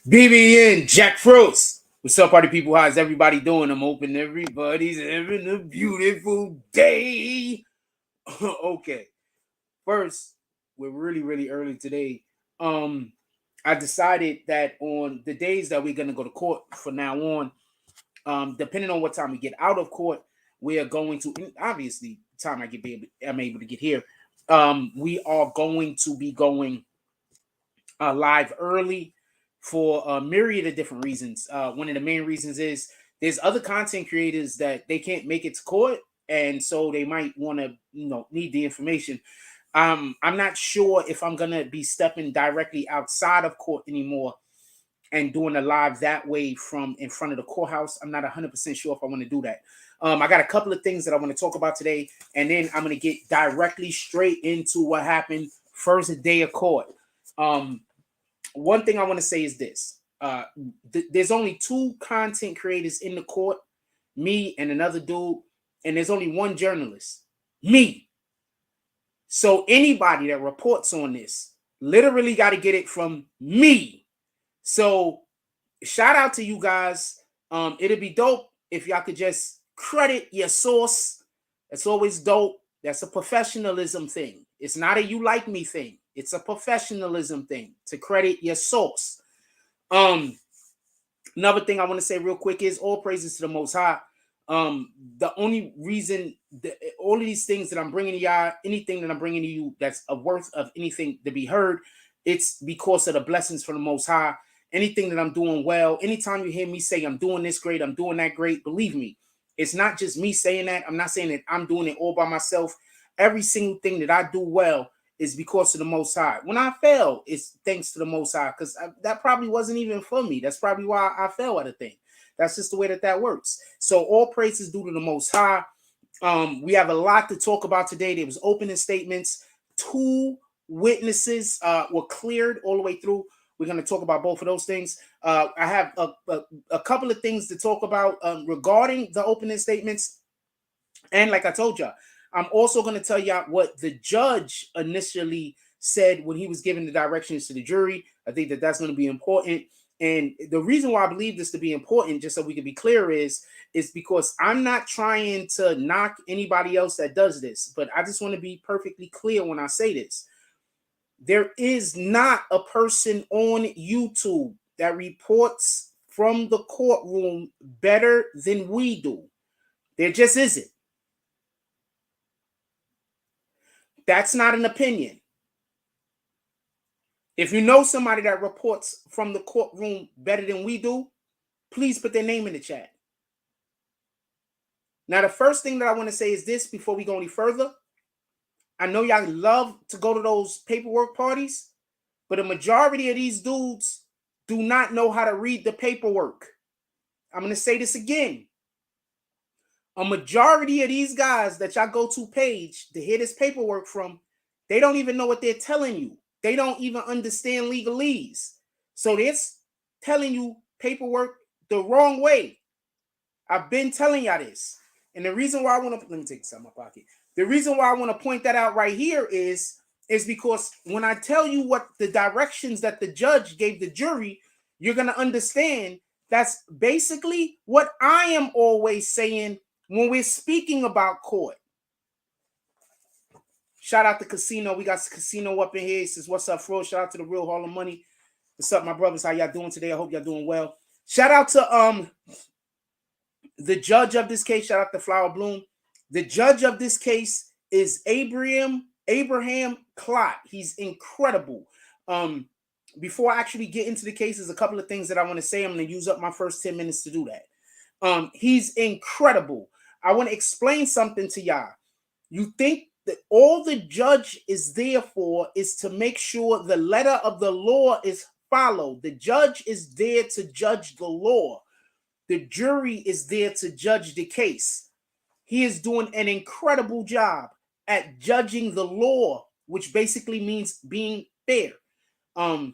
BBN, Jack Frost. What's up, party people? How's everybody doing? I'm hoping everybody's having a beautiful day. Okay. First, we're really early today. I decided that on the days that we're gonna go to court from now on, depending on what time we get out of court, we are going to obviously the time I'm able to get here. We are going to be going live early for a myriad of different reasons. One of the main reasons is there's other content creators that they can't make it to court, and so they might want to, need the information. I'm not sure if I'm gonna be stepping directly outside of court anymore and doing a live that way from in front of the courthouse. I'm not 100% sure if I want to do that. I got a couple of things that I want to talk about today, and then I'm going to get directly straight into what happened first day of court. One thing I want to say is this. There's only two content creators in the court, me and another dude, and there's only one journalist, me. So anybody that reports on this literally got to get it from me. So shout out to you guys. It'd be dope if y'all could just credit your source. That's always dope. That's a professionalism thing. It's not a you like me thing. It's a professionalism thing to credit your source. Another thing I want to say real quick is all praises to the Most High. The only reason all of these things that I'm bringing to y'all, anything that I'm bringing to you that's a worth of anything to be heard, it's because of the blessings from the Most High. Anything that I'm doing well, anytime you hear me say I'm doing this great, I'm doing that great, believe me, it's not just me saying that. I'm not saying that I'm doing it all by myself. Every single thing that I do well is because of the Most High. When I fail, it's thanks to the Most High, because that probably wasn't even for me. That's probably why I fail at a thing. That's just the way that works. So all praises due to the Most High. We have a lot to talk about today. There was opening statements. 2 witnesses were cleared all the way through. We're going to talk about both of those things. I have a couple of things to talk about regarding the opening statements. And like I told y'all, I'm also going to tell y'all what the judge initially said when he was giving the directions to the jury. I think that that's going to be important. And the reason why I believe this to be important, just so we can be clear, is because I'm not trying to knock anybody else that does this, but I just want to be perfectly clear when I say this. There is not a person on YouTube that reports from the courtroom better than we do. There just isn't. That's not an opinion. If you know somebody that reports from the courtroom better than we do, please put their name in the chat. Now, the first thing that I want to say is this before we go any further. I know y'all love to go to those paperwork parties, but a majority of these dudes do not know how to read the paperwork. I'm going to say this again. A majority of these guys that y'all go to page to hear this paperwork from, they don't even know what they're telling you. They don't even understand legalese. So they're telling you paperwork the wrong way. I've been telling y'all this. And the reason why I want to, let me take this out of my pocket. The reason why I want to point that out right here is because when I tell you what the directions that the judge gave the jury, you're going to understand that's basically what I am always saying when we're speaking about court. Shout out to Casino. We got Casino up in here. He says, what's up, Fro? Shout out to the Real Hall of Money. What's up, my brothers? How y'all doing today? I hope y'all doing well. Shout out to the judge of this case. Shout out to Flower Bloom. The judge of this case is Abraham Clott. He's incredible. Before I actually get into the case, there's a couple of things that I want to say. I'm going to use up my first 10 minutes to do that. He's incredible. I want to explain something to y'all. You think that all the judge is there for is to make sure the letter of the law is followed. The judge is there to judge the law. The jury is there to judge the case. He is doing an incredible job at judging the law, which basically means being fair. I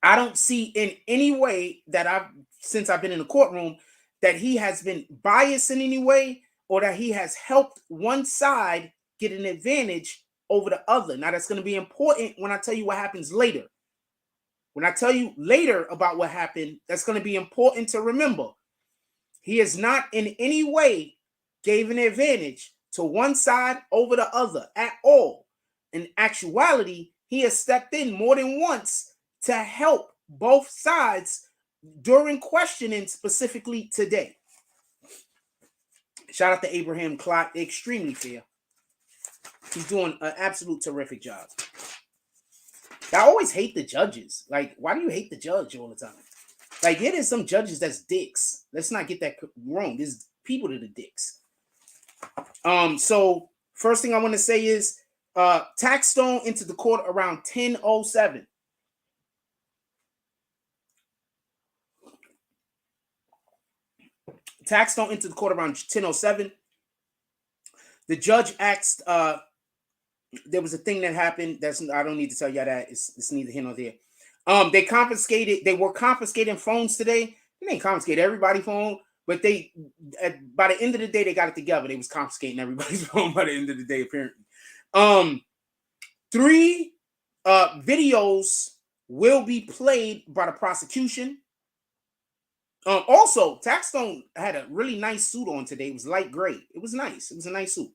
don't see in any way that since I've been in the courtroom, that he has been biased in any way or that he has helped one side get an advantage over the other. Now, that's going to be important when I tell you what happens later. When I tell you later about what happened, that's going to be important to remember. He has not in any way gave an advantage to one side over the other at all. In actuality, he has stepped in more than once to help both sides during questioning, specifically today. Shout out to Abraham Clot, extremely fair. He's doing an absolute terrific job. I always hate the judges. Like, why do you hate the judge all the time? Like, yeah, there's some judges that's dicks. Let's not get that wrong. There's people that are dicks. So first thing I want to say is Taxstone entered the court around 10:07. Taxstone entered the court around 10:07. The judge asked, there was a thing that happened. I don't need to tell you that. It's neither here nor there. They were confiscating phones today. They didn't confiscate everybody's phone, but by the end of the day, they got it together. They was confiscating everybody's phone by the end of the day, apparently. 3 videos will be played by the prosecution. Also, Taxstone had a really nice suit on today. It was light gray. It was nice. It was a nice suit.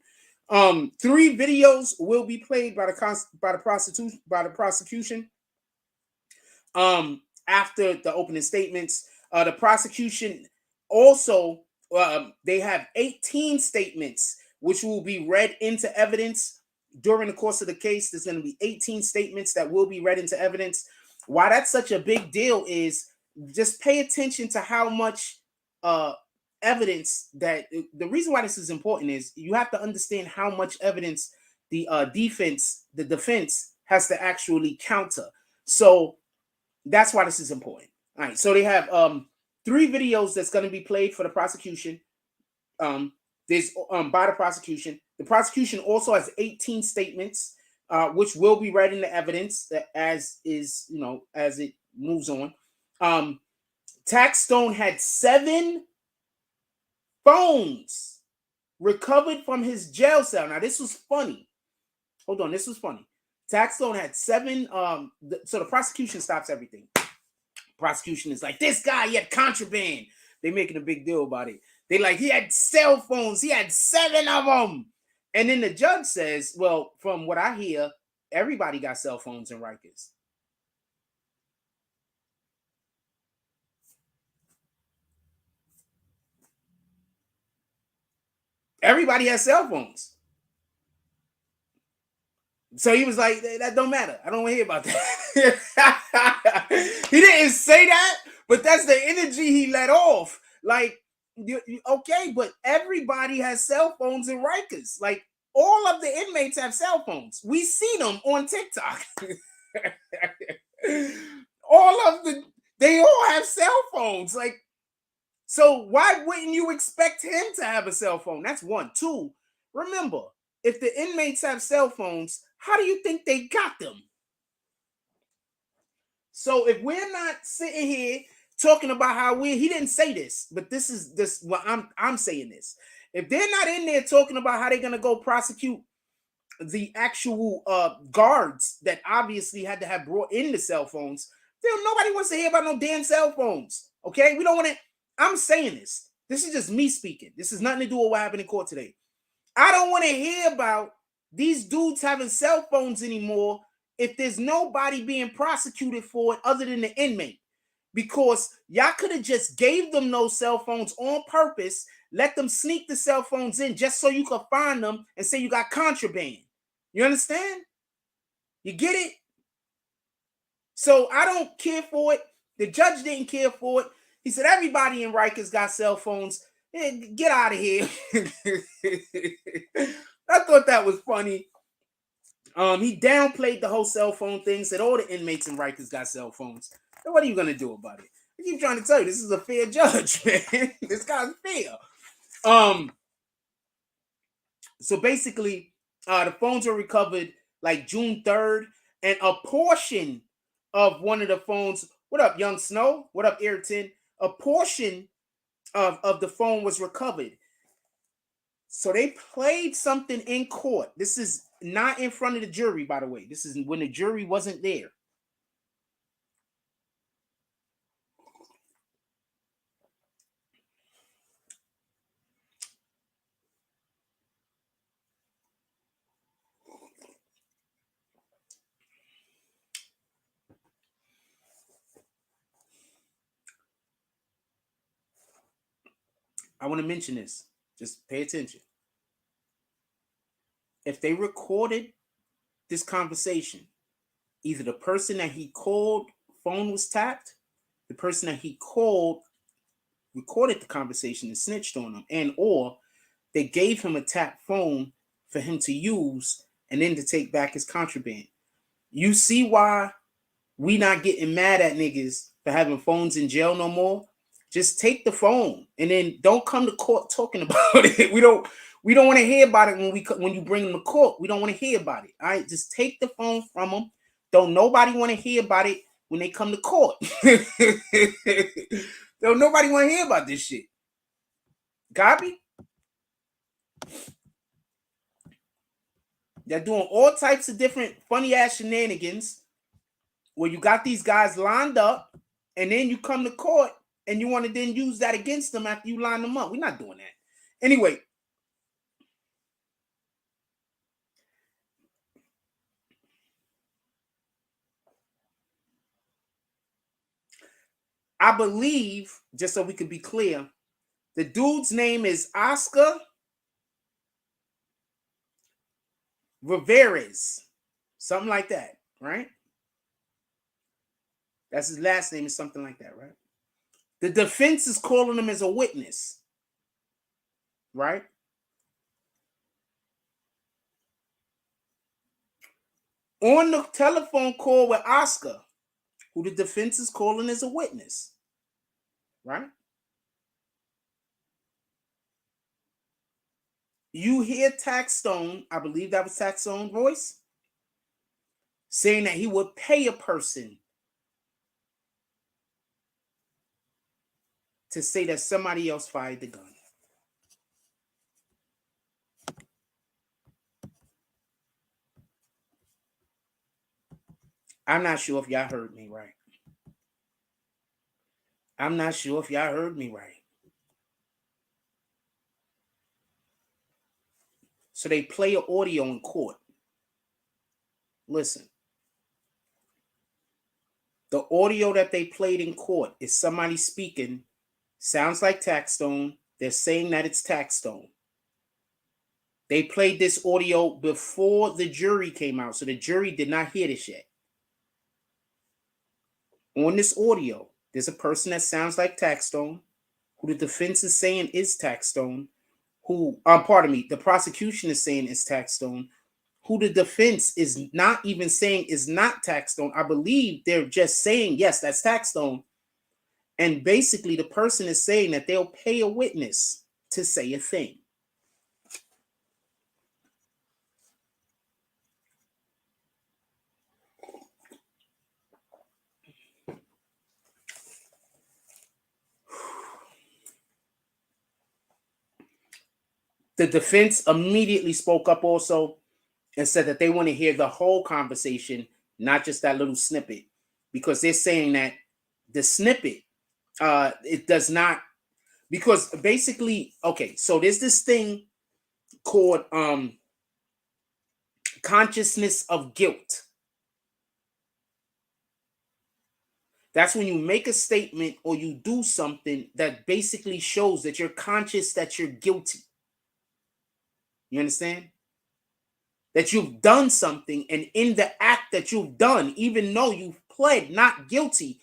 3 videos will be played by the prosecution. After the opening statements, the prosecution also they have 18 statements which will be read into evidence during the course of the case. There's going to be 18 statements that will be read into evidence. Why that's such a big deal is just pay attention to how much evidence that the reason why this is important is you have to understand how much evidence the defense has to actually counter. So that's why this is important. All right, so they have 3 videos that's going to be played for the prosecution. There's by the prosecution. The prosecution also has 18 statements, which will be read into evidence as it moves on. Taxstone had 7 phones recovered from his jail cell. Now, this was funny. Hold on, this was funny. Taxstone had 7. So the prosecution stops everything. Prosecution is like, this guy, he had contraband. They making a big deal about it. They like, he had cell phones. He had 7 of them. And then the judge says, well, from what I hear, everybody got cell phones in Rikers. Everybody has cell phones. So he was like, that don't matter. I don't want to hear about that. He didn't say that, but that's the energy he let off. Like, okay, but everybody has cell phones in Rikers. Like, all of the inmates have cell phones. We see them on TikTok. They all have cell phones. Like, so why wouldn't you expect him to have a cell phone? That's 1. 2, remember, if the inmates have cell phones, how do you think they got them? So if we're not sitting here talking about how he didn't say this, but this is what I'm saying this. If they're not in there talking about how they're gonna go prosecute the actual guards that obviously had to have brought in the cell phones, then nobody wants to hear about no damn cell phones. Okay, we don't want to. I'm saying this. This is just me speaking. This has nothing to do with what happened in court today. I don't want to hear about these dudes having cell phones anymore if there's nobody being prosecuted for it other than the inmate. Because y'all could have just gave them those cell phones on purpose, let them sneak the cell phones in just so you could find them and say you got contraband. You understand? You get it? So I don't care for it. The judge didn't care for it. He said, everybody in Rikers got cell phones. Hey, get out of here. I thought that was funny. He downplayed the whole cell phone thing, said all the inmates in Rikers got cell phones. And what are you going to do about it? I keep trying to tell you, this is a fair judge, man. This guy's fair. So basically, the phones were recovered like June 3rd, and a portion of one of the phones, what up, Young Snow? What up, Ayrton? A portion of the phone was recovered. So they played something in court. This is not in front of the jury, by the way. This is when the jury wasn't there. I want to mention this. Just pay attention. If they recorded this conversation, either the person that he called, phone was tapped, the person that he called recorded the conversation and snitched on him, and or they gave him a tapped phone for him to use and then to take back his contraband. You see why we not getting mad at niggas for having phones in jail no more? Just take the phone and then don't come to court talking about it. We don't want to hear about it when you bring them to court. We don't want to hear about it. All right, just take the phone from them. Don't nobody want to hear about it when they come to court. Don't nobody want to hear about this shit. Copy? They're doing all types of different funny ass shenanigans where you got these guys lined up and then you come to court and you want to then use that against them after you line them up. We're not doing that. Anyway. I believe, just so we can be clear, the dude's name is Oscar Riveres. Something like that, right? That's his last name, is something like that, right? The defense is calling him as a witness, right? On the telephone call with Oscar, who the defense is calling as a witness, right? You hear Taxstone, I believe that was Taxstone's voice, saying that he would pay a person to say that somebody else fired the gun. I'm not sure if y'all heard me right. I'm not sure if y'all heard me right. So they play an audio in court. Listen. The audio that they played in court is somebody speaking. Sounds like Taxstone. They're saying that it's Taxstone. They played this audio before the jury came out, so the jury did not hear this yet. On this audio, there's a person that sounds like Taxstone, who the defense is saying is Taxstone, who, pardon me, the prosecution is saying is Taxstone, who the defense is not even saying is not Taxstone. I believe they're just saying, yes, that's Taxstone. And basically, the person is saying that they'll pay a witness to say a thing. The defense immediately spoke up also and said that they want to hear the whole conversation, not just that little snippet, because they're saying that the snippet, it does not, because basically, okay, so there's this thing called consciousness of guilt. That's when you make a statement or you do something that basically shows that you're conscious that you're guilty. You understand? That you've done something, and in the act that you've done, even though you've pled not guilty,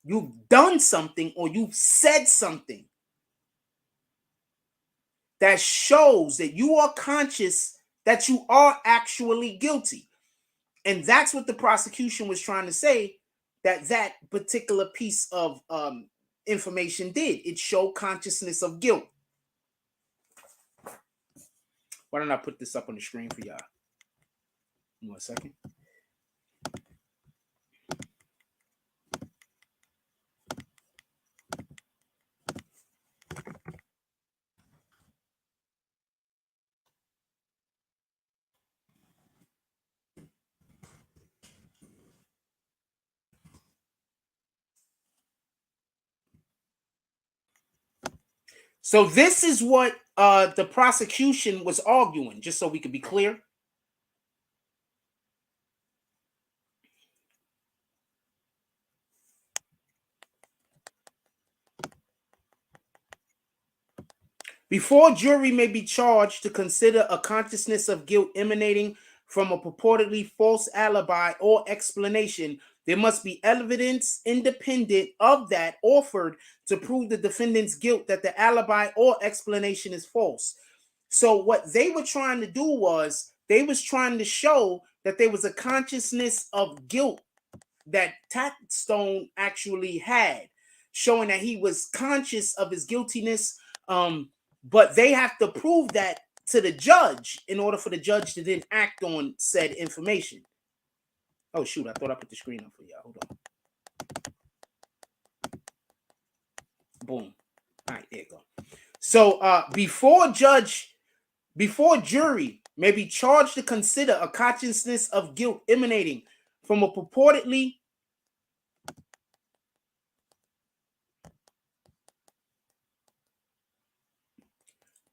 you've done something or you've said something that shows that you are conscious that you are actually guilty. And that's what the prosecution was trying to say, that particular piece of information did. It showed consciousness of guilt. Why don't I put this up on the screen for y'all? 1 second. So this is what the prosecution was arguing, just so we could be clear. Before jury may be charged to consider a consciousness of guilt emanating from a purportedly false alibi or explanation, there must be evidence independent of that offered to prove the defendant's guilt that the alibi or explanation is false. So what they were trying to do was they was trying to show that there was a consciousness of guilt that Taxstone actually had, showing that he was conscious of his guiltiness. But they have to prove that to the judge in order for the judge to then act on said information. Oh, shoot, I thought I put the screen up for y'all. Hold on. Boom. All right, there you go. So before jury may be charged to consider a consciousness of guilt emanating from a purportedly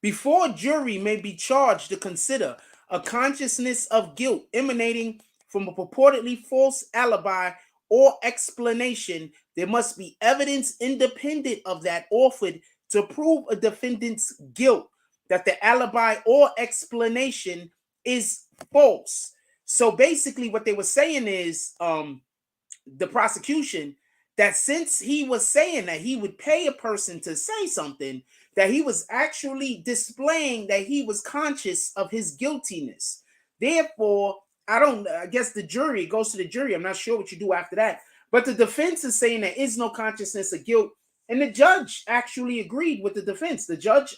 Before jury may be charged to consider a consciousness of guilt emanating from a purportedly false alibi or explanation, there must be evidence independent of that offered to prove a defendant's guilt that the alibi or explanation is false. So basically what they were saying is the prosecution, that since he was saying that he would pay a person to say something, that he was actually displaying that he was conscious of his guiltiness. Therefore, I guess the jury goes to the jury. I'm not sure what you do after that. But the defense is saying there is no consciousness of guilt. And the judge actually agreed with the defense. The judge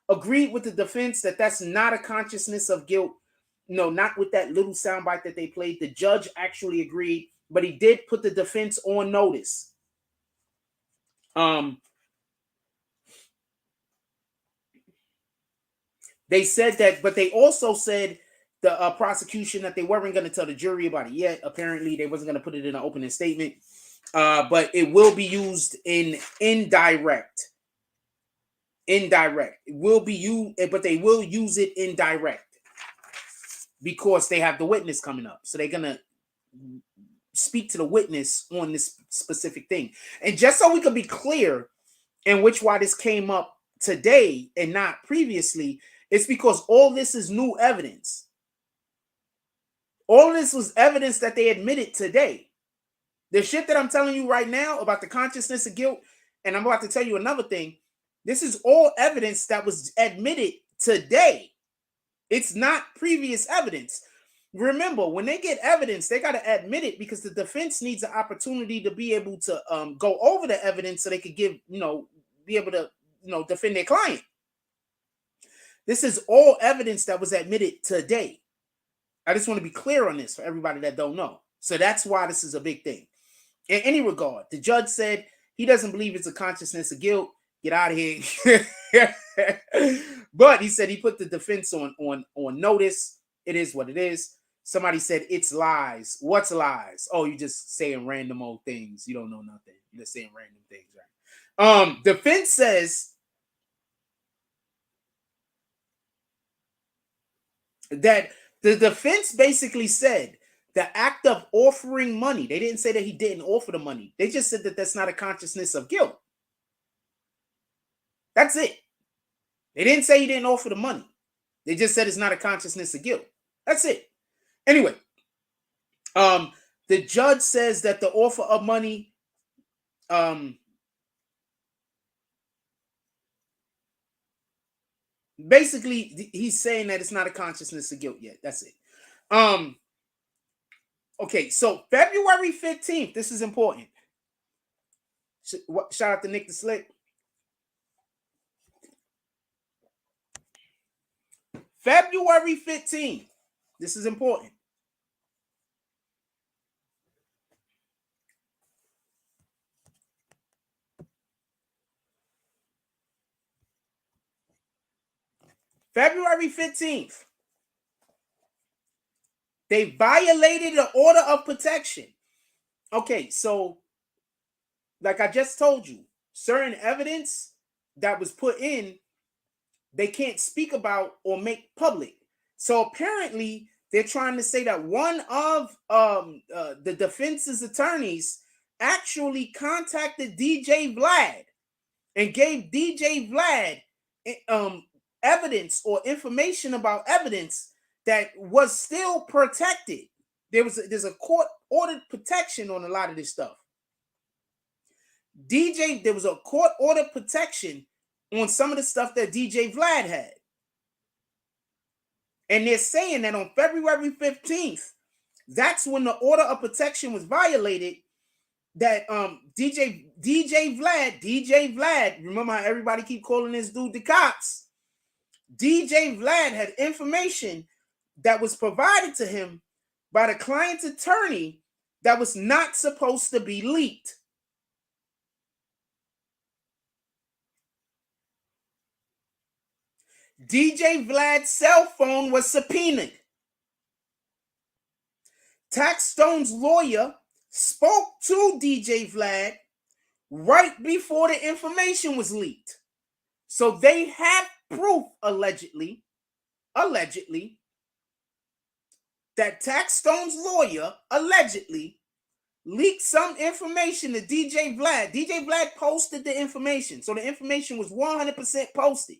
agreed with the defense that that's not a consciousness of guilt. No, not with that little soundbite that they played. The judge actually agreed, but he did put the defense on notice. They said that, but they also said the prosecution that they weren't going to tell the jury about it yet. Apparently, they wasn't going to put it in an opening statement, but it will be used in indirect. Indirect. It will be used, but they will use it indirect because they have the witness coming up. So they're going to speak to the witness on this specific thing. And just so we can be clear in why this came up today and not previously, it's because all this is new evidence. All this was evidence that they admitted today. The shit that I'm telling you right now about the consciousness of guilt, and I'm about to tell you another thing, this is all evidence that was admitted today. It's not previous evidence. Remember, when they get evidence, they got to admit it because the defense needs an opportunity to be able to go over the evidence so they could be able to, defend their client. This is all evidence that was admitted today. I just want to be clear on this for everybody that don't know. So that's why this is a big thing. In any regard, the judge said he doesn't believe it's a consciousness of guilt. Get out of here. But he said he put the defense on notice. It is what it is. Somebody said it's lies. What's lies? Oh, you just saying random old things. You don't know nothing. You're just saying random things, right? Defense says that the defense basically said the act of offering money. They didn't say that he didn't offer the money. They just said that that's not a consciousness of guilt. That's it. They didn't say he didn't offer the money. They just said it's not a consciousness of guilt. That's it. Anyway, the judge says that the offer of money, basically he's saying that it's not a consciousness of guilt yet. That's it. Okay, so February 15th, this is important. Shout out to Nick the Slick. February 15th, this is important. February 15th, they violated the order of protection. Okay, so like I just told you, certain evidence that was put in, they can't speak about or make public. So apparently they're trying to say that one of the defense's attorneys actually contacted DJ Vlad and gave DJ Vlad evidence or information about evidence that was still protected. There's a court ordered protection on a lot of this stuff. There was a court ordered protection on some of the stuff that DJ Vlad had. And they're saying that on February 15th, that's when the order of protection was violated. That DJ Vlad, remember how everybody keep calling this dude the cops? DJ Vlad had information that was provided to him by the client's attorney that was not supposed to be leaked. DJ Vlad's cell phone was subpoenaed. Taxstone's lawyer spoke to DJ Vlad right before the information was leaked. So they have proof, allegedly, that Taxstone's lawyer allegedly leaked some information to DJ Vlad. DJ Vlad posted the information. So the information was 100% posted.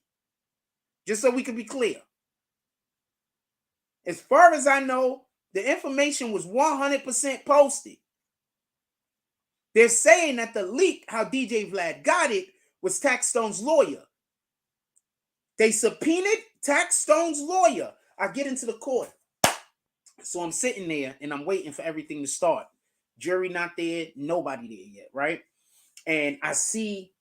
Just so we can be clear. As far as I know, the information was 100% posted. They're saying that the leak, how DJ Vlad got it, was Taxstone's lawyer. They subpoenaed Taxstone's lawyer. I get into the court. So I'm sitting there and I'm waiting for everything to start. Jury not there, nobody there yet, right? And I see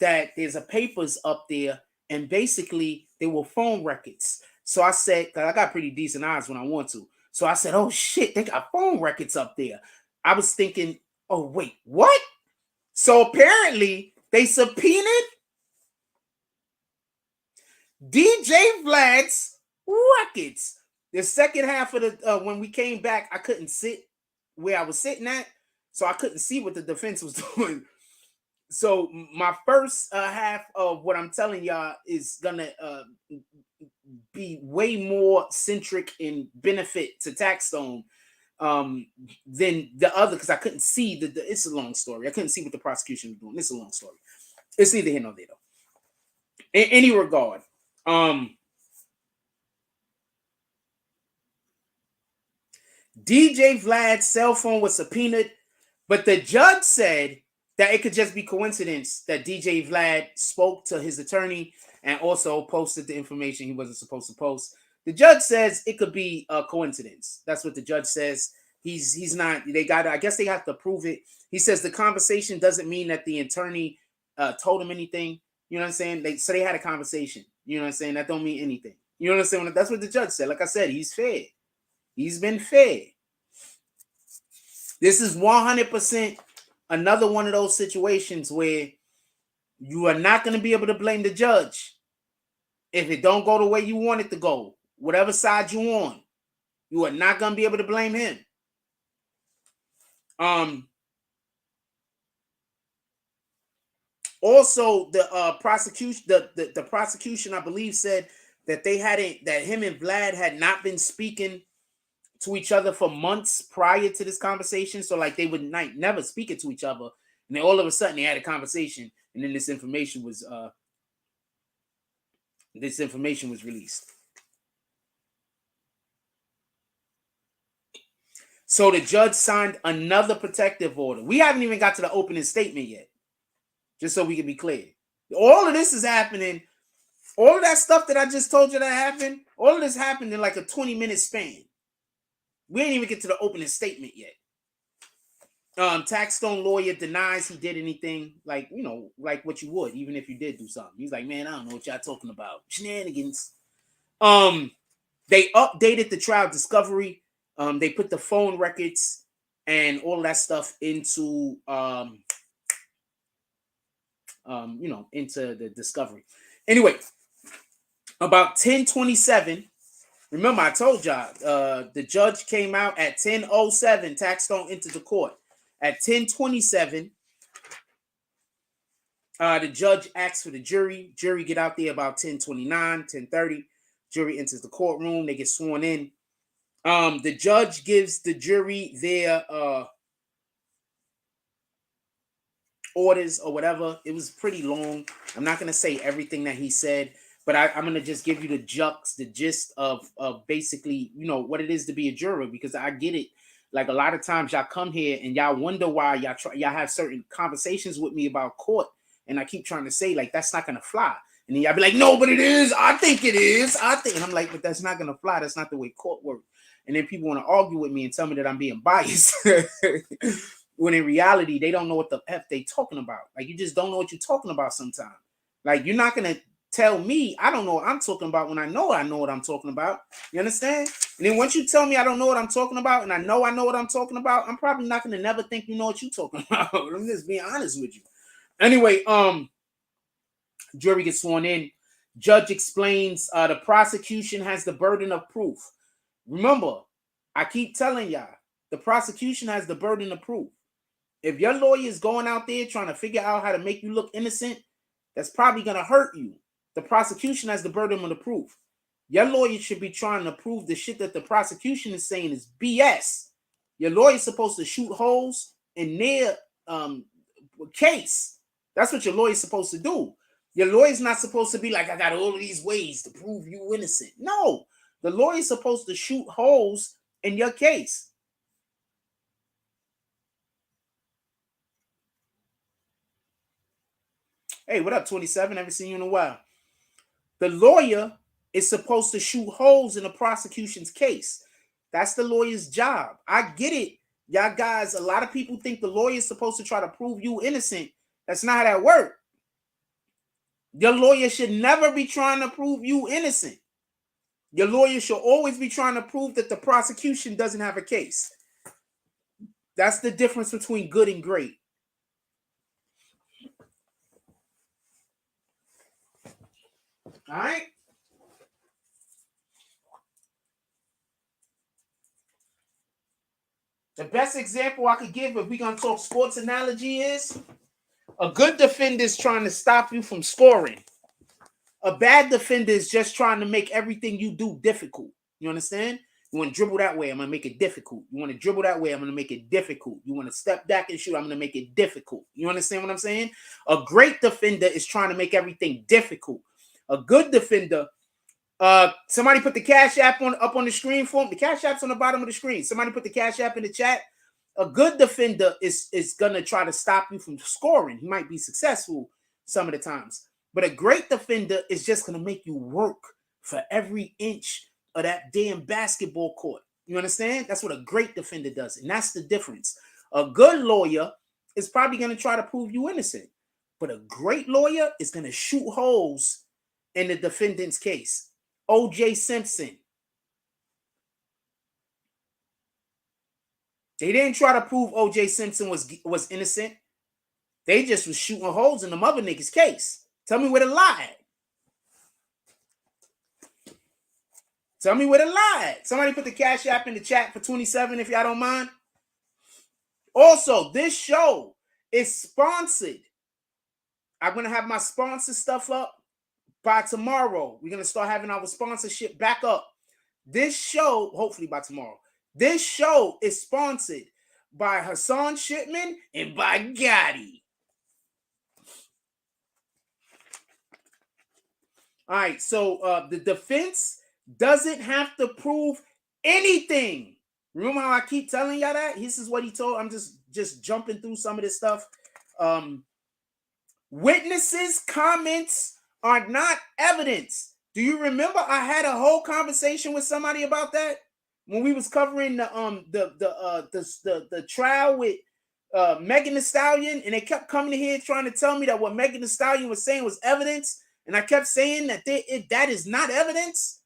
that there's a papers up there, and basically they were phone records. So I said, because I got pretty decent eyes when I want to. So I said, oh shit, they got phone records up there. I was thinking, oh wait, what? So apparently they subpoenaed DJ Vlad's records. The second half of the when we came back, I couldn't sit where I was sitting at, so I couldn't see what the defense was doing. So my first half of what I'm telling y'all is gonna be way more centric in benefit to Taxstone than the other, because I couldn't see it's a long story. I couldn't see what the prosecution was doing. It's a long story. It's neither here nor there though. In any regard, DJ Vlad's cell phone was subpoenaed, but the judge said that it could just be coincidence that DJ Vlad spoke to his attorney and also posted the information he wasn't supposed to post. The judge says it could be a coincidence. That's what the judge says. He's not. I guess they have to prove it. He says the conversation doesn't mean that the attorney told him anything. You know what I'm saying? So they had a conversation. You know what I'm saying? That don't mean anything. You know what I'm saying? That's what the judge said. Like I said, he's fair. He's been fair. This is 100% another one of those situations where you are not going to be able to blame the judge if it don't go the way you want it to go. Whatever side you on, you are not going to be able to blame him. Also, the prosecution, the prosecution, I believe, said that him and Vlad had not been speaking to each other for months prior to this conversation. So like they would never speak it to each other. And then all of a sudden they had a conversation, and then this information was released. So the judge signed another protective order. We haven't even got to the opening statement yet. Just so we can be clear. All of this is happening. All of that stuff that I just told you that happened, all of this happened in like a 20-minute span. We ain't even get to the opening statement yet. Taxstone lawyer denies he did anything, like, you know, like what you would, even if you did do something. He's like, man, I don't know what y'all talking about. Shenanigans. They updated the trial discovery. They put the phone records and all that stuff into into the discovery. Anyway, about 10:27. Remember, I told y'all the judge came out at 10:07. Taxstone entered the court at 10:27. The judge asks for the jury. Jury get out there about 10:29, 10:30. Jury enters the courtroom. They get sworn in. The judge gives the jury their orders or whatever. It was pretty long. I'm not gonna say everything that he said, but I'm gonna just give you the gist of basically, you know, what it is to be a juror, because I get it. Like a lot of times y'all come here and y'all wonder why y'all have certain conversations with me about court, and I keep trying to say like that's not gonna fly. And then y'all be like, no, but it is. I think it is. I think, and I'm like, but that's not gonna fly. That's not the way court works. And then people want to argue with me and tell me that I'm being biased. When in reality, they don't know what the F they talking about. Like, you just don't know what you're talking about sometimes. Like, you're not going to tell me I don't know what I'm talking about when I know what I'm talking about. You understand? And then once you tell me I don't know what I'm talking about and I know what I'm talking about, I'm probably not going to never think you know what you're talking about. I'm just being honest with you. Anyway, jury gets sworn in. Judge explains the prosecution has the burden of proof. Remember, I keep telling y'all, the prosecution has the burden of proof. If your lawyer is going out there trying to figure out how to make you look innocent, that's probably going to hurt you. The prosecution has the burden of the proof. Your lawyer should be trying to prove the shit that the prosecution is saying is BS. Your lawyer's supposed to shoot holes in their case. That's what your lawyer's supposed to do. Your lawyer's not supposed to be like, I got all of these ways to prove you innocent. No, the lawyer's supposed to shoot holes in your case. Hey, what up, 27? Haven't seen you in a while. The lawyer is supposed to shoot holes in the prosecution's case. That's the lawyer's job. I get it. Y'all guys, a lot of people think the lawyer is supposed to try to prove you innocent. That's not how that works. Your lawyer should never be trying to prove you innocent. Your lawyer should always be trying to prove that the prosecution doesn't have a case. That's the difference between good and great. All right? The best example I could give if we're going to talk sports analogy is a good defender is trying to stop you from scoring. A bad defender is just trying to make everything you do difficult. You understand? You want to dribble that way, I'm going to make it difficult. You want to dribble that way, I'm going to make it difficult. You want to step back and shoot, I'm going to make it difficult. You understand what I'm saying? A great defender is trying to make everything difficult. A good defender, somebody put the Cash App up on the screen for him. The Cash App's on the bottom of the screen. Somebody put the Cash App in the chat. A good defender is going to try to stop you from scoring. He might be successful some of the times. But a great defender is just going to make you work for every inch of that damn basketball court. You understand? That's what a great defender does. And that's the difference. A good lawyer is probably going to try to prove you innocent. But a great lawyer is going to shoot holes in the defendant's case. O.J. Simpson. They didn't try to prove O.J. Simpson was innocent. They just was shooting holes in the other nigga's case. Tell me where the lie at. Tell me where the lie at. Somebody put the Cash App in the chat for 27 if y'all don't mind. Also, this show is sponsored. I'm going to have my sponsor stuff up by tomorrow. We're going to start having our sponsorship back up. This show, hopefully by tomorrow, this show is sponsored by Hassan Shipman and by Gotti. All right, so the defense doesn't have to prove anything. Remember how I keep telling y'all that? This is what he told. I'm just jumping through some of this stuff. Witnesses' comments are not evidence. Do you remember I had a whole conversation with somebody about that when we was covering the trial with Megan Thee Stallion, and they kept coming in here trying to tell me that what Megan Thee Stallion was saying was evidence. And I kept saying that that is not evidence.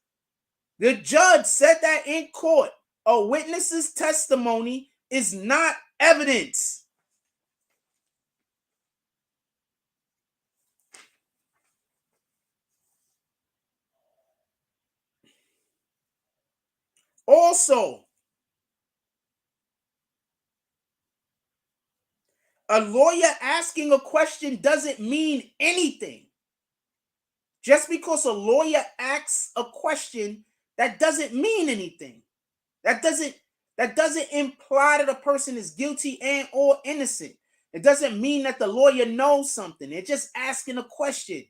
The judge said that in court. A witness's testimony is not evidence. Also, a lawyer asking a question doesn't mean anything. Just because a lawyer asks a question, that doesn't mean anything. That doesn't imply that a person is guilty and or innocent. It doesn't mean that the lawyer knows something. They're just asking a question.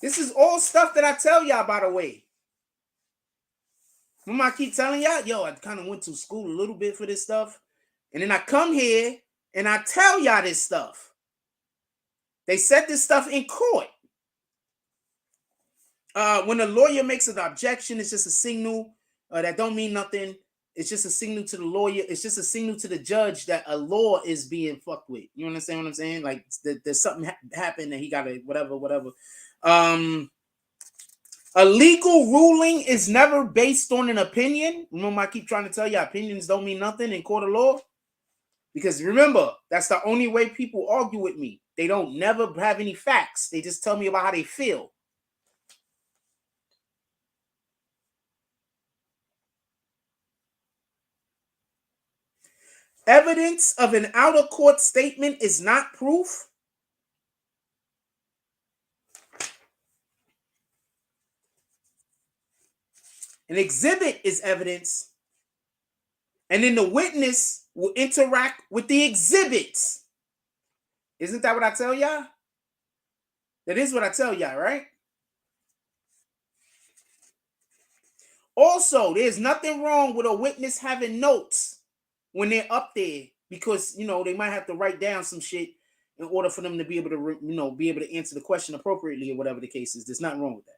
This is all stuff that I tell y'all, by the way. Remember I keep telling y'all, yo, I kind of went to school a little bit for this stuff. And then I come here and I tell y'all this stuff. They said this stuff in court. When a lawyer makes an objection, it's just a signal that don't mean nothing. It's just a signal to the lawyer. It's just a signal to the judge that a law is being fucked with. You understand what I'm saying? Like there's something happened and he got to whatever. A legal ruling is never based on an opinion. Remember, I keep trying to tell you, opinions don't mean nothing in court of law. Because remember, that's the only way people argue with me. They don't never have any facts. They just tell me about how they feel. Evidence of an outer court statement is not proof. An exhibit is evidence. And then the witness will interact with the exhibits. Isn't that what I tell y'all? That is what I tell y'all, right? Also, there's nothing wrong with a witness having notes when they're up there because, you know, they might have to write down some shit in order for them to be able to, you know, be able to answer the question appropriately or whatever the case is. There's nothing wrong with that.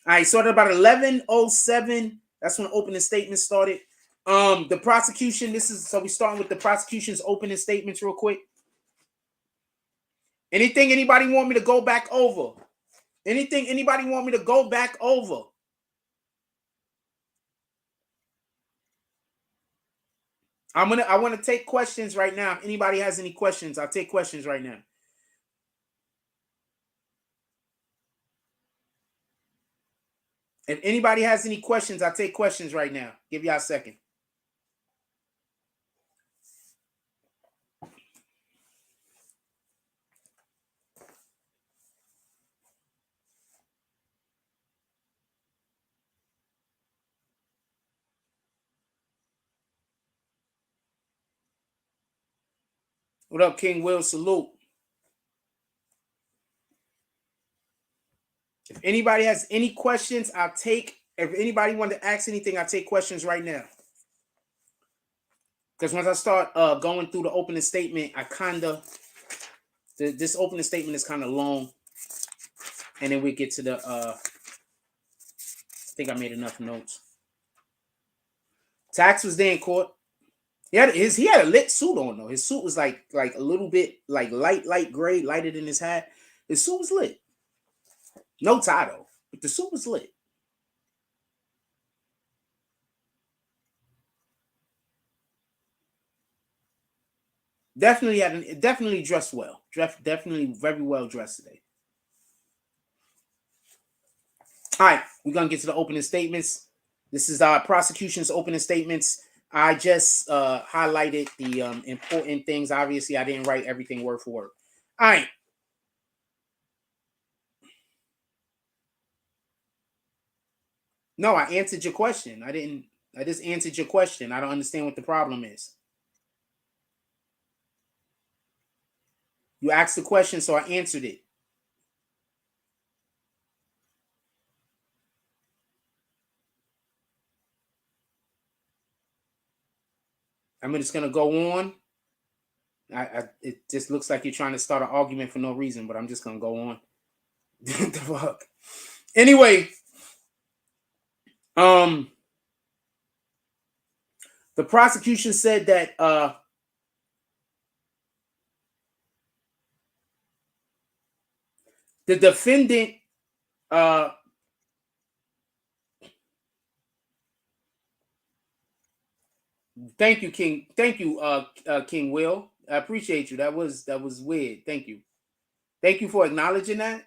All right, so at about 11:07, that's when the opening statement started. The prosecution, so we're starting with the prosecution's opening statements real quick. Anything anybody want me to go back over? Anything anybody want me to go back over? I want to take questions right now. If anybody has any questions, I'll take questions right now. If anybody has any questions, I'll take questions right now. Give y'all a second. What up, King Will? Salute. If anybody has any questions, I'll take. If anybody want to ask anything, I'll take questions right now. Because once I start going through the opening statement, this opening statement is kind of long. And then we get to the, I think I made enough notes. Tax was there in court. He had a lit suit on though. His suit was like a little bit like light gray, lighter than his hat. His suit was lit. No tie though, but the suit was lit. Definitely dressed well. Definitely very well dressed today. All right, we're gonna get to the opening statements. This is our prosecution's opening statements. I just highlighted the important things. Obviously, I didn't write everything word for word. All right. No, I answered your question. I just answered your question. I don't understand what the problem is. You asked the question, so I answered it. I'm just gonna go on. It just looks like you're trying to start an argument for no reason, but I'm just gonna go on. The fuck. Anyway, the prosecution said that the defendant thank you, King. Thank you, King Will. I appreciate you. That was weird. Thank you. Thank you for acknowledging that.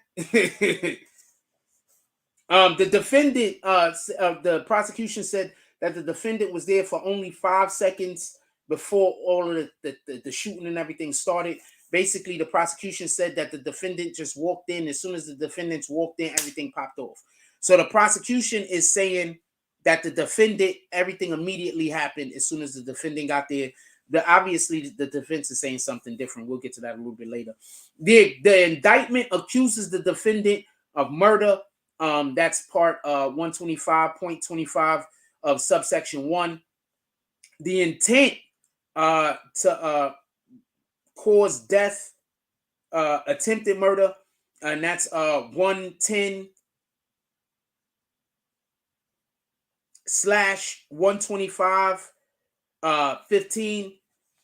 The defendant, the prosecution said that the defendant was there for only 5 seconds before all of the shooting and everything started. Basically, the prosecution said that the defendant just walked in. As soon as the defendants walked in, everything popped off. So the prosecution is saying that the defendant, everything immediately happened as soon as the defendant got there. Obviously, the defense is saying something different. We'll get to that a little bit later. The indictment accuses the defendant of murder. That's part 125.25 of subsection 1. The intent to cause death, attempted murder, and that's 110/125-15,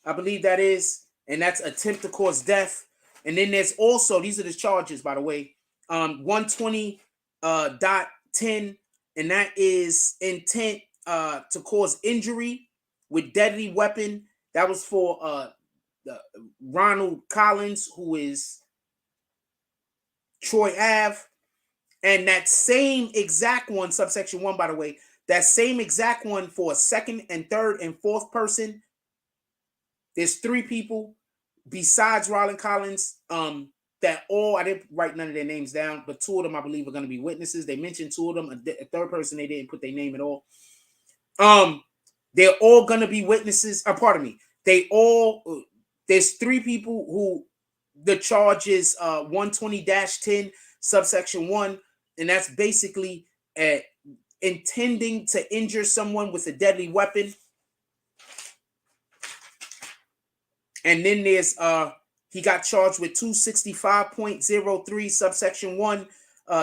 I believe that is, and that's attempt to cause death. And then there's also, these are the charges, by the way, 120.10, and that is intent to cause injury with deadly weapon. That was for Ronald Collins, who is Troy Ave. And that same exact one, subsection 1, by the way, that same exact one for a second and third and fourth person. There's 3 people besides Ronald Collins that all, I didn't write none of their names down, but 2 of them I believe are going to be witnesses. They mentioned 2 of them. A third person, they didn't put their name at all. They're all going to be witnesses. Pardon me. There's 3 people who the charge is 120-10 subsection 1, and that's basically intending to injure someone with a deadly weapon. And then there's he got charged with 265.03 subsection 1,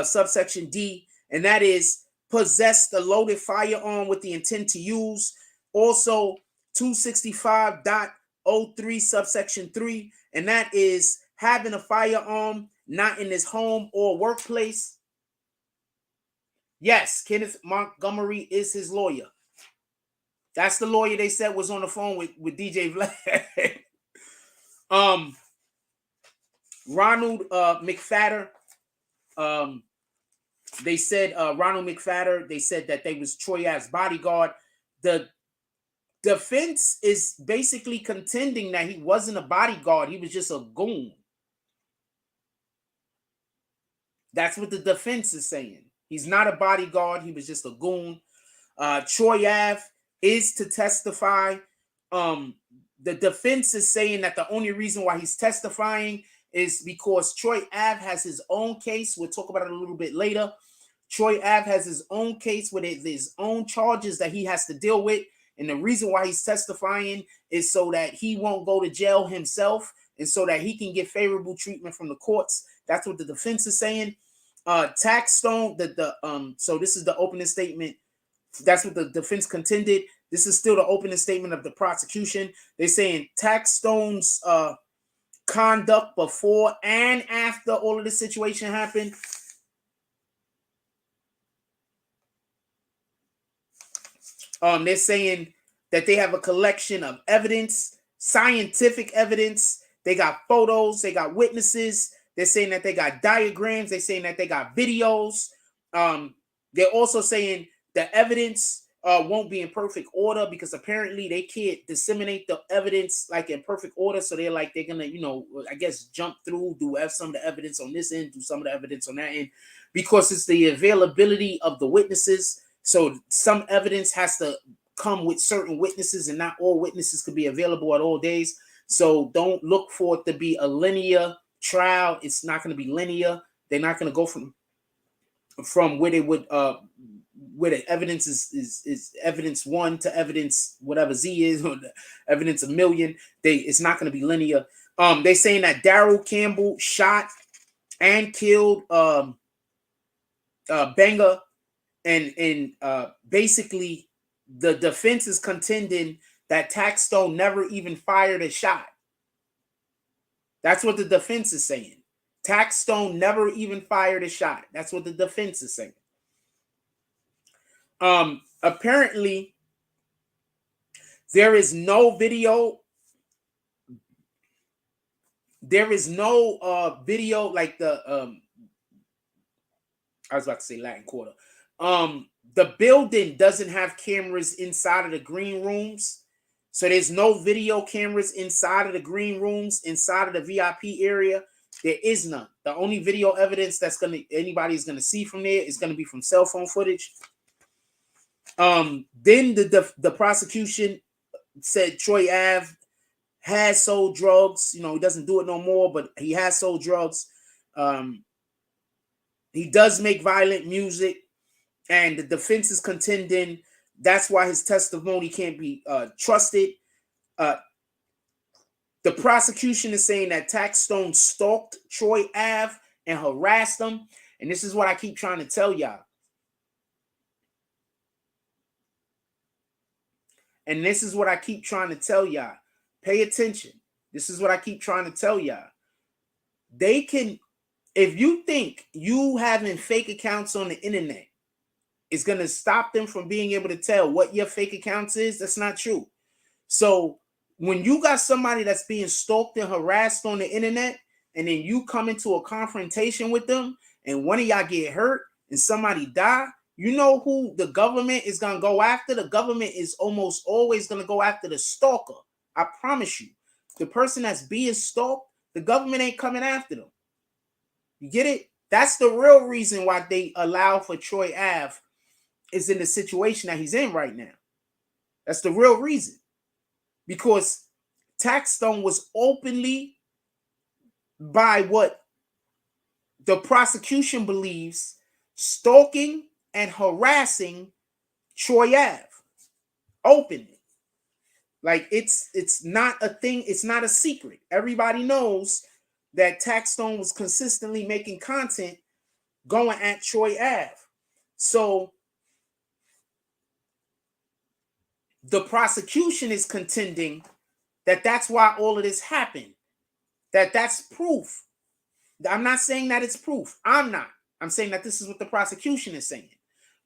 subsection D, and that is possess the loaded firearm with the intent to use. Also 265.03 subsection 3, and that is having a firearm not in his home or workplace. Yes, Kenneth Montgomery is his lawyer. That's the lawyer they said was on the phone with DJ Vlad. Ronald McFadder. They said Ronald McFadder. They said that they was Troy Ave's bodyguard. The defense is basically contending that he wasn't a bodyguard. He was just a goon. That's what the defense is saying. He's not a bodyguard. He was just a goon. Troy Ave is to testify. The defense is saying that the only reason why he's testifying is because Troy Ave has his own case. We'll talk about it a little bit later. Troy Ave has his own case with his own charges that he has to deal with. And the reason why he's testifying is so that he won't go to jail himself and so that he can get favorable treatment from the courts. That's what the defense is saying. Taxstone, so this is the opening statement. That's what the defense contended. This is still the opening statement of the prosecution. They're saying Taxstone's conduct before and after all of this situation happened. They're saying that they have a collection of evidence, scientific evidence. They got photos. They got witnesses. They're saying that they got diagrams. They're saying that they got videos. They're also saying the evidence won't be in perfect order because apparently they can't disseminate the evidence like in perfect order. So they're gonna, I guess jump through, do some of the evidence on this end, do some of the evidence on that end, because it's the availability of the witnesses. So some evidence has to come with certain witnesses, and not all witnesses could be available at all days. So don't look for it to be a linear trial. It's not going to be linear. They're not going to go from where they would where the evidence is evidence 1 to evidence whatever Z is, or the evidence a million. It's not going to be linear. They're saying that Daryl Campbell shot and killed Banger, and basically the defense is contending that Taxstone never even fired a shot. That's what the defense is saying. Taxstone never even fired a shot. That's what the defense is saying. Apparently, there is no video. There is no video like the I was about to say Latin Quarter. The building doesn't have cameras inside of the green rooms. So there's no video cameras inside of the green rooms, inside of the VIP area. There is none. The only video evidence that's anybody's gonna see from there is gonna be from cell phone footage. Then the prosecution said Troy Ave has sold drugs. You know, he doesn't do it no more, but he has sold drugs. He does make violent music, and the defense is contending that's why his testimony can't be trusted. The prosecution is saying that Taxstone stalked Troy Ave and harassed him. And this is what I keep trying to tell y'all. And this is what I keep trying to tell y'all. Pay attention. This is what I keep trying to tell y'all. They can, if you think you having fake accounts on the internet is going to stop them from being able to tell what your fake accounts is, that's not true. So when you got somebody that's being stalked and harassed on the internet, and then you come into a confrontation with them, and one of y'all get hurt and somebody die, you know who the government is going to go after? The government is almost always going to go after the stalker. I promise you. The person that's being stalked, the government ain't coming after them. You get it? That's the real reason why they allow for Troy Ave is in the situation that he's in right now. That's the real reason. Because Taxstone was openly, by what the prosecution believes, stalking and harassing Troy Ave openly. Like it's not a thing, it's not a secret. Everybody knows that Taxstone was consistently making content going at Troy Ave. So the prosecution is contending that that's why all of this happened. That's proof. I'm not saying that it's proof. I'm not. I'm saying that this is what the prosecution is saying.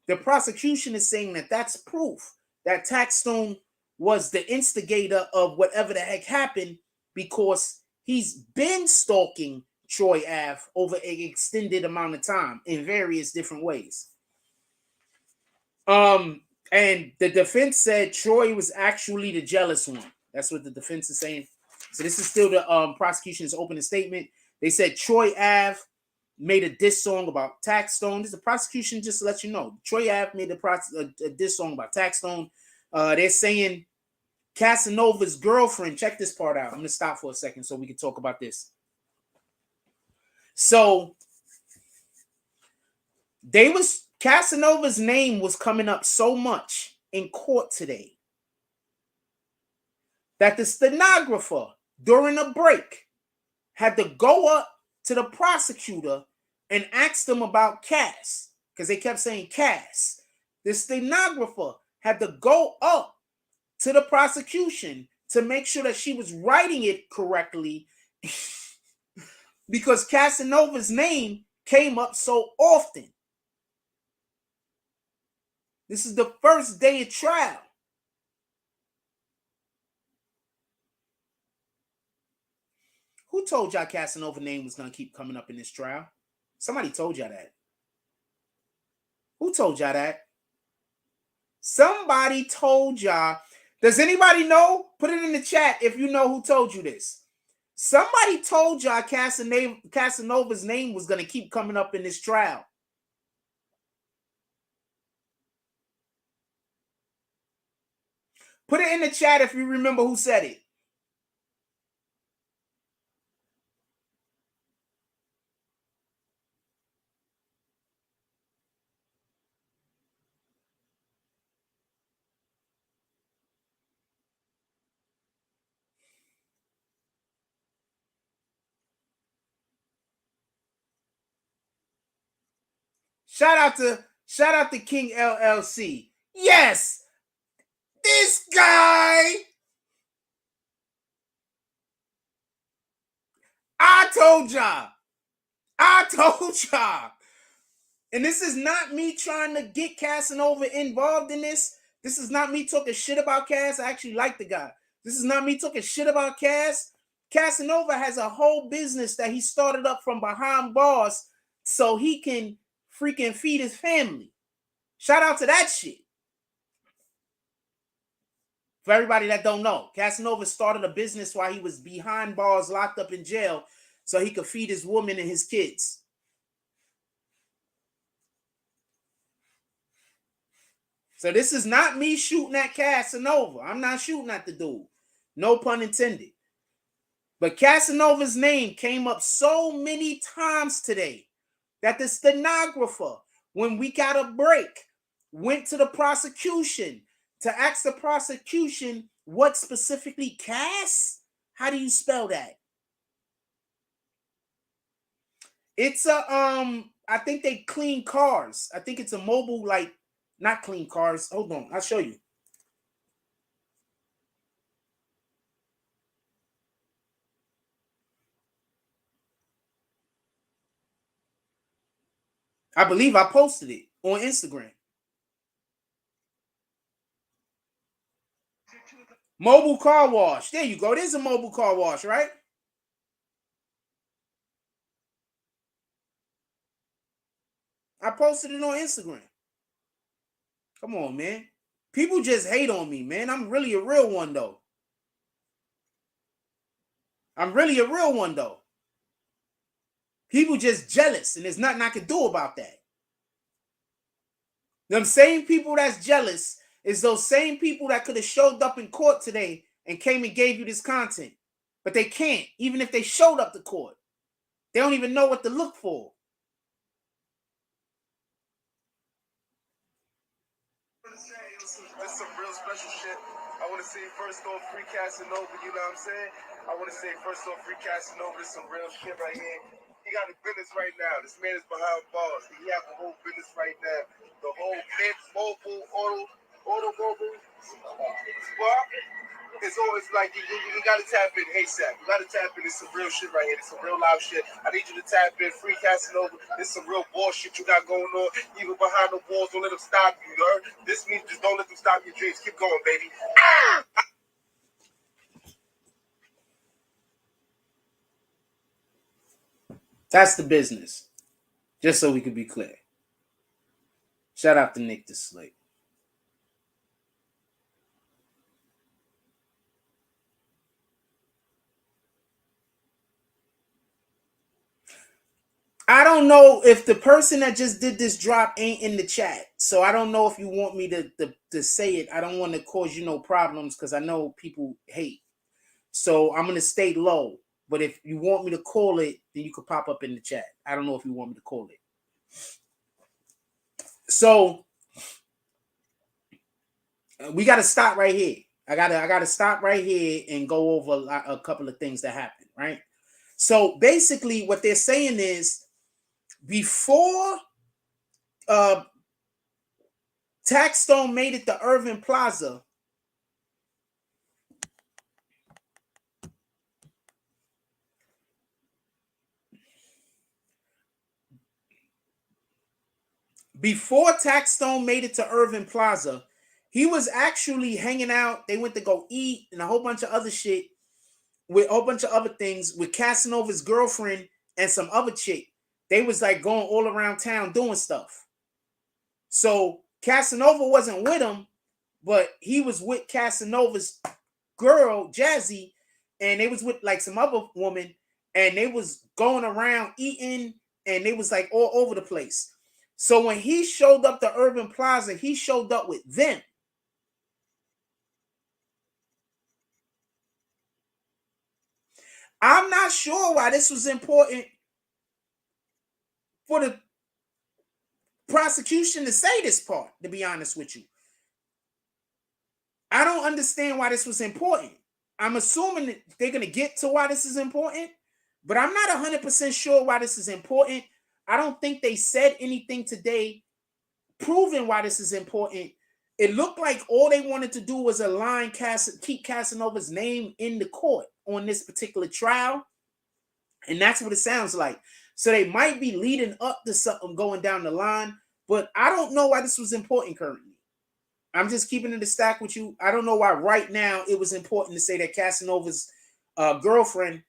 The prosecution is saying that that's proof that Taxstone was the instigator of whatever the heck happened, because he's been stalking Troy Ave over an extended amount of time in various different ways. And the defense said Troy was actually the jealous one. That's what the defense is saying. So this is still the prosecution's opening statement. They said Troy Ave made a diss song about Taxstone. This is the prosecution, just to let you know. Troy Ave made a diss song about Taxstone. They're saying Casanova's girlfriend. Check this part out. I'm gonna stop for a second so we can talk about this. So Casanova's name was coming up so much in court today that the stenographer during a break had to go up to the prosecutor and ask them about Cass, because they kept saying Cass. The stenographer had to go up to the prosecution to make sure that she was writing it correctly because Casanova's name came up so often. This is the first day of trial. Who told y'all Casanova's name was going to keep coming up in this trial? Somebody told y'all that. Who told y'all that? Somebody told y'all. Does anybody know? Put it in the chat if you know who told you this. Somebody told y'all Casanova's name was going to keep coming up in this trial. Put it in the chat if you remember who said it. Shout out to King LLC. Yes, this guy. I told y'all. And this is not me trying to get Casanova involved in this. This is not me talking shit about Cass. I actually like the guy. This is not me talking shit about Cass. Casanova has a whole business that he started up from behind bars so he can freaking feed his family. Shout out to that shit. For everybody that don't know, Casanova started a business while he was behind bars, locked up in jail, so he could feed his woman and his kids. So this is not me shooting at Casanova. I'm not shooting at the dude. No pun intended. But Casanova's name came up so many times today that the stenographer, when we got a break, went to the prosecution to ask the prosecution what specifically Cass? How do you spell that? It's a I think they clean cars. I think it's a mobile, like, not clean cars. Hold on, I'll show you. I believe I posted it on Instagram. Mobile car wash. There you go. There's a mobile car wash, right? I posted it on Instagram. Come on, man. People just hate on me, man. I'm really a real one, though. I'm really a real one, though. People just jealous, and there's nothing I can do about that. Them same people that's jealous is those same people that could have showed up in court today and came and gave you this content. But they can't, even if they showed up to court. They don't even know what to look for. That's some real special shit. I want to say first off, free Casanova, you know what I'm saying? I want to say first off, free Casanova, this some real shit right here. He got a business right now. This man is behind bars. He have a whole business right now. The whole Beatz mobile automobile spot. It's always like you got to tap in ASAP. You got to tap in. It's some real shit right here. It's some real live shit. I need you to tap in. Free Casanova. This some real bullshit you got going on. Even behind the walls, don't let them stop you. You heard? This means just don't let them stop your dreams. Keep going, baby. That's the business. Just so we can be clear. Shout out to Nick the Slick. I don't know if the person that just did this drop ain't in the chat. So I don't know if you want me to say it. I don't want to cause you no problems because I know people hate. So I'm going to stay low. But if you want me to call it, then you could pop up in the chat. I don't know if you want me to call it. So we got to stop right here. I gotta stop right here and go over a couple of things that happened, right? So basically what they're saying is before Taxstone made it to Irving Plaza, he was actually hanging out. They went to go eat and a whole bunch of other shit with a whole bunch of other things with Casanova's girlfriend and some other chick. They was like going all around town doing stuff. So Casanova wasn't with him, but he was with Casanova's girl, Jazzy, and they was with like some other woman, and they was going around eating, and they was like all over the place. So when he showed up to Urban Plaza, he showed up with them. I'm not sure why this was important for the prosecution to say this part, to be honest with you. I don't understand why this was important. I'm assuming that they're going to get to why this is important, but I'm not 100% sure why this is important. I don't think they said anything today proving why this is important. It looked like all they wanted to do was align keep Casanova's name in the court on this particular trial, and that's what it sounds like. So they might be leading up to something going down the line, but I don't know why this was important currently. I'm just keeping it a stack with you. I don't know why right now it was important to say that Casanova's girlfriend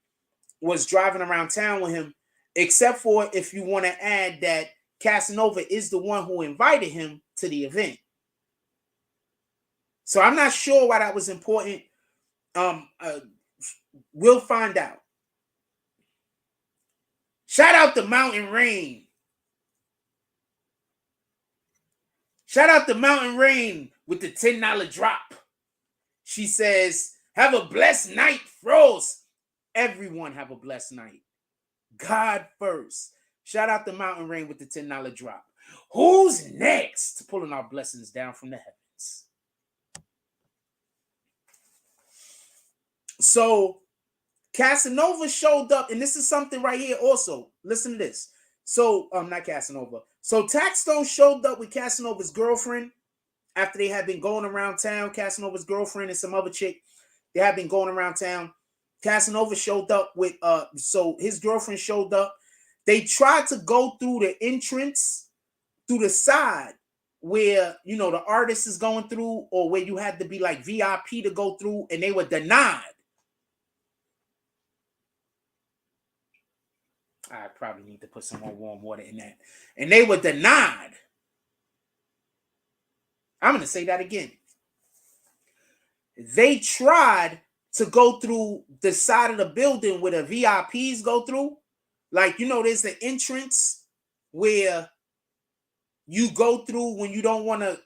was driving around town with him, except for if you want to add that Casanova is the one who invited him to the event. So I'm not sure why that was important. We'll find out. Shout out to Mountain Rain. Shout out to Mountain Rain with the $10 drop. She says, have a blessed night, Froze. Everyone have a blessed night. God first. Shout out to Mountain Rain with the $10 drop. Who's next? Pulling our blessings down from the heavens. So Casanova showed up, and this is something right here also. Listen to this. So, not Casanova. So Taxstone showed up with Casanova's girlfriend after they had been going around town. Casanova's girlfriend and some other chick, they had been going around town. Casanova showed up with, so his girlfriend showed up. They tried to go through the entrance, through the side where, you know, the artist is going through, or where you had to be like VIP to go through, and they were denied. I probably need to put some more warm water in that. And they were denied. I'm going to say that again. They tried to go through the side of the building where the VIPs go through. Like, you know, there's the entrance where you go through when you don't want to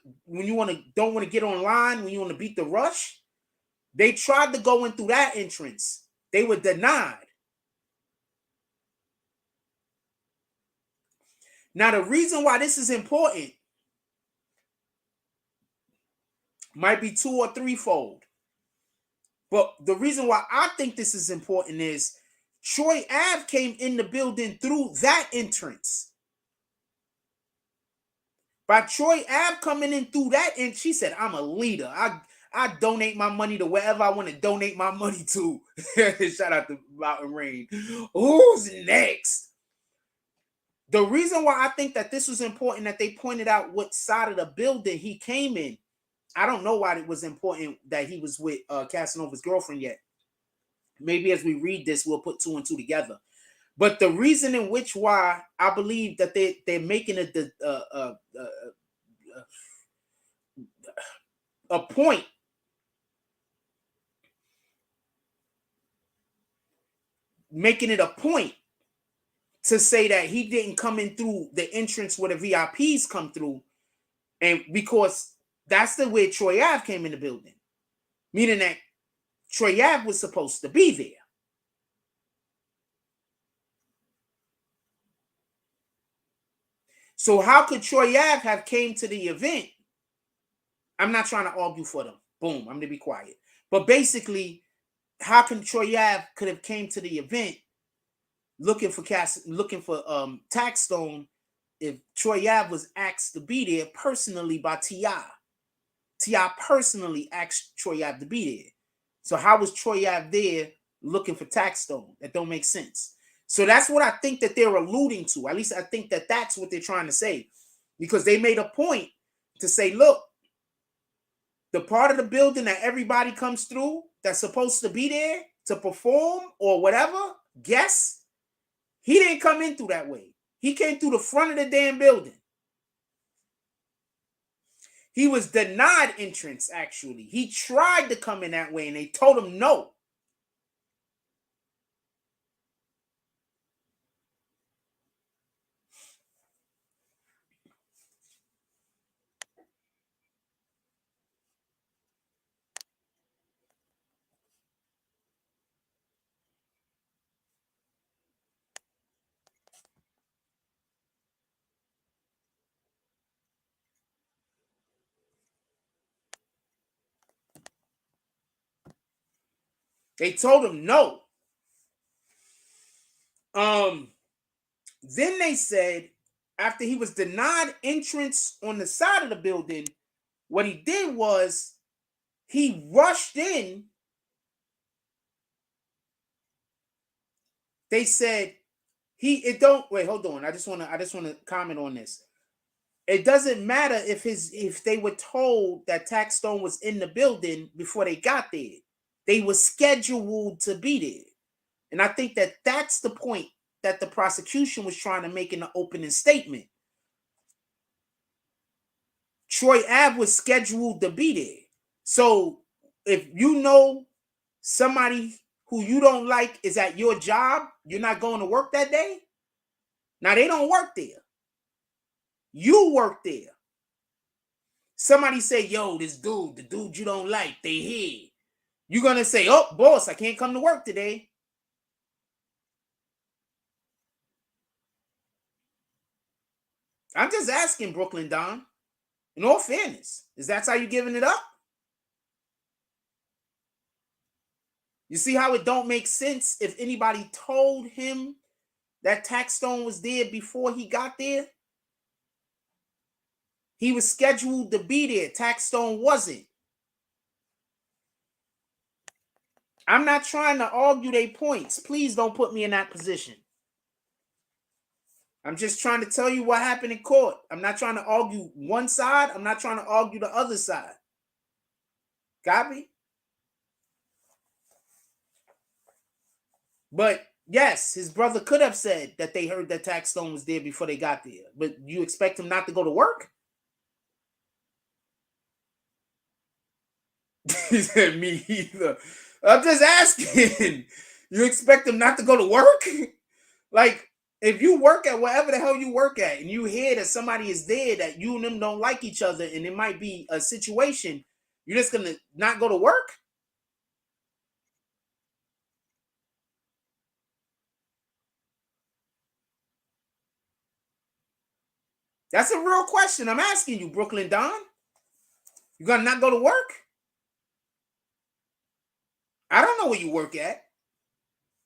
get online, when you want to beat the rush. They tried to go in through that entrance. They were denied. Now, the reason why this is important might be two or threefold. But the reason why I think this is important is Troy Ave came in the building through that entrance. By Troy Ave coming in through that, and she said, I'm a leader. I donate my money to wherever I want to donate my money to. Shout out to Mountain Rain. Who's next? The reason why I think that this was important, that they pointed out what side of the building he came in, I don't know why it was important that he was with Casanova's girlfriend yet. Maybe as we read this, we'll put two and two together. But the reason in which why I believe that they're making it a point to say that he didn't come in through the entrance where the VIPs come through, and because that's the way Troy Ave came in the building, meaning that Troy Ave was supposed to be there. So how could Troy Ave have came to the event? I'm not trying to argue for them. Boom, I'm going to be quiet. But basically, how can Troy Ave could have came to the event looking for Taxstone if Troy Ave was asked to be there personally by T.I.? T.I. personally asked Troy Ave to be there. So how was Troy Ave there looking for Taxstone? That don't make sense. So that's what I think that they're alluding to. At least I think that that's what they're trying to say. Because they made a point to say, look, the part of the building that everybody comes through that's supposed to be there to perform or whatever, guess, he didn't come in through that way. He came through the front of the damn building. He was denied entrance, actually. He tried to come in that way, and they told him no. They told him no. Then they said, after he was denied entrance on the side of the building, what he did was he rushed in. They said hold on. I just want to comment on this. It doesn't matter if they were told that Taxstone was in the building before they got there. They were scheduled to be there. And I think that that's the point that the prosecution was trying to make in the opening statement. Troy Ave was scheduled to be there. So if you know somebody who you don't like is at your job, you're not going to work that day, Now, they don't work there. You work there. Somebody say, yo, this dude, the dude you don't like, they here. You're going to say, oh, boss, I can't come to work today. I'm just asking, Brooklyn Don. In all fairness, is that how you giving it up? You see how it don't make sense if anybody told him that Taxstone was there before he got there? He was scheduled to be there. Taxstone wasn't. I'm not trying to argue their points. Please don't put me in that position. I'm just trying to tell you what happened in court. I'm not trying to argue one side. I'm not trying to argue the other side. Copy? But yes, his brother could have said that they heard that Taxstone was there before they got there. But you expect him not to go to work? He said, me either. I'm just asking. You expect him not to go to work? Like, if you work at whatever the hell you work at and you hear that somebody is there that you and them don't like each other and it might be a situation, you're just going to not go to work? That's a real question I'm asking you, Brooklyn Don. You going to not go to work? I don't know where you work at.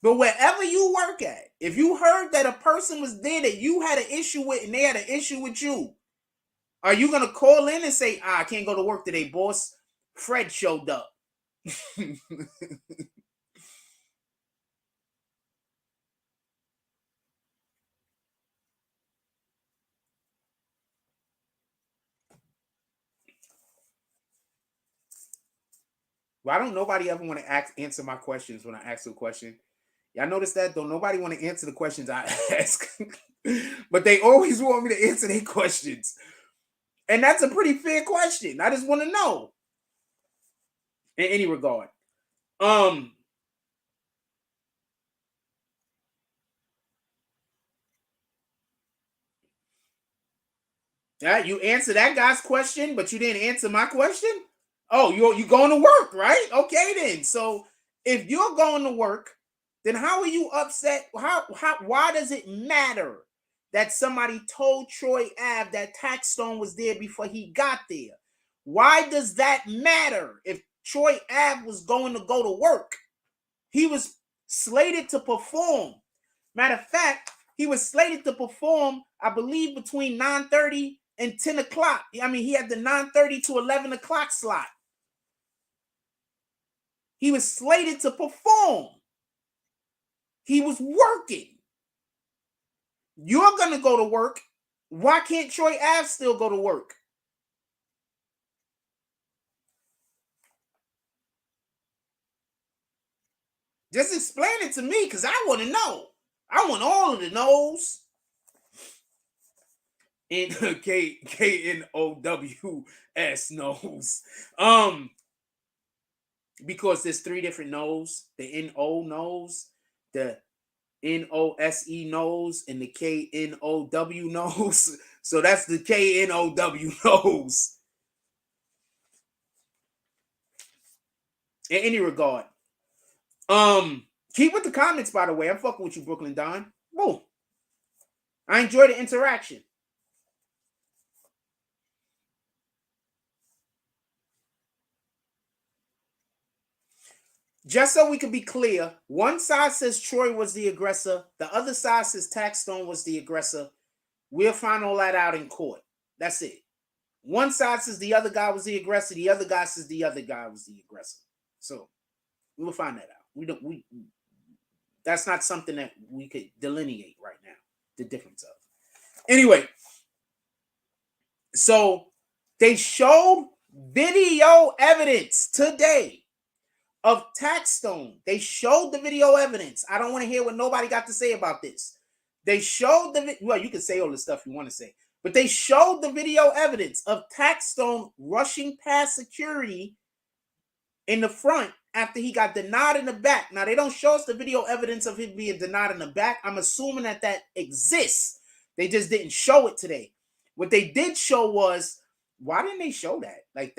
But wherever you work at, if you heard that a person was there that you had an issue with and they had an issue with you, are you going to call in and say, I can't go to work today, boss? Fred showed up. Why don't nobody ever want to answer my questions when I ask a question? Y'all notice that? Don't nobody want to answer the questions I ask. But they always want me to answer their questions. And that's a pretty fair question. I just want to know. In any regard. Yeah, you answer that guy's question, but you didn't answer my question? Oh, you going to work, right? Okay, then. So if you're going to work, then how are you upset? Why does it matter that somebody told Troy Ave that Taxstone was there before he got there? Why does that matter if Troy Ave was going to go to work? He was slated to perform. Matter of fact, he was slated to perform, I believe, between 9:30 and 10 o'clock. I mean, he had the 9:30 to 11 o'clock slot. He was slated to perform. He was working. You're going to go to work. Why can't Troy Ave still go to work? Just explain it to me, because I want to know. I want all of the no's. And KNOWS knows. Because there's three different no's. The NO knows, the NOSE knows, and the KNOW knows. So that's the KNOW knows. In any regard. Keep with the comments, by the way. I'm fucking with you, Brooklyn Don. Whoa. I enjoy the interaction. Just so we can be clear, one side says Troy was the aggressor. The other side says Taxstone was the aggressor. We'll find all that out in court. That's it. One side says the other guy was the aggressor. The other guy says the other guy was the aggressor. So we'll find that out. That's not something that we could delineate right now, the difference of. Anyway, so they showed video evidence today of Taxstone. They showed the video evidence. I don't want to hear what nobody got to say about this. They showed well, you can say all the stuff you want to say, but they showed the video evidence of Taxstone rushing past security in the front after he got denied in the back. Now, they don't show us the video evidence of him being denied in the back. I'm assuming that exists. They just didn't show it today. What they did show was, why didn't they show that? Like,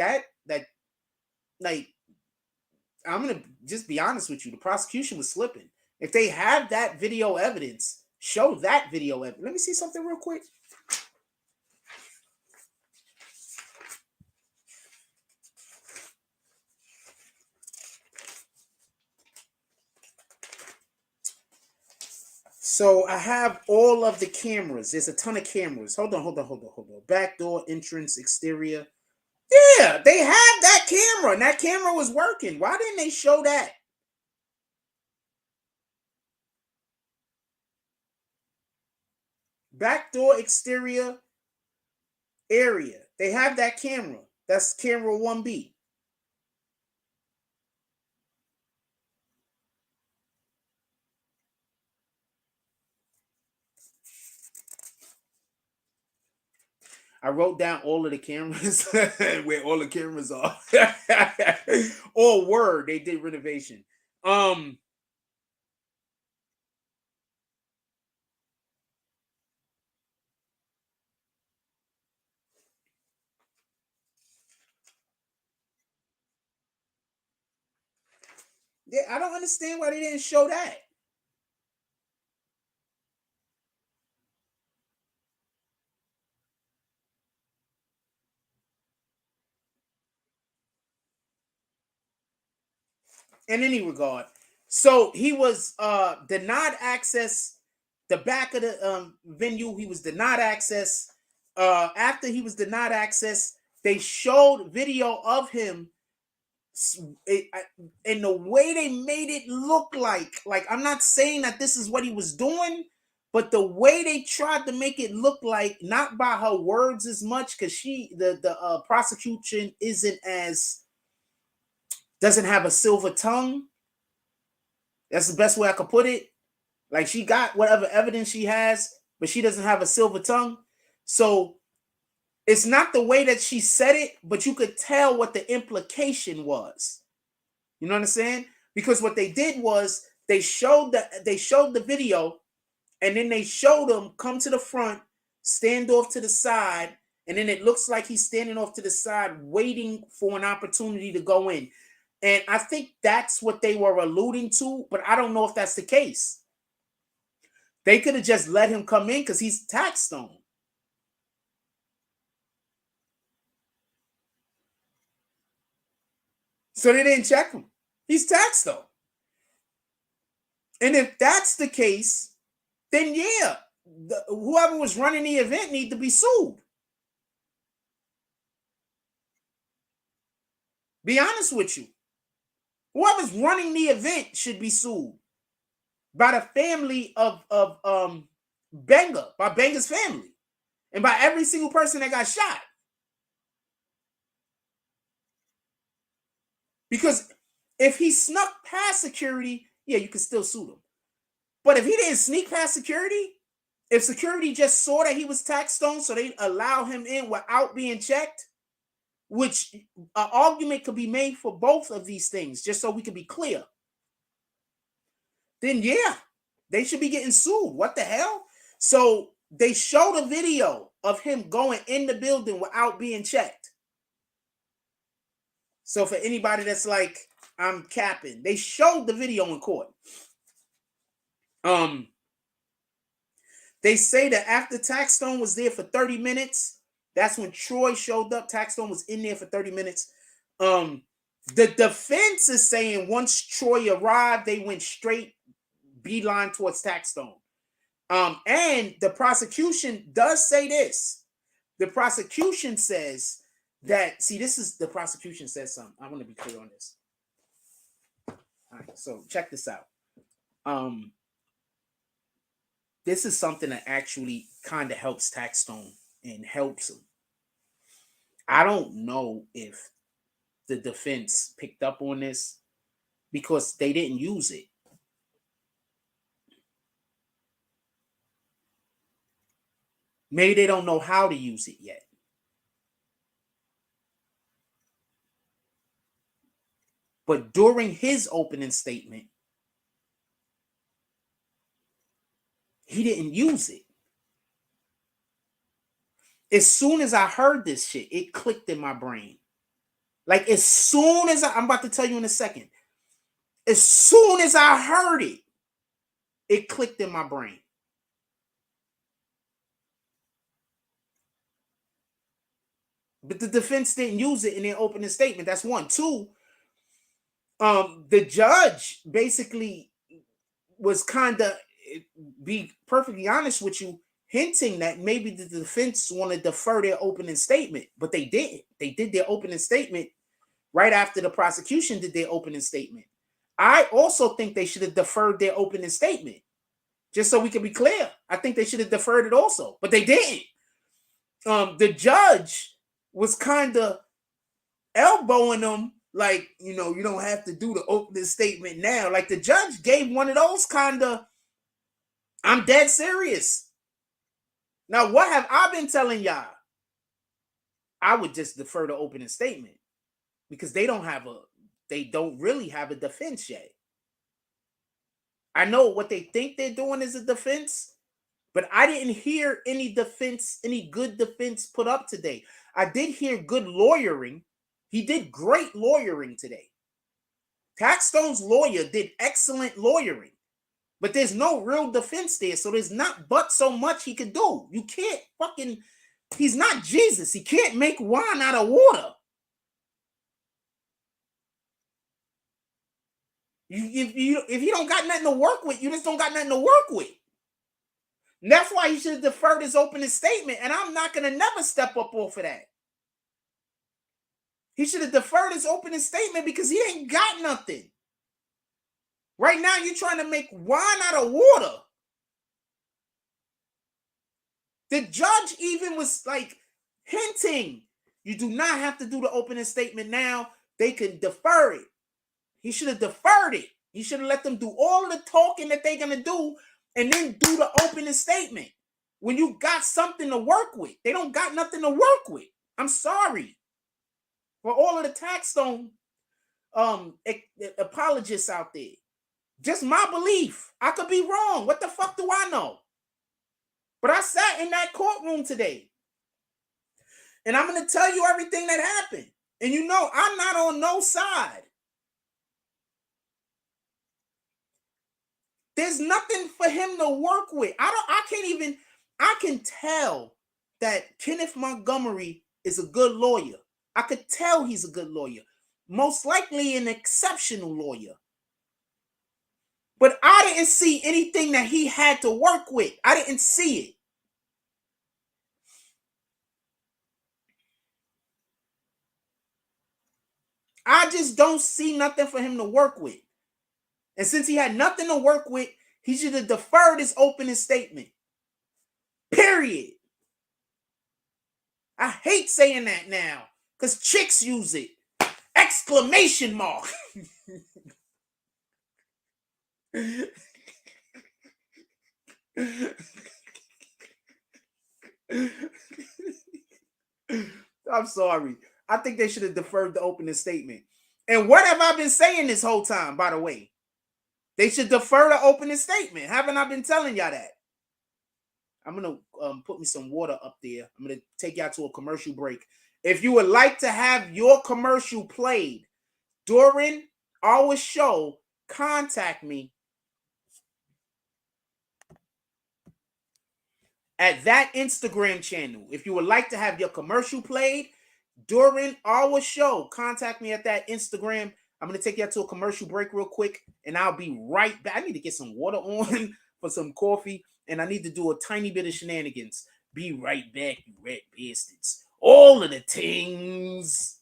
I'm going to just be honest with you. The prosecution was slipping. If they have that video evidence, show that video evidence. Let me see something real quick. So I have all of the cameras. There's a ton of cameras. Hold on. Backdoor entrance, exterior. Yeah, they have that camera, and that camera was working. Why didn't they show that? Backdoor exterior area. They have that camera. That's camera 1B. I wrote down all of the cameras where all the cameras are. All word, they did renovation. Yeah, I don't understand why they didn't show that. In any regard, so he was denied access. The back of the venue, he was denied access. After he was denied access, they showed video of him. And the way they made it look like I'm not saying that this is what he was doing, but the way they tried to make it look like, not by her words as much, because the prosecution doesn't have a silver tongue. That's the best way I could put it. Like, she got whatever evidence she has, but she doesn't have a silver tongue. So it's not the way that she said it, but you could tell what the implication was. You know what I'm saying? Because what they did was they showed the video, and then they showed him come to the front, stand off to the side, and then it looks like he's standing off to the side waiting for an opportunity to go in. And I think that's what they were alluding to, but I don't know if that's the case. They could have just let him come in because he's Taxstone. So they didn't check him. He's Taxstone. And if that's the case, then yeah, whoever was running the event need to be sued. Be honest with you. Whoever's running the event should be sued by the family of Benga, by Benga's family, and by every single person that got shot. Because if he snuck past security, yeah, you can still sue him. But if he didn't sneak past security, if security just saw that he was Taxstone, so they allow him in without being checked, which an argument could be made for both of these things, just so we can be clear, then yeah, they should be getting sued. What the hell? So they showed a video of him going in the building without being checked. So for anybody that's like, I'm capping, they showed the video in court. They say that after Taxstone was there for 30 minutes, that's when Troy showed up. Taxstone was in there for 30 minutes. The defense is saying once Troy arrived, they went straight beeline towards Taxstone. And the prosecution does say this. The prosecution says that, the prosecution says something. I want to be clear on this. All right, so check this out. This is something that actually kind of helps Taxstone and helps him. I don't know if the defense picked up on this because they didn't use it. Maybe they don't know how to use it yet. But during his opening statement, he didn't use it. As soon as I heard this shit, it clicked in my brain. Like, as soon as I'm about to tell you in a second. As soon as I heard it, it clicked in my brain. But the defense didn't use it in their opening statement. That's one. Two, the judge basically was kind of, be perfectly honest with you, hinting that maybe the defense want to defer their opening statement, but they didn't. They did their opening statement right after the prosecution did their opening statement. I also think they should have deferred their opening statement, just so we can be clear. I think they should have deferred it also, but they didn't. The judge was kind of elbowing them, like, you know, you don't have to do the opening statement now. Like, the judge gave one of those kind of, I'm dead serious. Now, what have I been telling y'all? I would just defer the opening statement because they don't really have a defense yet. I know what they think they're doing is a defense, but I didn't hear any defense, any good defense put up today. I did hear good lawyering. He did great lawyering today. Taxstone's lawyer did excellent lawyering, but there's no real defense there, so there's not but so much he could do. You can't fucking, he's not Jesus. He can't make wine out of water. If you don't got nothing to work with, you just don't got nothing to work with. And that's why he should have deferred his opening statement, and I'm not going to never step up off of that. He should have deferred his opening statement because he ain't got nothing. Right now, you're trying to make wine out of water. The judge even was like hinting, you do not have to do the opening statement now. They can defer it. He should have deferred it. He should have let them do all of the talking that they're going to do and then do the opening statement. When you got something to work with, they don't got nothing to work with. I'm sorry. For all of the Taxstone apologists out there. Just my belief. I could be wrong. What the fuck do I know? But I sat in that courtroom today. And I'm going to tell you everything that happened. And you know, I'm not on no side. There's nothing for him to work with. I can tell that Kenneth Montgomery is a good lawyer. I could tell he's a good lawyer. Most likely an exceptional lawyer. But I didn't see anything that he had to work with. I didn't see it. I just don't see nothing for him to work with. And since he had nothing to work with, he should have deferred his opening statement. Period. I hate saying that now because chicks use it. Exclamation mark. I'm sorry. I think they should have deferred the opening statement. And what have I been saying this whole time, by the way? They should defer the opening statement. Haven't I been telling y'all that? I'm going to put me some water up there. I'm going to take y'all to a commercial break. If you would like to have your commercial played during our show, contact me at that Instagram channel. If you would like to have your commercial played during our show, contact me at that Instagram. I'm going to take you out to a commercial break real quick, and I'll be right back. I need to get some water on for some coffee, and I need to do a tiny bit of shenanigans. Be right back, you red bastards. All of the things.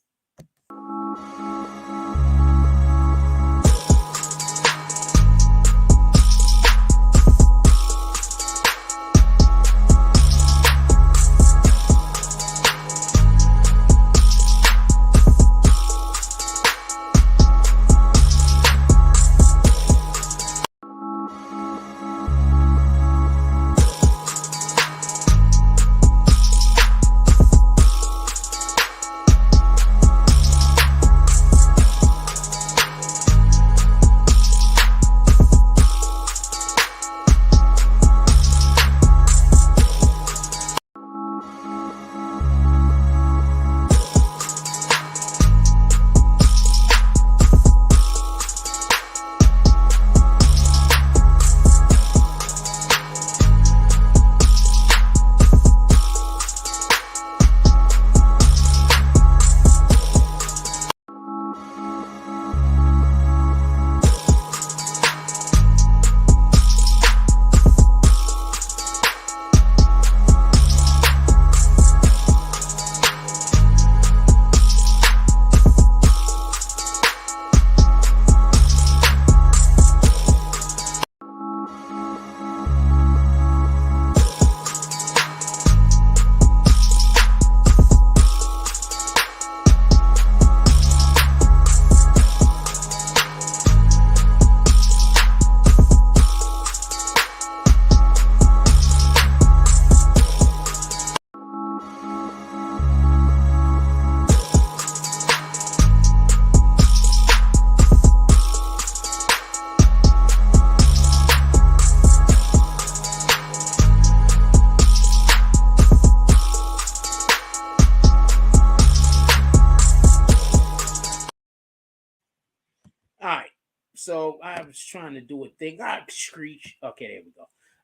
So I was trying to do a thing. Screech. Okay, there we go.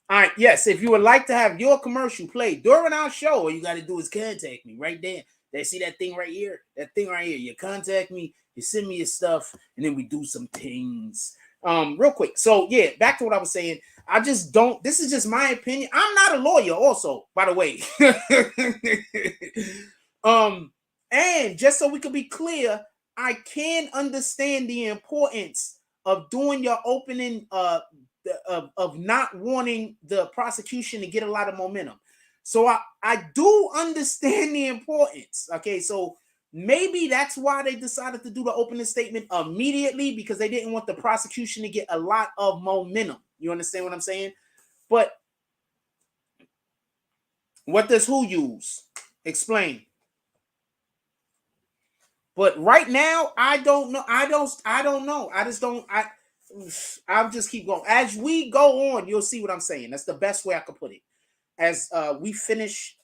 All right. Yes, if you would like to have your commercial played during our show, all you got to do is contact me right there. They see that thing right here? That thing right here. You contact me, you send me your stuff, and then we do some things. Real quick. So yeah, back to what I was saying. I just don't. This is just my opinion. I'm not a lawyer, also, by the way. And just so we can be clear, I can understand the importance of doing your opening of not wanting the prosecution to get a lot of momentum. So I do understand the importance. Okay, so maybe that's why they decided to do the opening statement immediately, because they didn't want the prosecution to get a lot of momentum. You understand what I'm saying? But what does who use? Explain. But right now, I don't know. I don't know. I just don't. I'll just keep going. As we go on, you'll see what I'm saying. That's the best way I could put it. As we finish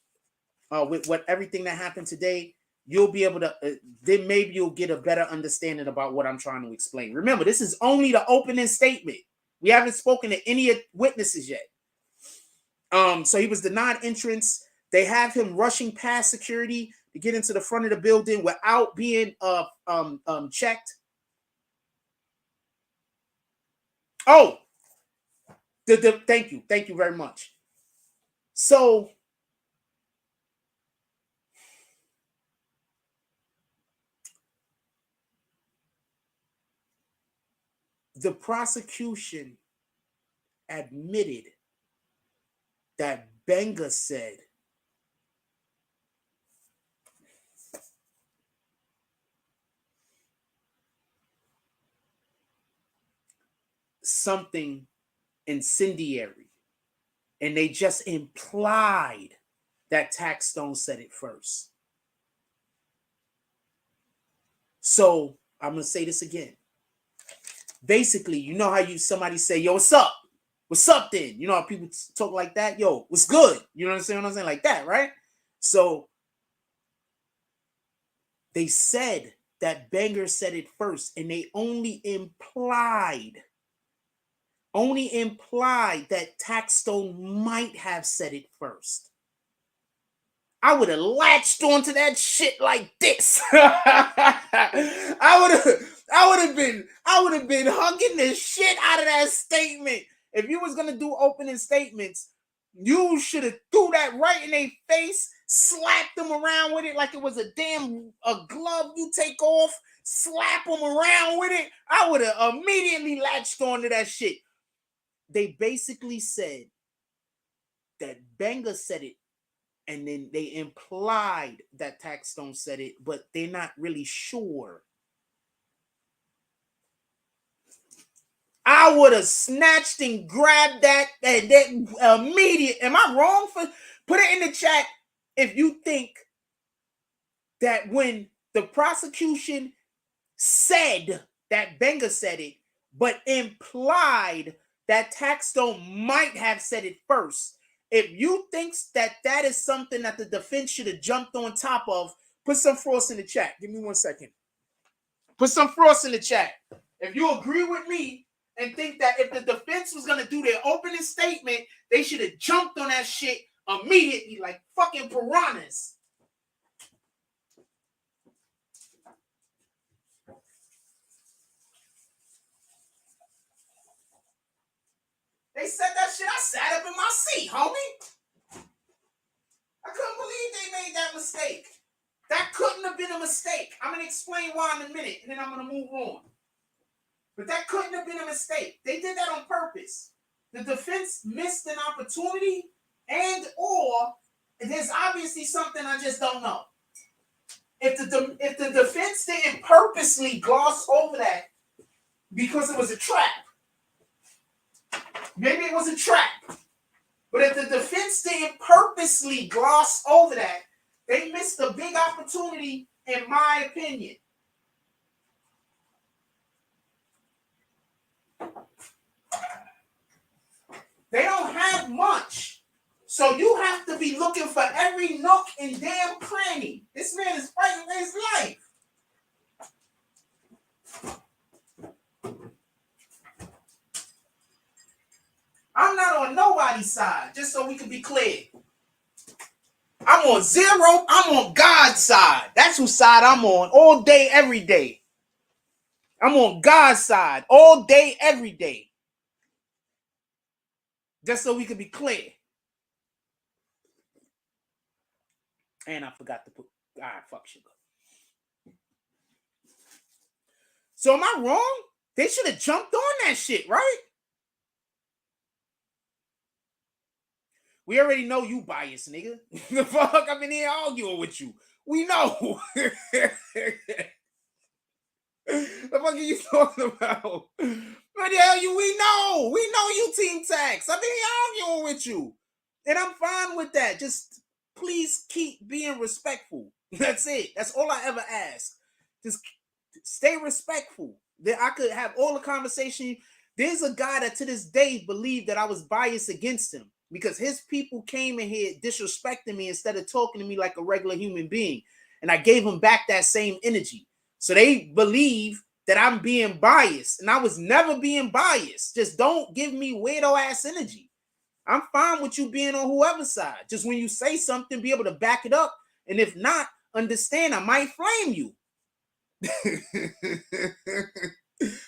with what everything that happened today, you'll be able to. Then maybe you'll get a better understanding about what I'm trying to explain. Remember, this is only the opening statement. We haven't spoken to any witnesses yet. So he was denied entrance. They have him rushing past security to get into the front of the building without being checked. Oh, thank you very much. So the prosecution admitted that Benga said something incendiary, and they just implied that Taxstone said it first. So I'm gonna say this again. Basically, you know how somebody say, "Yo, what's up? What's up?" Then you know how people talk like that. Yo, what's good? You know what I'm saying? Like that, right? So they said that Banger said it first, and they only implied that Taxstone might have said it first. I would have latched onto that shit like this. I would have been hugging the shit out of that statement. If you was gonna do opening statements, you should have threw that right in their face, slapped them around with it like it was a glove you take off, slap them around with it. I would have immediately latched onto that shit. They basically said that Benga said it, and then they implied that Taxstone said it, but they're not really sure. I would have snatched and grabbed that and then immediate. Am I wrong for? Put it in the chat if you think that when the prosecution said that Benga said it, but implied that Taxstone might have said it first. If you think that is something that the defense should have jumped on top of, put some frost in the chat. Give me 1 second. Put some frost in the chat. If you agree with me and think that if the defense was going to do their opening statement, they should have jumped on that shit immediately like fucking piranhas. They said that shit. I sat up in my seat, homie. I couldn't believe they made that mistake. That couldn't have been a mistake. I'm going to explain why in a minute, and then I'm going to move on. But that couldn't have been a mistake. They did that on purpose. The defense missed an opportunity, and or there's obviously something I just don't know. If the defense didn't purposely gloss over that because it was a trap, maybe it was a trap. But if the defense didn't purposely gloss over that, they missed a big opportunity, in my opinion. They don't have much. So you have to be looking for every nook and damn cranny. This man is fighting for his life. everybody's side, just so we can be clear. I'm on zero. I'm on God's side. That's whose side I'm on all day, every day. I'm on God's side all day, every day. Just so we can be clear. And I forgot to put, fuck sugar. So am I wrong? They should have jumped on that shit, right? We already know you biased, nigga. The fuck? I'm in here arguing with you. We know. The fuck are you talking about? What the hell we know? We know you Team Tax. I'm in here arguing with you. And I'm fine with that. Just please keep being respectful. That's it. That's all I ever ask. Just stay respectful. That I could have all the conversation. There's a guy that to this day believed that I was biased against him because his people came in here disrespecting me instead of talking to me like a regular human being. And I gave them back that same energy. So they believe that I'm being biased. And I was never being biased. Just don't give me weirdo ass energy. I'm fine with you being on whoever's side. Just when you say something, be able to back it up. And if not, understand I might flame you.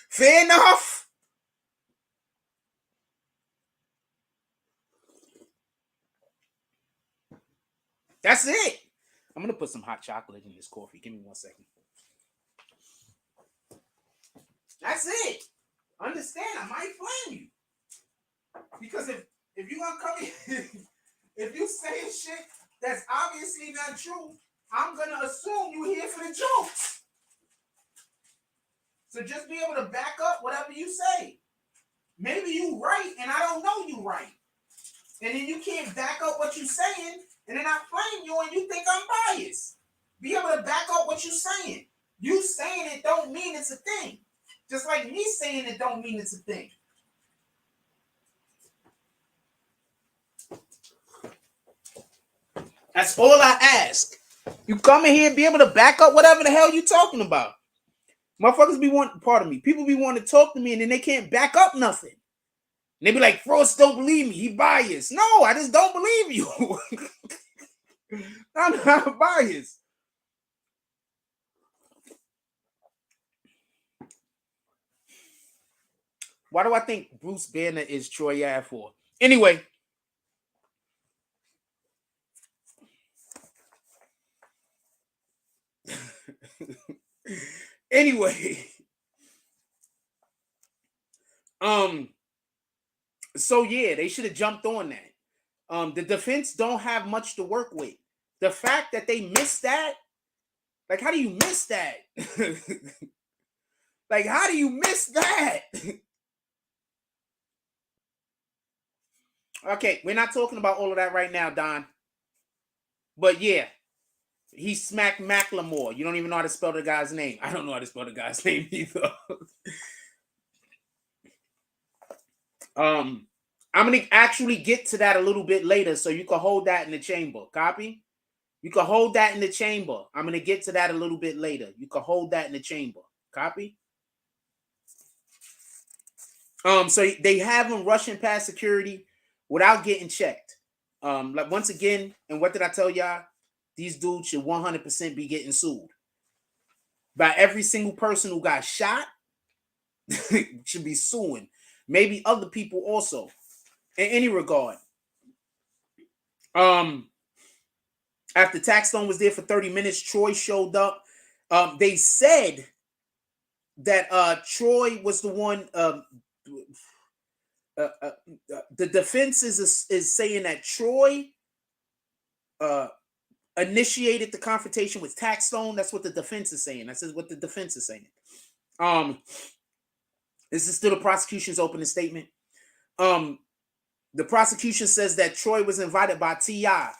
Fair enough. That's it. I'm gonna put some hot chocolate in this coffee. Give me 1 second. That's it. Understand? I might flame you because if you gonna come in, if you say shit that's obviously not true, I'm gonna assume you here for the jokes. So just be able to back up whatever you say. Maybe you right and I don't know you right. And then you can't back up what you're saying, and then I flame you and you think I'm biased. Be able to back up what you're saying. You saying it don't mean it's a thing. Just like me saying it don't mean it's a thing. That's all I ask. You come in here and be able to back up whatever the hell you talking about. Motherfuckers be wanting, pardon me, people be wanting to talk to me and then they can't back up nothing. And they be like, Frost don't believe me. He biased. No, I just don't believe you. I'm not biased. Why do I think Bruce Banner is Troy Ave for? Anyway. Anyway. So yeah, they should have jumped on that. The defense don't have much to work with. The fact that they missed that, like, how do you miss that? Like, how do you miss that? Okay, we're not talking about all of that right now, Don. But yeah, he smacked Macklemore. You don't even know how to spell the guy's name. I don't know how to spell the guy's name either. I'm gonna actually get to that a little bit later, so you can hold that in the chamber. Copy? You can hold that in the chamber. I'm gonna get to that a little bit later. You can hold that in the chamber. Copy? So they have him rushing past security without getting checked. Like once again, and what did I tell y'all? These dudes should 100% be getting sued. By every single person who got shot should be suing. Maybe other people also. In any regard. After Taxstone was there for 30 minutes, Troy showed up. They said that Troy was the one. The defense is saying that Troy initiated the confrontation with Taxstone. That's what the defense is saying. That's what the defense is saying. This is still the prosecution's opening statement. The prosecution says that Troy was invited by T.I.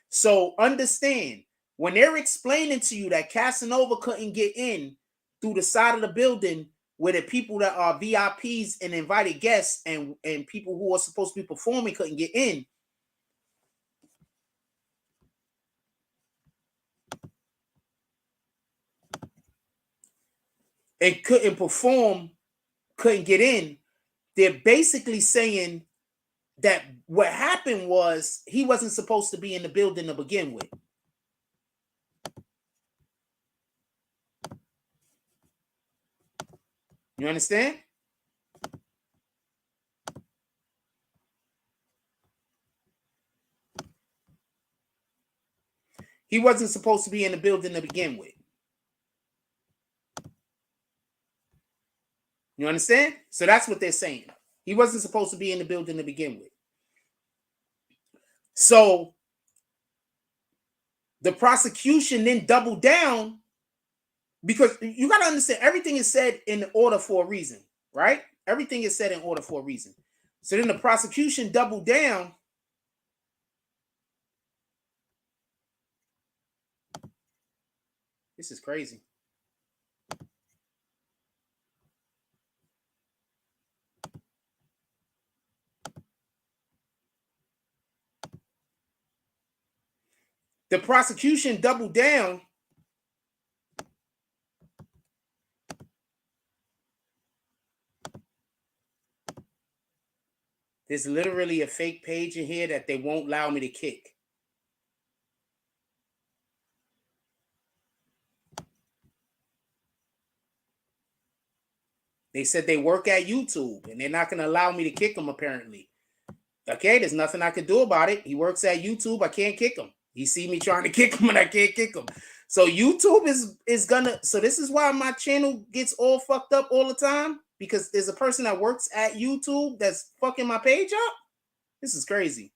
So understand, when they're explaining to you that Casanova couldn't get in through the side of the building where the people that are VIPs and invited guests and people who are supposed to be performing couldn't get in, and couldn't perform, couldn't get in, they're basically saying that what happened was he wasn't supposed to be in the building to begin with. You understand? He wasn't supposed to be in the building to begin with. You understand? So that's what they're saying. He wasn't supposed to be in the building to begin with. So the prosecution then doubled down, because you got to understand, everything is said in order for a reason, right? Everything is said in order for a reason. So then the prosecution doubled down. This is crazy. The prosecution doubled down. There's literally a fake page in here that they won't allow me to kick. They said they work at YouTube and they're not going to allow me to kick him, apparently. Okay, there's nothing I can do about it. He works at YouTube. I can't kick him. He see me trying to kick him and I can't kick him. So YouTube is gonna. So this is why my channel gets all fucked up all the time, because there's a person that works at YouTube that's fucking my page up. This is crazy.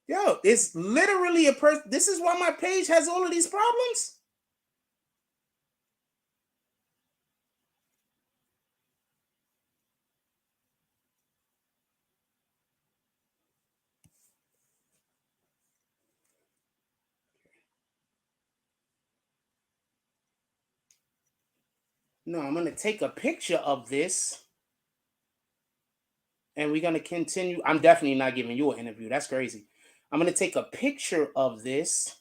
Yo, it's literally a person. This is why my page has all of these problems. No, I'm going to take a picture of this and we're going to continue. I'm definitely not giving you an interview. That's crazy. I'm going to take a picture of this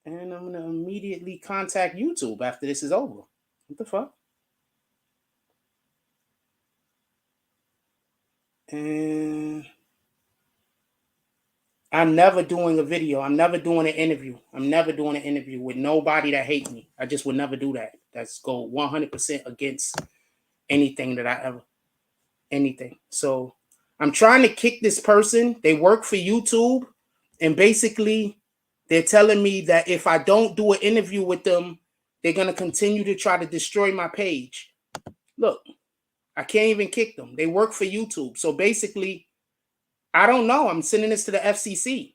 and I'm going to immediately contact YouTube after this is over. What the fuck? And I'm never doing a video. I'm never doing an interview. I'm never doing an interview with nobody that hates me. I just would never do that. That's go 100% against anything that I ever, anything. So I'm trying to kick this person. They work for YouTube. And basically, they're telling me that if I don't do an interview with them, they're going to continue to try to destroy my page. Look, I can't even kick them. They work for YouTube. So basically, I don't know. I'm sending this to the FCC.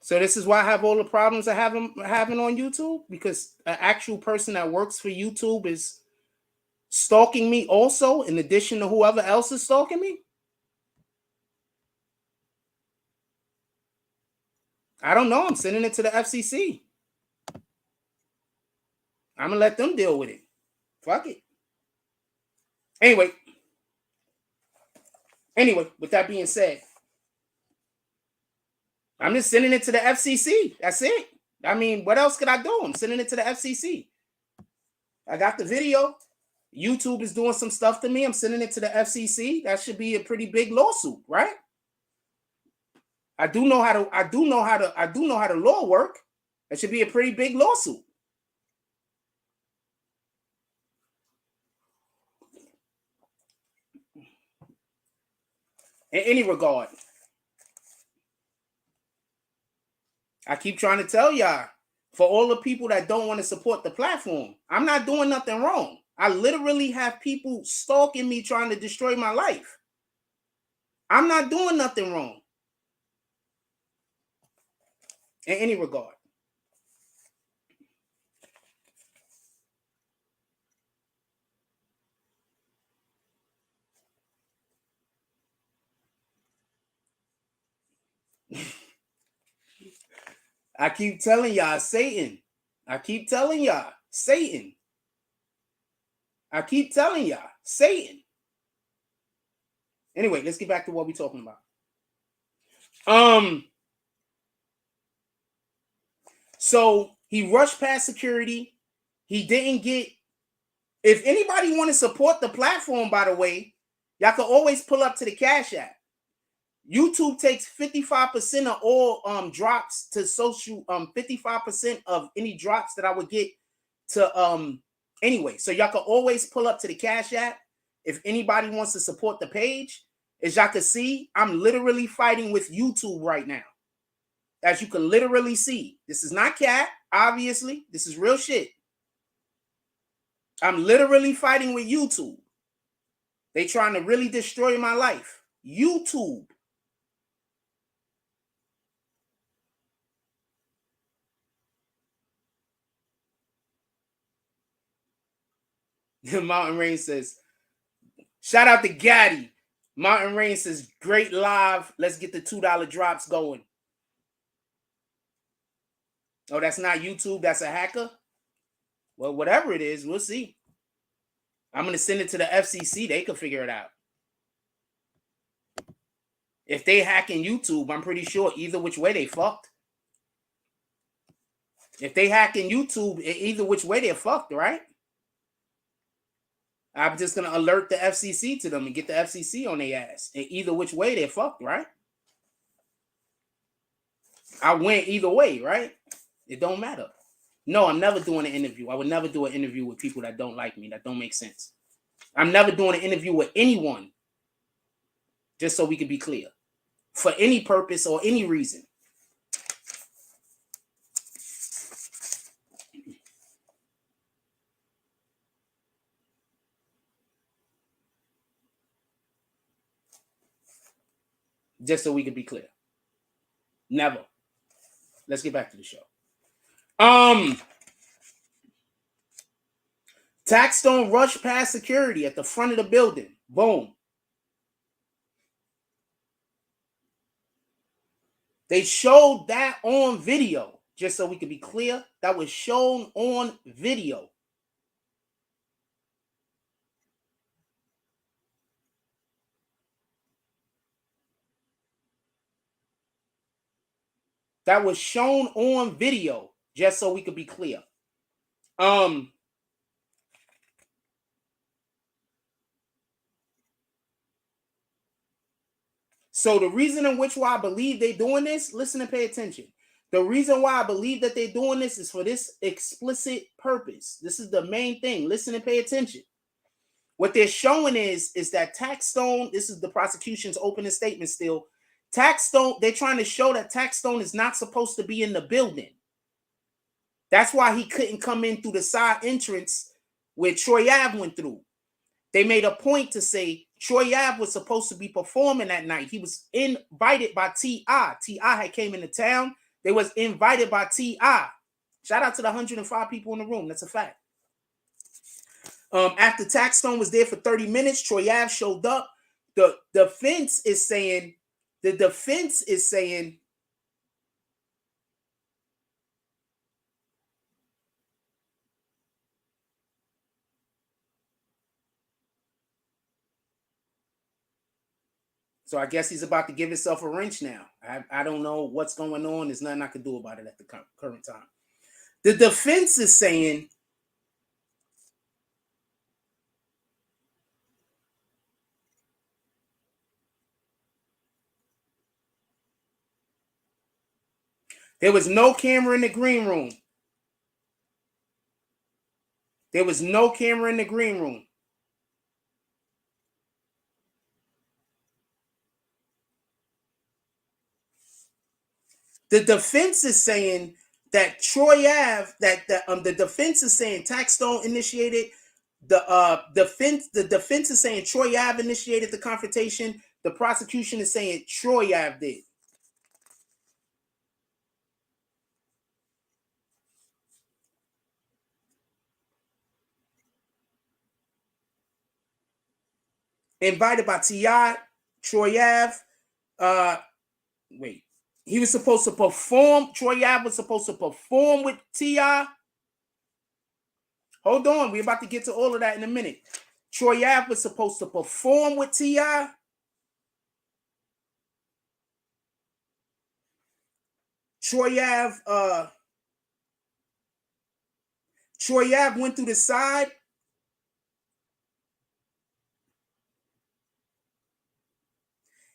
So this is why I have all the problems I have having on YouTube, because an actual person that works for YouTube is stalking me also, in addition to whoever else is stalking me. I don't know. I'm sending it to the FCC. I'm going to let them deal with it. Fuck it. Anyway, with that being said, I'm just sending it to the FCC. That's it. I mean, what else could I do? I'm sending it to the FCC. I got the video. YouTube is doing some stuff to me. I'm sending it to the FCC. That should be a pretty big lawsuit, right? I do know how the law work. That should be a pretty big lawsuit. In any regard, I keep trying to tell y'all, for all the people that don't want to support the platform, I'm not doing nothing wrong. I literally have people stalking me trying to destroy my life. I'm not doing nothing wrong. In any regard. I keep telling y'all, Satan. I keep telling y'all, Satan. I keep telling y'all, Satan. Anyway, let's get back to what we're talking about. So he rushed past security. He didn't get. If anybody want to support the platform, by the way, y'all can always pull up to the Cash App. YouTube takes 55% of all drops to social. 55% of any drops that I would get to anyway. So y'all can always pull up to the Cash App if anybody wants to support the page. As y'all can see, I'm literally fighting with YouTube right now. As you can literally see, this is not cat, obviously. This is real shit. I'm literally fighting with YouTube. They trying to really destroy my life. YouTube. Mountain Rain says, shout out to Gaddy. Mountain Rain says, great live. Let's get the $2 drops going. Oh, that's not YouTube. That's a hacker. Well, whatever it is, we'll see. I'm going to send it to the FCC. They can figure it out. If they hacking YouTube, I'm pretty sure either which way they fucked. If they hacking YouTube, either which way they're fucked, right? I'm just going to alert the FCC to them and get the FCC on their ass. And either which way they're fucked, right? I win either way, right? It don't matter. No, I'm never doing an interview. I would never do an interview with people that don't like me. That don't make sense. I'm never doing an interview with anyone. Just so we can be clear. For any purpose or any reason. Just so we can be clear. Never. Let's get back to the show. Taxstone rushed past security at the front of the building. Boom. They showed that on video. Just so we can be clear. That was shown on video. That was shown on video. Just so we could be clear. So the reason in which why I believe they're doing this, listen and pay attention. The reason why I believe that they're doing this is for this explicit purpose. This is the main thing. Listen and pay attention. What they're showing is that Taxstone, this is the prosecution's opening statement still. Taxstone, they're trying to show that Taxstone is not supposed to be in the building. That's why he couldn't come in through the side entrance where Troy Ave went through. They made a point to say Troy Ave was supposed to be performing that night. He was invited by T.I. T.I. had came into town. They was invited by T.I. Shout out to the 105 people in the room. That's a fact. After Taxstone was there for 30 minutes, Troy Ave showed up. The defense is saying. So I guess he's about to give himself a wrench now. I don't know what's going on. There's nothing I can do about it at the current time. The defense is saying there was no camera in the green room. There was no camera in the green room. The defense is saying that Troy Ave, the defense is saying Taxstone initiated the defense. The defense is saying Troy Ave initiated the confrontation. The prosecution is saying Troy Ave did. Invited by T.I., Troy Ave. Wait. He was supposed to perform. Troy Ave was supposed to perform with T.I. Hold on. We're about to get to all of that in a minute. Troy Ave was supposed to perform with T.I. Troy Ave went through the side.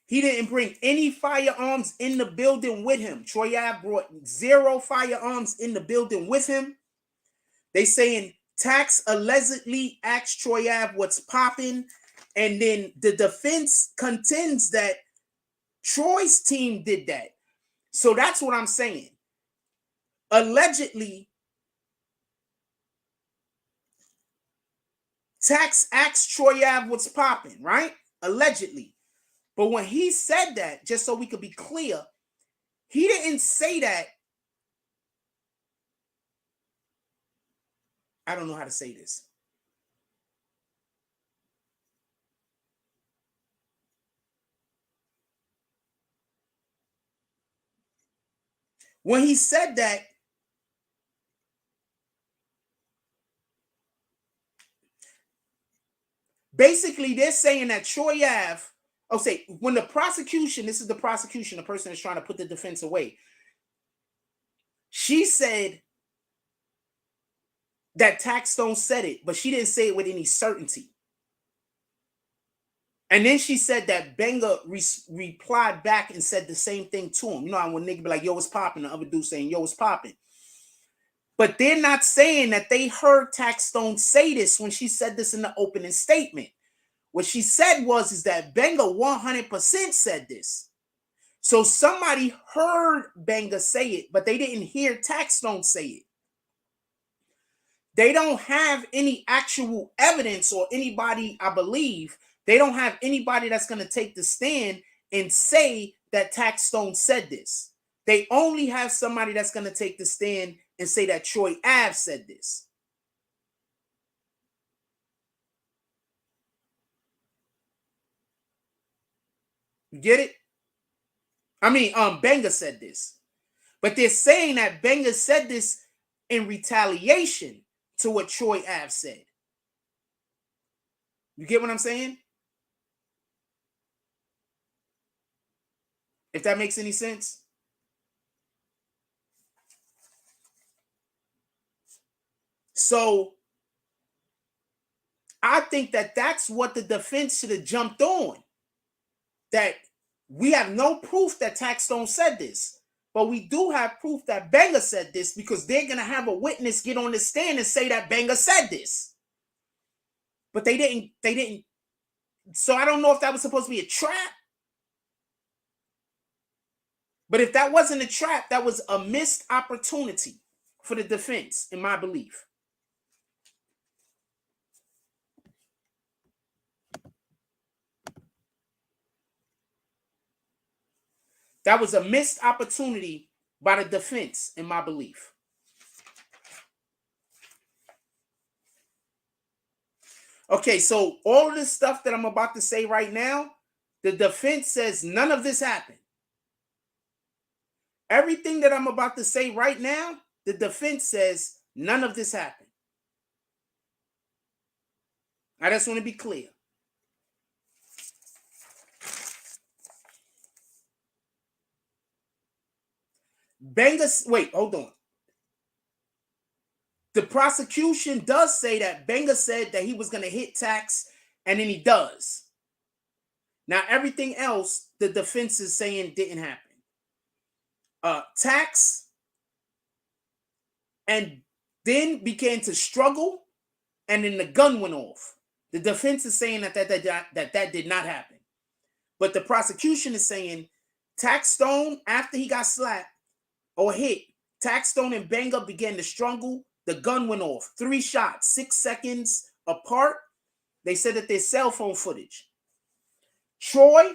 He didn't bring any firearms in the building with him. Troy Ave brought 0 firearms in the building with him. They saying Tax allegedly asked Troy Ave what's popping, and then the defense contends that Troy's team did that. So that's what I'm saying. Allegedly, Tax asked Troy Ave what's popping, right? Allegedly. But when he said that, just so we could be clear, he didn't say that. I don't know how to say this. When he said that, basically they're saying that Troy Ave, when the prosecution, this is the prosecution, the person is trying to put the defense away. She said that Taxstone said it, but she didn't say it with any certainty. And then she said that Benga replied back and said the same thing to him. You know, when nigga be like, yo, what's popping? The other dude saying, yo, what's popping? But they're not saying that they heard Taxstone say this when she said this in the opening statement. What she said is that Benga 100% said this. So somebody heard Benga say it, but they didn't hear Taxstone say it. They don't have any actual evidence or anybody, I believe, they don't have anybody that's going to take the stand and say that Taxstone said this. They only have somebody that's going to take the stand and say that Troy Ave said this. You get it? I mean, Benga said this. But they're saying that Benga said this in retaliation to what Troy Ave said. You get what I'm saying? If that makes any sense. So I think that that's what the defense should have jumped on. That we have no proof that Taxstone said this, but we do have proof that Benga said this, because they're going to have a witness get on the stand and say that Benga said this. But they didn't. So I don't know if that was supposed to be a trap. But if that wasn't a trap, that was a missed opportunity for the defense, in my belief. That was a missed opportunity by the defense, in my belief. Okay, so all of this stuff that I'm about to say right now, the defense says none of this happened. Everything that I'm about to say right now, the defense says none of this happened. I just want to be clear. Benga, wait, hold on. The prosecution does say that Benga said that he was going to hit Tax, and then he does. Now, everything else, the defense is saying didn't happen. Tax and then began to struggle, and then the gun went off. The defense is saying that did not happen. But the prosecution is saying Taxstone, after he got slapped or hit, Taxstone and Benga began to struggle. The gun went off. 3 shots, 6 seconds apart. They said that there's cell phone footage. Troy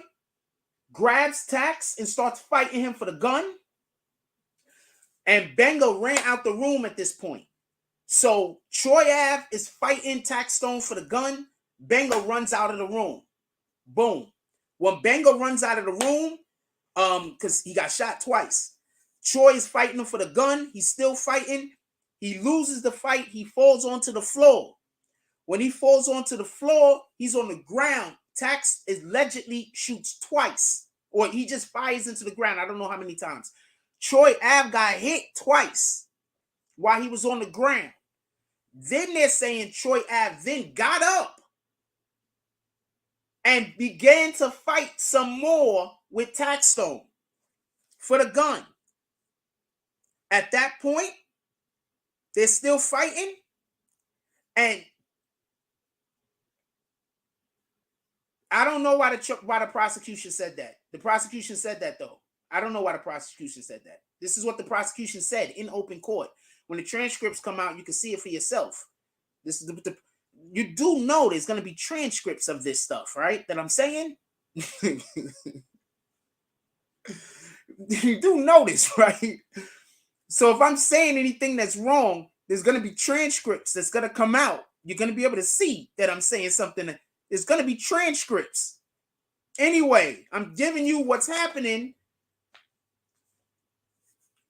grabs Tax and starts fighting him for the gun. And Benga ran out the room at this point. So Troy Ave is fighting Taxstone for the gun. Benga runs out of the room. Boom. When Benga runs out of the room, Because he got shot twice. Troy is fighting him for the gun. He's still fighting. He loses the fight. He falls onto the floor. When he falls onto the floor, he's on the ground. Tax allegedly shoots twice, or he just fires into the ground. I don't know how many times. Troy Ave got hit twice while he was on the ground. Then they're saying Troy Ave then got up and began to fight some more with Taxstone for the gun. At that point, they're still fighting, and I don't know why the prosecution said that. The prosecution said that, though. I don't know why the prosecution said that. This is what the prosecution said in open court. When the transcripts come out, you can see it for yourself. This is you do know there's going to be transcripts of this stuff, right? That I'm saying. You do know this, right? So if I'm saying anything that's wrong, there's going to be transcripts that's going to come out. You're going to be able to see that I'm saying something. There's going to be transcripts. Anyway, I'm giving you what's happening.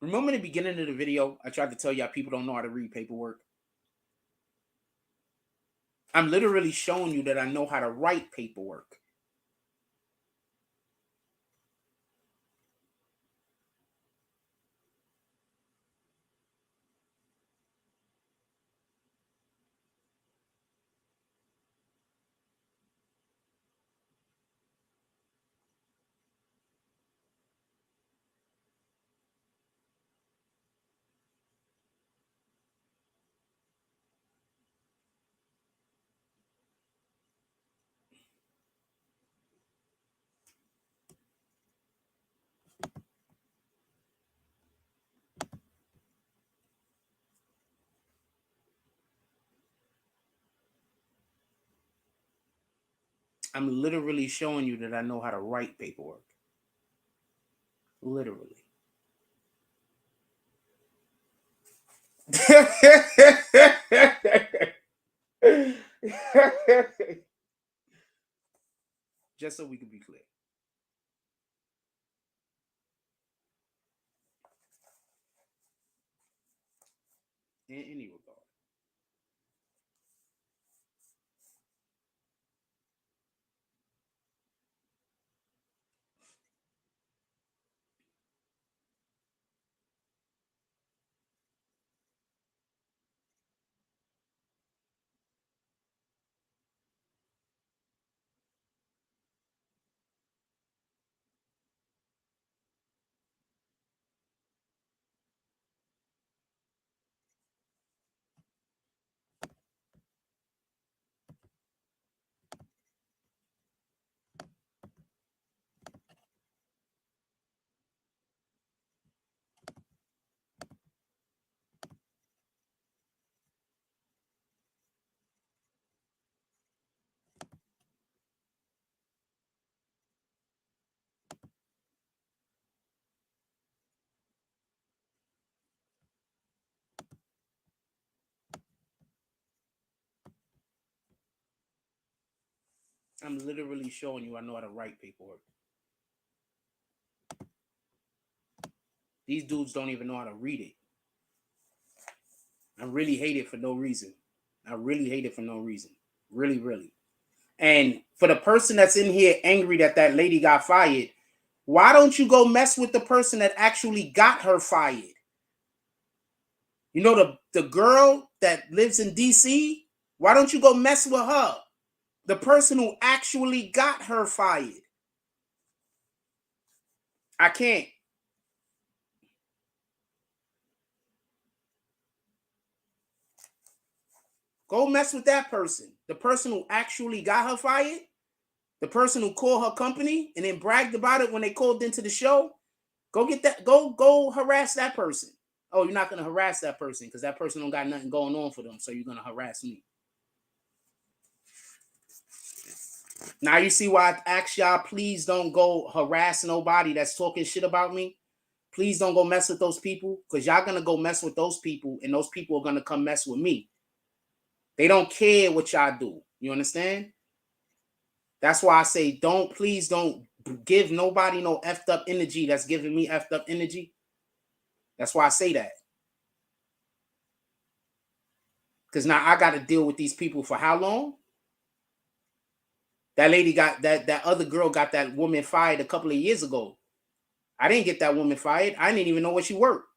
Remember in the beginning of the video, I tried to tell y'all people don't know how to read paperwork. I'm literally showing you that I know how to write paperwork. I'm literally showing you that I know how to write paperwork. Literally. Just so we can be clear. In any regard. I'm literally showing you I know how to write paperwork. These dudes don't even know how to read it. I really hate it for no reason. I really hate it for no reason. Really, really. And for the person that's in here angry that lady got fired, why don't you go mess with the person that actually got her fired? You know, the girl that lives in DC? Why don't you go mess with her? The person who actually got her fired. I can't. Go mess with that person. The person who actually got her fired. The person who called her company and then bragged about it when they called into the show. Go get that. Go harass that person. Oh, you're not going to harass that person because that person don't got nothing going on for them. So you're going to harass me. Now you see why I ask y'all, please don't go harass nobody that's talking shit about me. Please don't go mess with those people because y'all going to go mess with those people and those people are going to come mess with me. They don't care what y'all do. You understand? That's why I say please don't give nobody no effed up energy that's giving me effed up energy. That's why I say that. Because now I got to deal with these people for how long? That lady got that other girl got that woman fired a couple of years ago. I didn't get that woman fired. I didn't even know where she worked.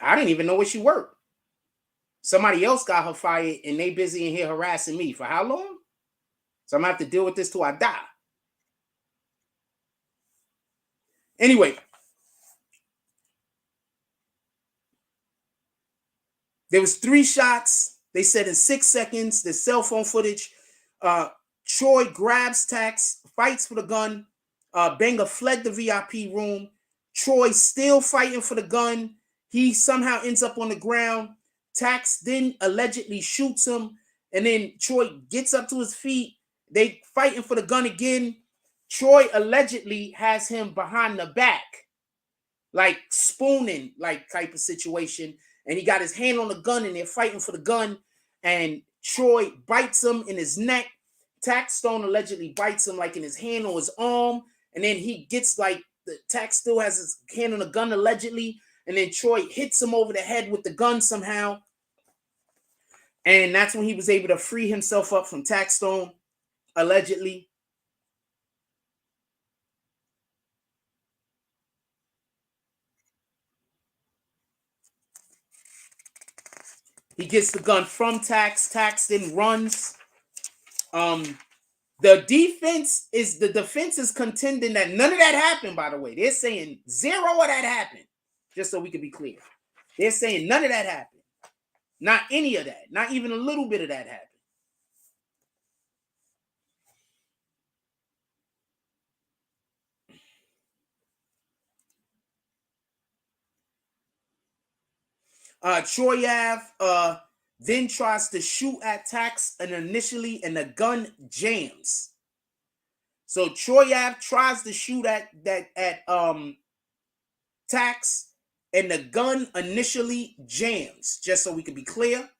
I didn't even know where she worked. Somebody else got her fired and they busy in here harassing me. For how long? So I'm going to have to deal with this till I die. Anyway. There was 3 shots. They said in 6 seconds, the cell phone footage. Troy grabs Tax, fights for the gun. Banger fled the VIP room. Troy still fighting for the gun. He somehow ends up on the ground. Tax then allegedly shoots him. And then Troy gets up to his feet. They fighting for the gun again. Troy allegedly has him behind the back, like spooning, like type of situation. And he got his hand on the gun and they're fighting for the gun. And Troy bites him in his neck. Taxstone allegedly bites him like in his hand or his arm. And then he gets like, the Tax still has his hand on the gun allegedly. And then Troy hits him over the head with the gun somehow. And that's when he was able to free himself up from Taxstone, allegedly. He gets the gun from Tax. Tax then runs. The defense is contending that none of that happened, by the way. They're saying 0 of that happened. Just so we can be clear. They're saying none of that happened. Not any of that. Not even a little bit of that happened. Troy Ave then tries to shoot at Tax and the gun jams. So Troy Ave tries to shoot at Tax and the gun initially jams, just so we can be clear.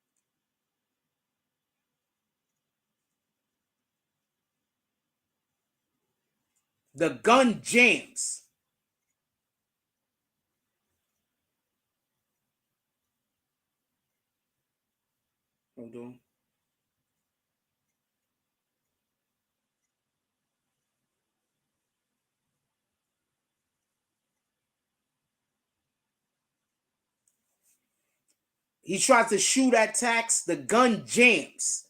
The gun jams. Hold on. He tries to shoot at Tax. The gun jams.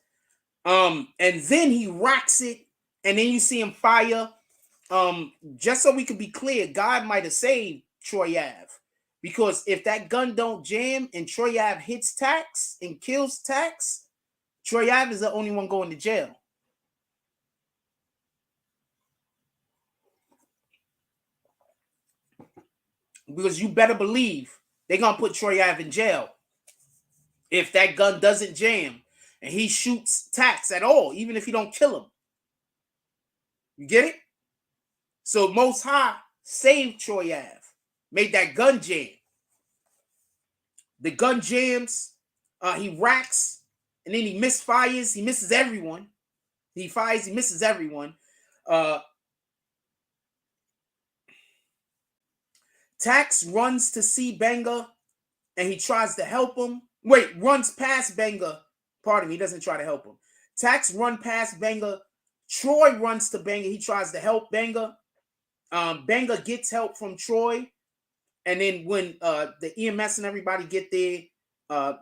And then he rocks it. And then you see him fire. Just so we can be clear, God might have saved Troy Ave. Because if that gun don't jam and Troy Ave hits Tax and kills Tax, Troy Ave is the only one going to jail. Because you better believe they're going to put Troy Ave in jail if that gun doesn't jam and he shoots Tax at all, even if he don't kill him. You get it? So Most High saved Troy Ave, made that gun jam. The gun jams, he racks, and then he misfires. He misses everyone. He fires, he misses everyone. Tax runs to see Banger, and he tries to help him. Runs past Banger. Pardon me, he doesn't try to help him. Tax run past Banger. Troy runs to Banger. He tries to help Banger. Banger gets help from Troy. And then when the EMS and everybody get there,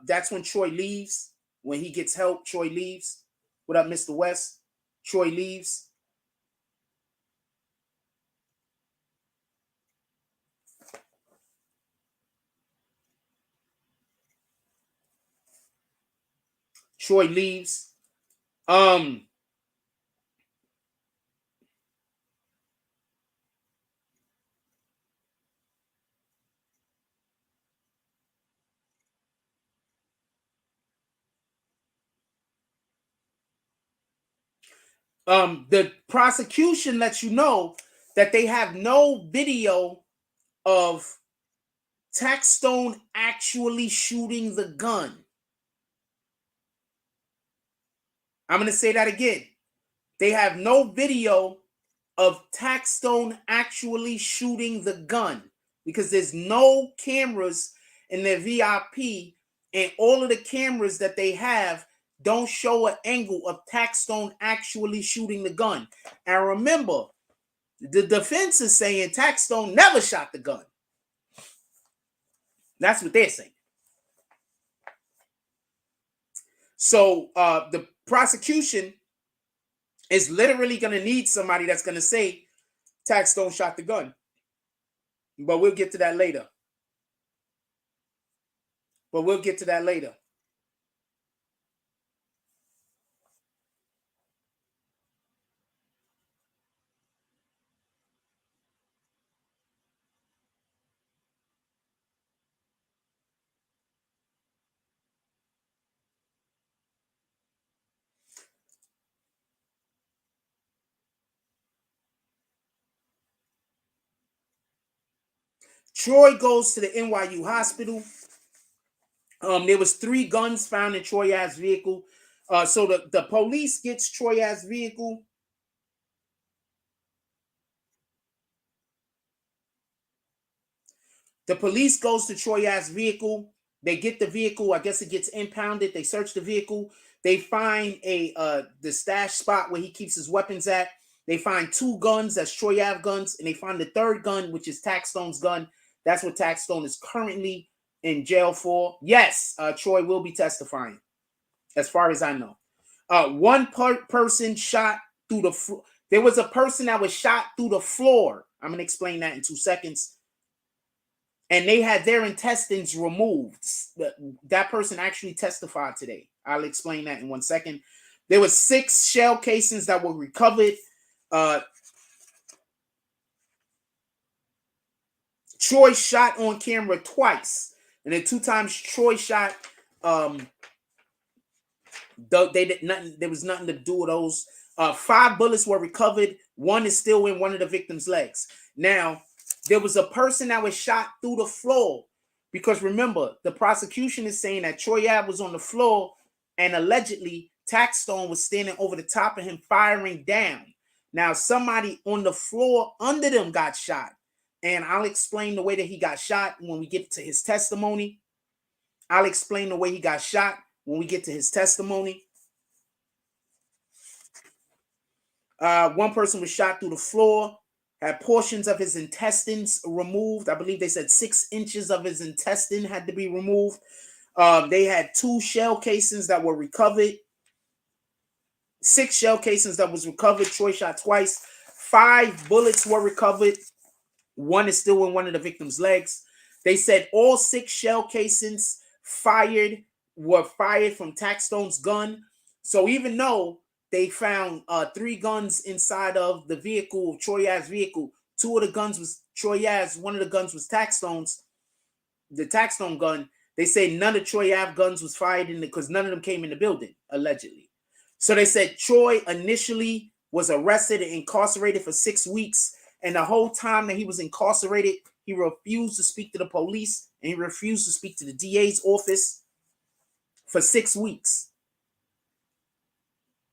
that's when Troy leaves. When he gets help, Troy leaves. What up, Mr. West? Troy leaves. Troy leaves. The prosecution lets you know that they have no video of Taxstone actually shooting the gun. I'm going to say that again. They have no video of Taxstone actually shooting the gun because there's no cameras in their VIP, and all of the cameras that they have don't show an angle of Taxstone actually shooting the gun. And remember, the defense is saying Taxstone never shot the gun. That's what they're saying. So the prosecution is literally going to need somebody that's going to say Taxstone shot the gun. But we'll get to that later. Troy goes to the NYU hospital. There was 3 guns found in Troy Ave's vehicle. So the police gets Troy Ave's vehicle. The police goes to Troy Ave's vehicle. They get the vehicle. I guess it gets impounded. They search the vehicle. They find the stash spot where he keeps his weapons at. They find 2 guns, that's Troy Ave guns, and they find the 3rd gun, which is Taxstone's gun. That's what Taxstone is currently in jail for. Yes, Troy will be testifying, as far as I know. One person shot through the floor. There was a person that was shot through the floor. I'm going to explain that in 2 seconds. And they had their intestines removed. That person actually testified today. I'll explain that in 1 second. There was 6 shell casings that were recovered. Troy shot on camera twice. And then 2 times Troy shot, they did nothing. There was nothing to do with those. 5 bullets were recovered. 1 is still in one of the victim's legs. Now, there was a person that was shot through the floor. Because remember, the prosecution is saying that Troy Ave was on the floor and allegedly Taxstone was standing over the top of him firing down. Now, somebody on the floor under them got shot. And I'll explain the way that he got shot when we get to his testimony. One person was shot through the floor, had portions of his intestines removed. I believe they said 6 inches of his intestine had to be removed. They had 2 shell casings that were recovered. 6 shell casings that was recovered. Troy shot twice. 5 bullets were recovered. 1 is still in one of the victim's legs. They said all 6 shell casings were fired from Taxstone's gun. So even though they found 3 guns inside of the vehicle, Troy Ave's vehicle, 2 of the guns was Troy Ave's, 1 of the guns was Taxstone's, the Taxstone gun. They say none of Troy Ave guns was fired in because none of them came in the building, allegedly. So they said Troy initially was arrested and incarcerated for 6 weeks. And the whole time that he was incarcerated, he refused to speak to the police and he refused to speak to the DA's office for 6 weeks.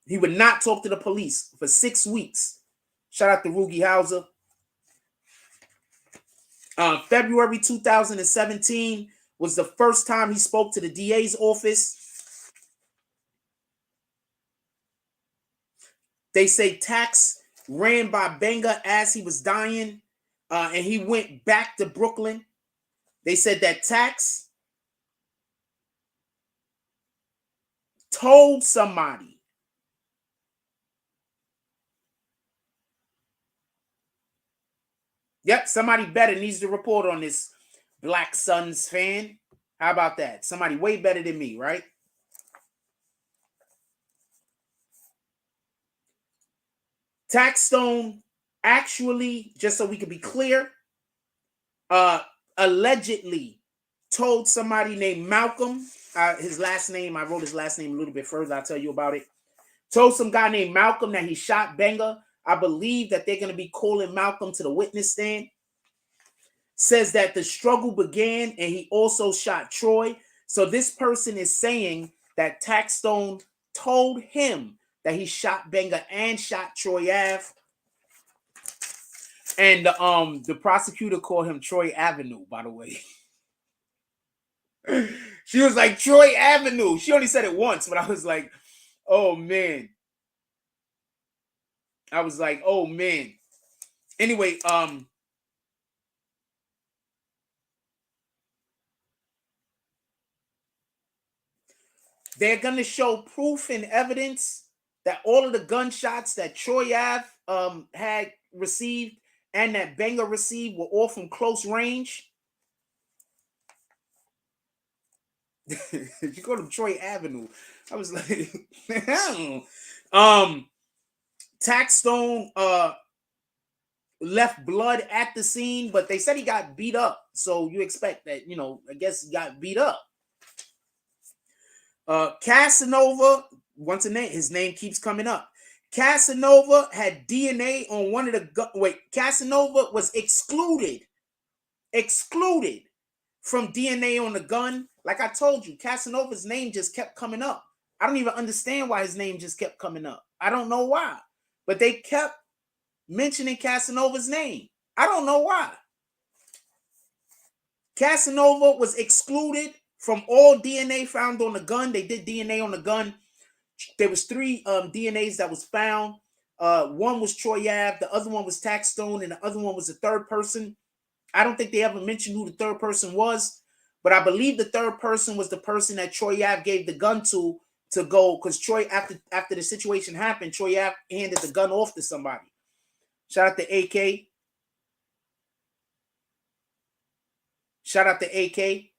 He would not talk to the police for 6 weeks. Shout out to Rugi Hauser. February 2017 was the first time he spoke to the DA's office. They say Tax ran by Benga as he was dying, and he went back to Brooklyn. They said that Tax told somebody. Yep, somebody better needs to report on this, Black Suns fan. How about that? Somebody way better than me, right? Taxstone actually, just so we can be clear, allegedly told somebody named Malcolm, his last name, I wrote his last name a little bit further, I'll tell you about it. Told some guy named Malcolm that he shot Benga. I believe that they're going to be calling Malcolm to the witness stand. Says that the struggle began and he also shot Troy. So this person is saying that Taxstone told him that he shot Benga and shot Troy Ave. And the prosecutor called him Troy Avenue, by the way. She was like, Troy Avenue. She only said it once, but I was like, oh man. I was like, oh man. Anyway, they're gonna show proof and evidence that all of the gunshots that Troy Ave had received and that Benga received were all from close range. You called him Troy Avenue. I was like, Taxstone left blood at the scene, but they said he got beat up. So you expect that, you know, I guess he got beat up. Casanova, once again, his name keeps coming up. Casanova had DNA on one of the Casanova was excluded from DNA on the gun. Like I told you, Casanova's name just kept coming up. I don't even understand why his name just kept coming up. I don't know why, but they kept mentioning Casanova's name. I don't know why. Casanova was excluded from all DNA found on the gun. They did DNA on the gun. There was 3 DNAs that was found. One was Troy Ave, the other one was Taxstone, and the other one was a third person. I don't think they ever mentioned who the third person was, but I believe the third person was the person that Troy Ave gave the gun to go, because Troy, after the situation happened, Troy Ave handed the gun off to somebody. Shout out to AK. Shout out to AK.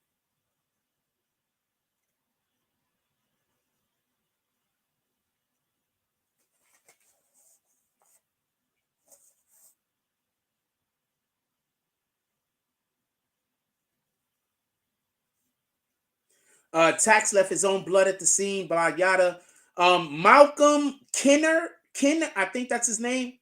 Tax left his own blood at the scene, blah, yada. Malcolm Kinner, I think that's his name.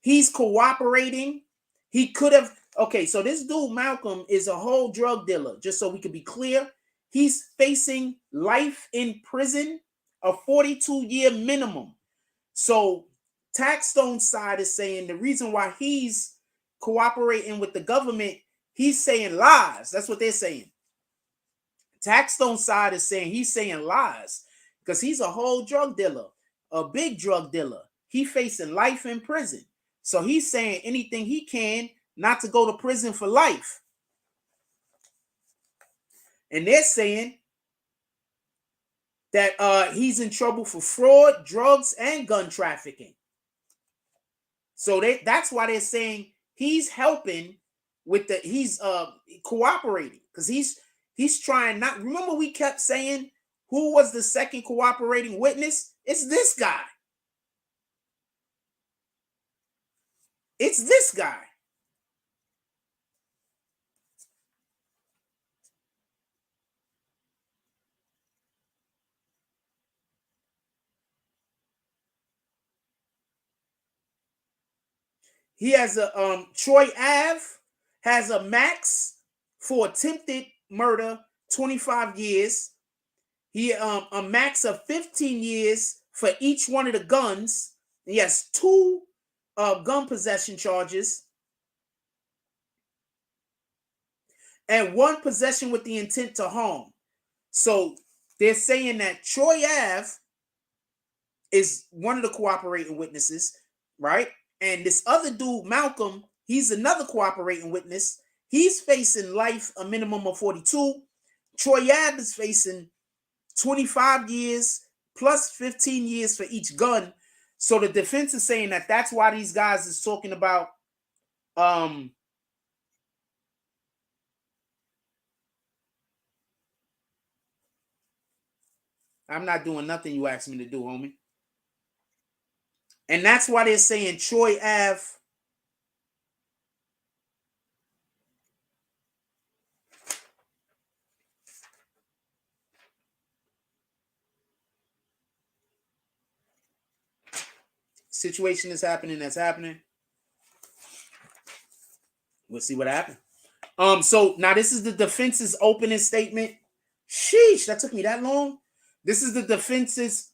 He's cooperating. He could have, okay, so this dude, Malcolm, is a whole drug dealer, just so we can be clear. He's facing life in prison, a 42-year minimum. So Taxstone's side is saying the reason why he's cooperating with the government, he's saying lies. That's what they're saying. Taxstone's side is saying he's saying lies because he's a whole drug dealer, a big drug dealer. He facing life in prison. So he's saying anything he can not to go to prison for life. And they're saying that he's in trouble for fraud, drugs, and gun trafficking. So that's why they're saying he's helping with he's cooperating, because he's trying not. Remember, we kept saying who was the second cooperating witness? It's this guy. It's this guy. He has a Troy Ave has a max for attempted murder, 25 years. He a max of 15 years for each one of the guns. He has 2 gun possession charges and 1 possession with the intent to harm. So they're saying that Troy Ave is one of the cooperating witnesses, right? And this other dude, Malcolm, he's another cooperating witness. He's facing life, a minimum of 42. Troy Ave is facing 25 years plus 15 years for each gun. So the defense is saying that that's why these guys is talking about I'm not doing nothing you asked me to do, homie. And that's why they're saying Troy Ave situation is happening. That's happening. We'll see what happens. So now this is the defense's opening statement. Sheesh, that took me that long. This is the defense's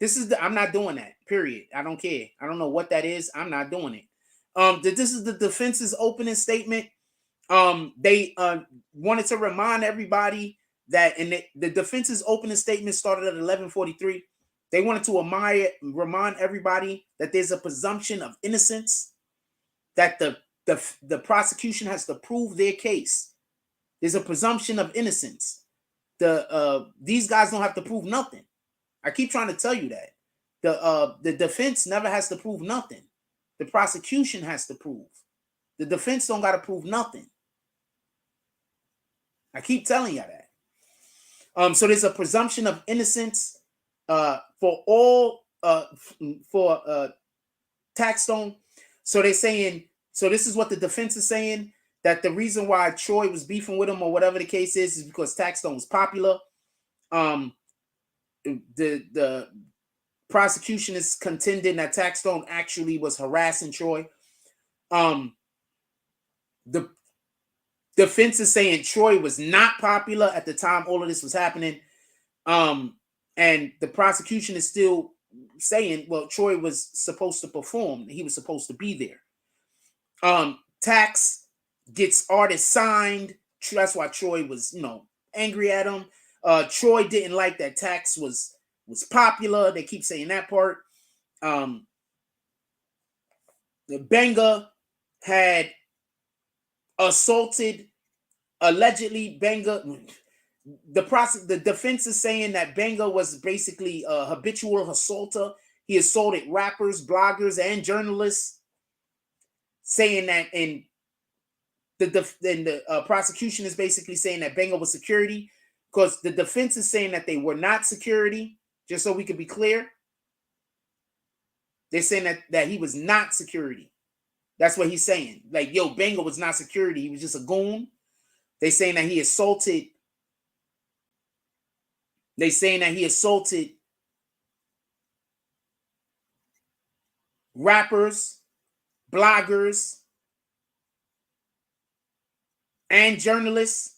I'm not doing that. Period. I don't care. I don't know what that is. I'm not doing it. This is the defense's opening statement. They wanted to remind everybody that the defense's opening statement started at 11:43. They wanted to remind everybody that there's a presumption of innocence, that the prosecution has to prove their case. There's a presumption of innocence. These guys don't have to prove nothing. I keep trying to tell you that. The defense never has to prove nothing. The prosecution has to prove. The defense don't got to prove nothing. I keep telling you that. So there's a presumption of innocence for all for Taxstone. So they're saying, so this is what the defense is saying, that the reason why Troy was beefing with him or whatever the case is because Taxstone was popular. The prosecution is contending that Taxstone actually was harassing Troy. The defense is saying Troy was not popular at the time all of this was happening. And the prosecution is still saying, well, Troy was supposed to perform. He was supposed to be there. Tax gets artists signed. That's why Troy was, angry at him. Troy didn't like that Tax was popular. They keep saying that part. Benga had assaulted, allegedly Benga. The defense is saying that Benga was basically a habitual assaulter. He assaulted rappers, bloggers, and journalists, saying that the prosecution is basically saying that Benga was security, because the defense is saying that they were not security. Just so we can be clear, they're saying that he was not security. That's what he's saying. Like, yo, Benga was not security. He was just a goon. They're saying that he assaulted. They're saying that he assaulted rappers, bloggers, and journalists.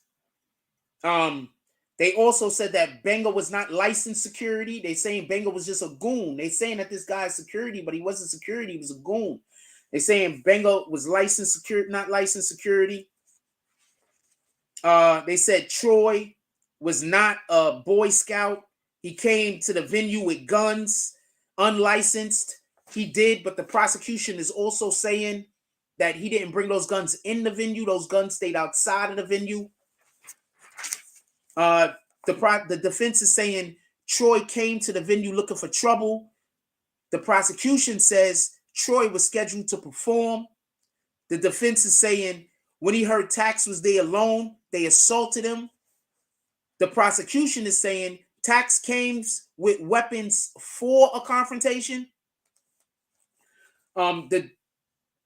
They also said that Benga was not licensed security. They saying Benga was just a goon. They saying that this guy is security, but he wasn't security. He was a goon. They saying Benga was licensed security, not licensed security. They said Troy was not a Boy Scout. He came to the venue with guns, unlicensed. He did, but the prosecution is also saying that he didn't bring those guns in the venue. Those guns stayed outside of the venue. The defense is saying Troy came to the venue looking for trouble. The prosecution says Troy was scheduled to perform. The defense is saying when he heard Tax was there alone, they assaulted him. The prosecution is saying Tax came with weapons for a confrontation. The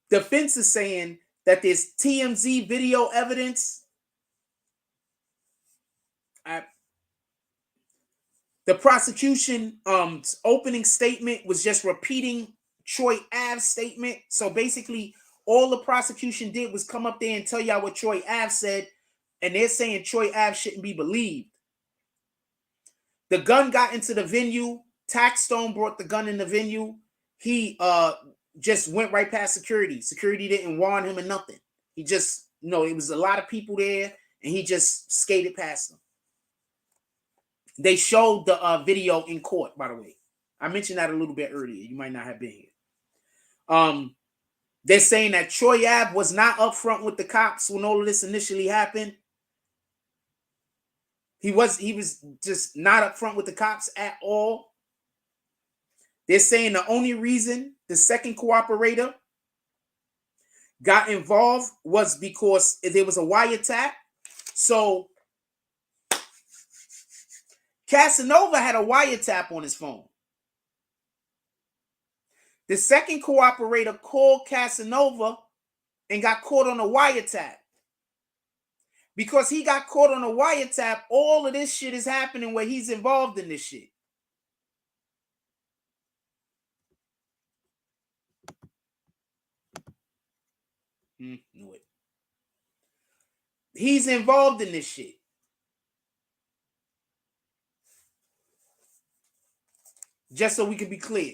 defense is saying that there's TMZ video evidence. The prosecution opening statement was just repeating Troy Ave's statement. So basically, all the prosecution did was come up there and tell y'all what Troy Ave said, and they're saying Troy Ave shouldn't be believed. The gun got into the venue. Taxstone brought the gun in the venue. He just went right past security. Security didn't warn him or nothing. He just, it was a lot of people there, and he just skated past them. They showed the video in court, by the way. I mentioned that a little bit earlier. You might not have been here. They're saying that Troy Ave was not upfront with the cops when all of this initially happened. He was just not upfront with the cops at all. They're saying the only reason the second cooperator got involved was because there was a wiretap. So Casanova had a wiretap on his phone. The second cooperator called Casanova and got caught on a wiretap. Because he got caught on a wiretap, all of this shit is happening where he's involved in this shit. Knew it. He's involved in this shit. Just so we can be clear.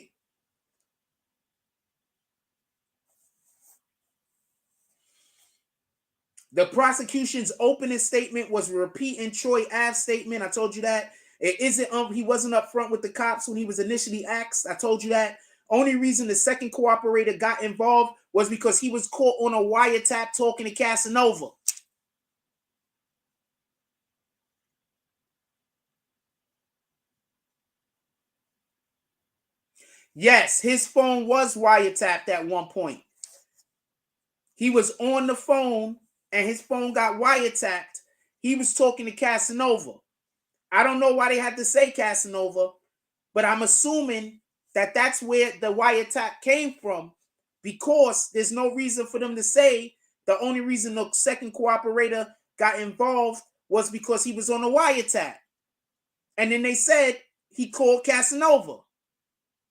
The prosecution's opening statement was repeating Troy Ave's statement. I told you that. It isn't he wasn't up front with the cops when he was initially asked. I told you that. Only reason the second cooperator got involved was because he was caught on a wiretap talking to Casanova. Yes, his phone was wiretapped at one point. He was on the phone and his phone got wiretapped. He was talking to Casanova. I don't know why they had to say Casanova, but I'm assuming that that's where the wiretap came from, because there's no reason for them to say the only reason the second cooperator got involved was because he was on a wiretap. And then they said he called Casanova.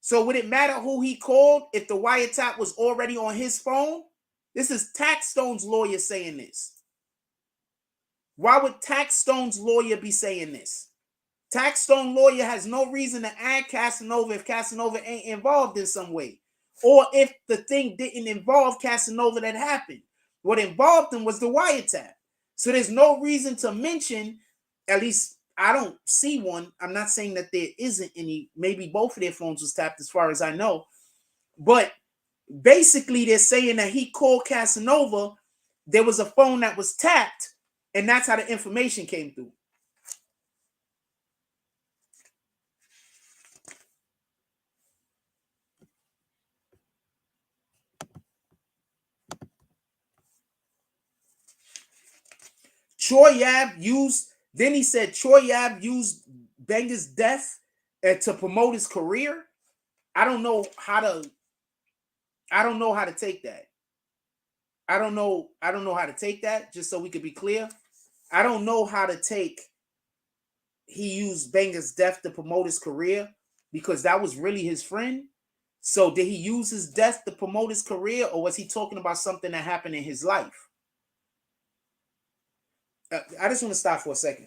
So would it matter who he called if the wiretap was already on his phone? This is Taxstone's lawyer saying this. Why would Taxstone's lawyer be saying this? Taxstone lawyer has no reason to add Casanova if Casanova ain't involved in some way, or if the thing didn't involve Casanova that happened. What involved him was the wiretap. So there's no reason to mention, at least I don't see one. I'm not saying that there isn't any. Maybe both of their phones was tapped as far as I know. But basically they're saying that he called Casanova. There was a phone that was tapped, and that's how the information came through. Troy Ave used, then he said Troy Ave used Benga's death to promote his career. I don't know how to take that. I don't know how to take that, just so we could be clear. I don't know how to take he used Benga's death to promote his career, because that was really his friend. So did he use his death to promote his career, or was he talking about something that happened in his life? I just want to stop for a second.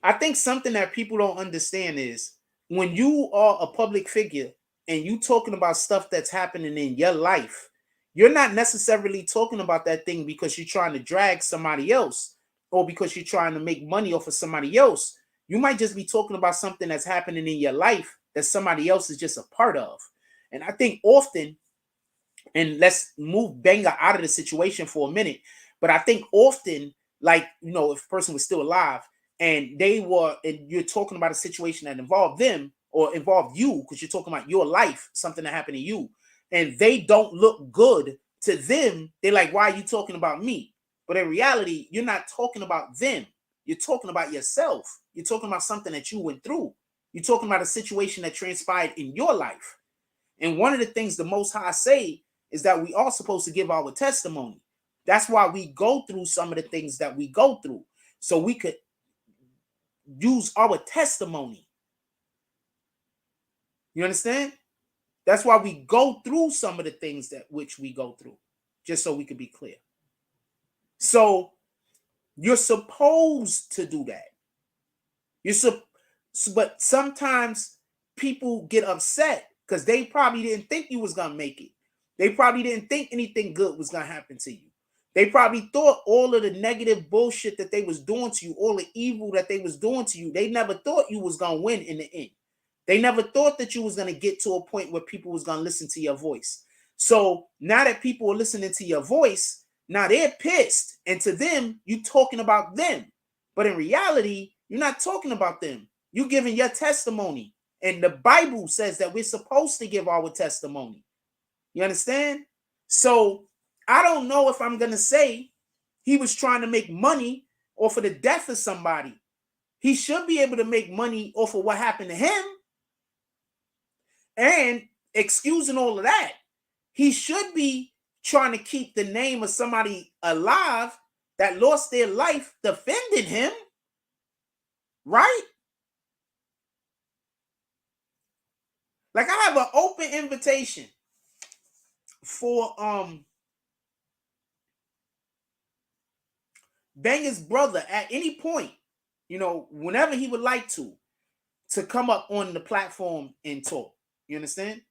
I think something that people don't understand is when you are a public figure and you talking about stuff that's happening in your life, you're not necessarily talking about that thing because you're trying to drag somebody else or because you're trying to make money off of somebody else. You might just be talking about something that's happening in your life that somebody else is just a part of. And I think often, and let's move Benga out of the situation for a minute, but I think often, like, if a person was still alive and you're talking about a situation that involved them or involved you, because you're talking about your life, something that happened to you, and they don't look good to them, they're like, why are you talking about me? But in reality, you're not talking about them. You're talking about yourself. You're talking about something that you went through. You're talking about a situation that transpired in your life. And one of the things the Most High say is that we are supposed to give our testimony. That's why we go through some of the things that we go through, so we could use our testimony. You understand? That's why we go through some of the things that which we go through, just so we could be clear. So you're supposed to do that. But sometimes people get upset because they probably didn't think you was gonna make it. They probably didn't think anything good was gonna happen to you. They probably thought all of the negative bullshit that they was doing to you, all the evil that they was doing to you, they never thought you was gonna win in the end. They never thought that you was gonna get to a point where people was gonna listen to your voice. So now that people are listening to your voice, now they're pissed, and to them, you talking about them. But in reality, you're not talking about them. You're giving your testimony. And the Bible says that we're supposed to give our testimony. You understand? So I don't know if I'm going to say he was trying to make money off of the death of somebody. He should be able to make money off of what happened to him. And excusing all of that, he should be trying to keep the name of somebody alive that lost their life defending him. Right? Like, I have an open invitation for Banger's brother at any point, whenever he would like to to come up on the platform and talk. You understand?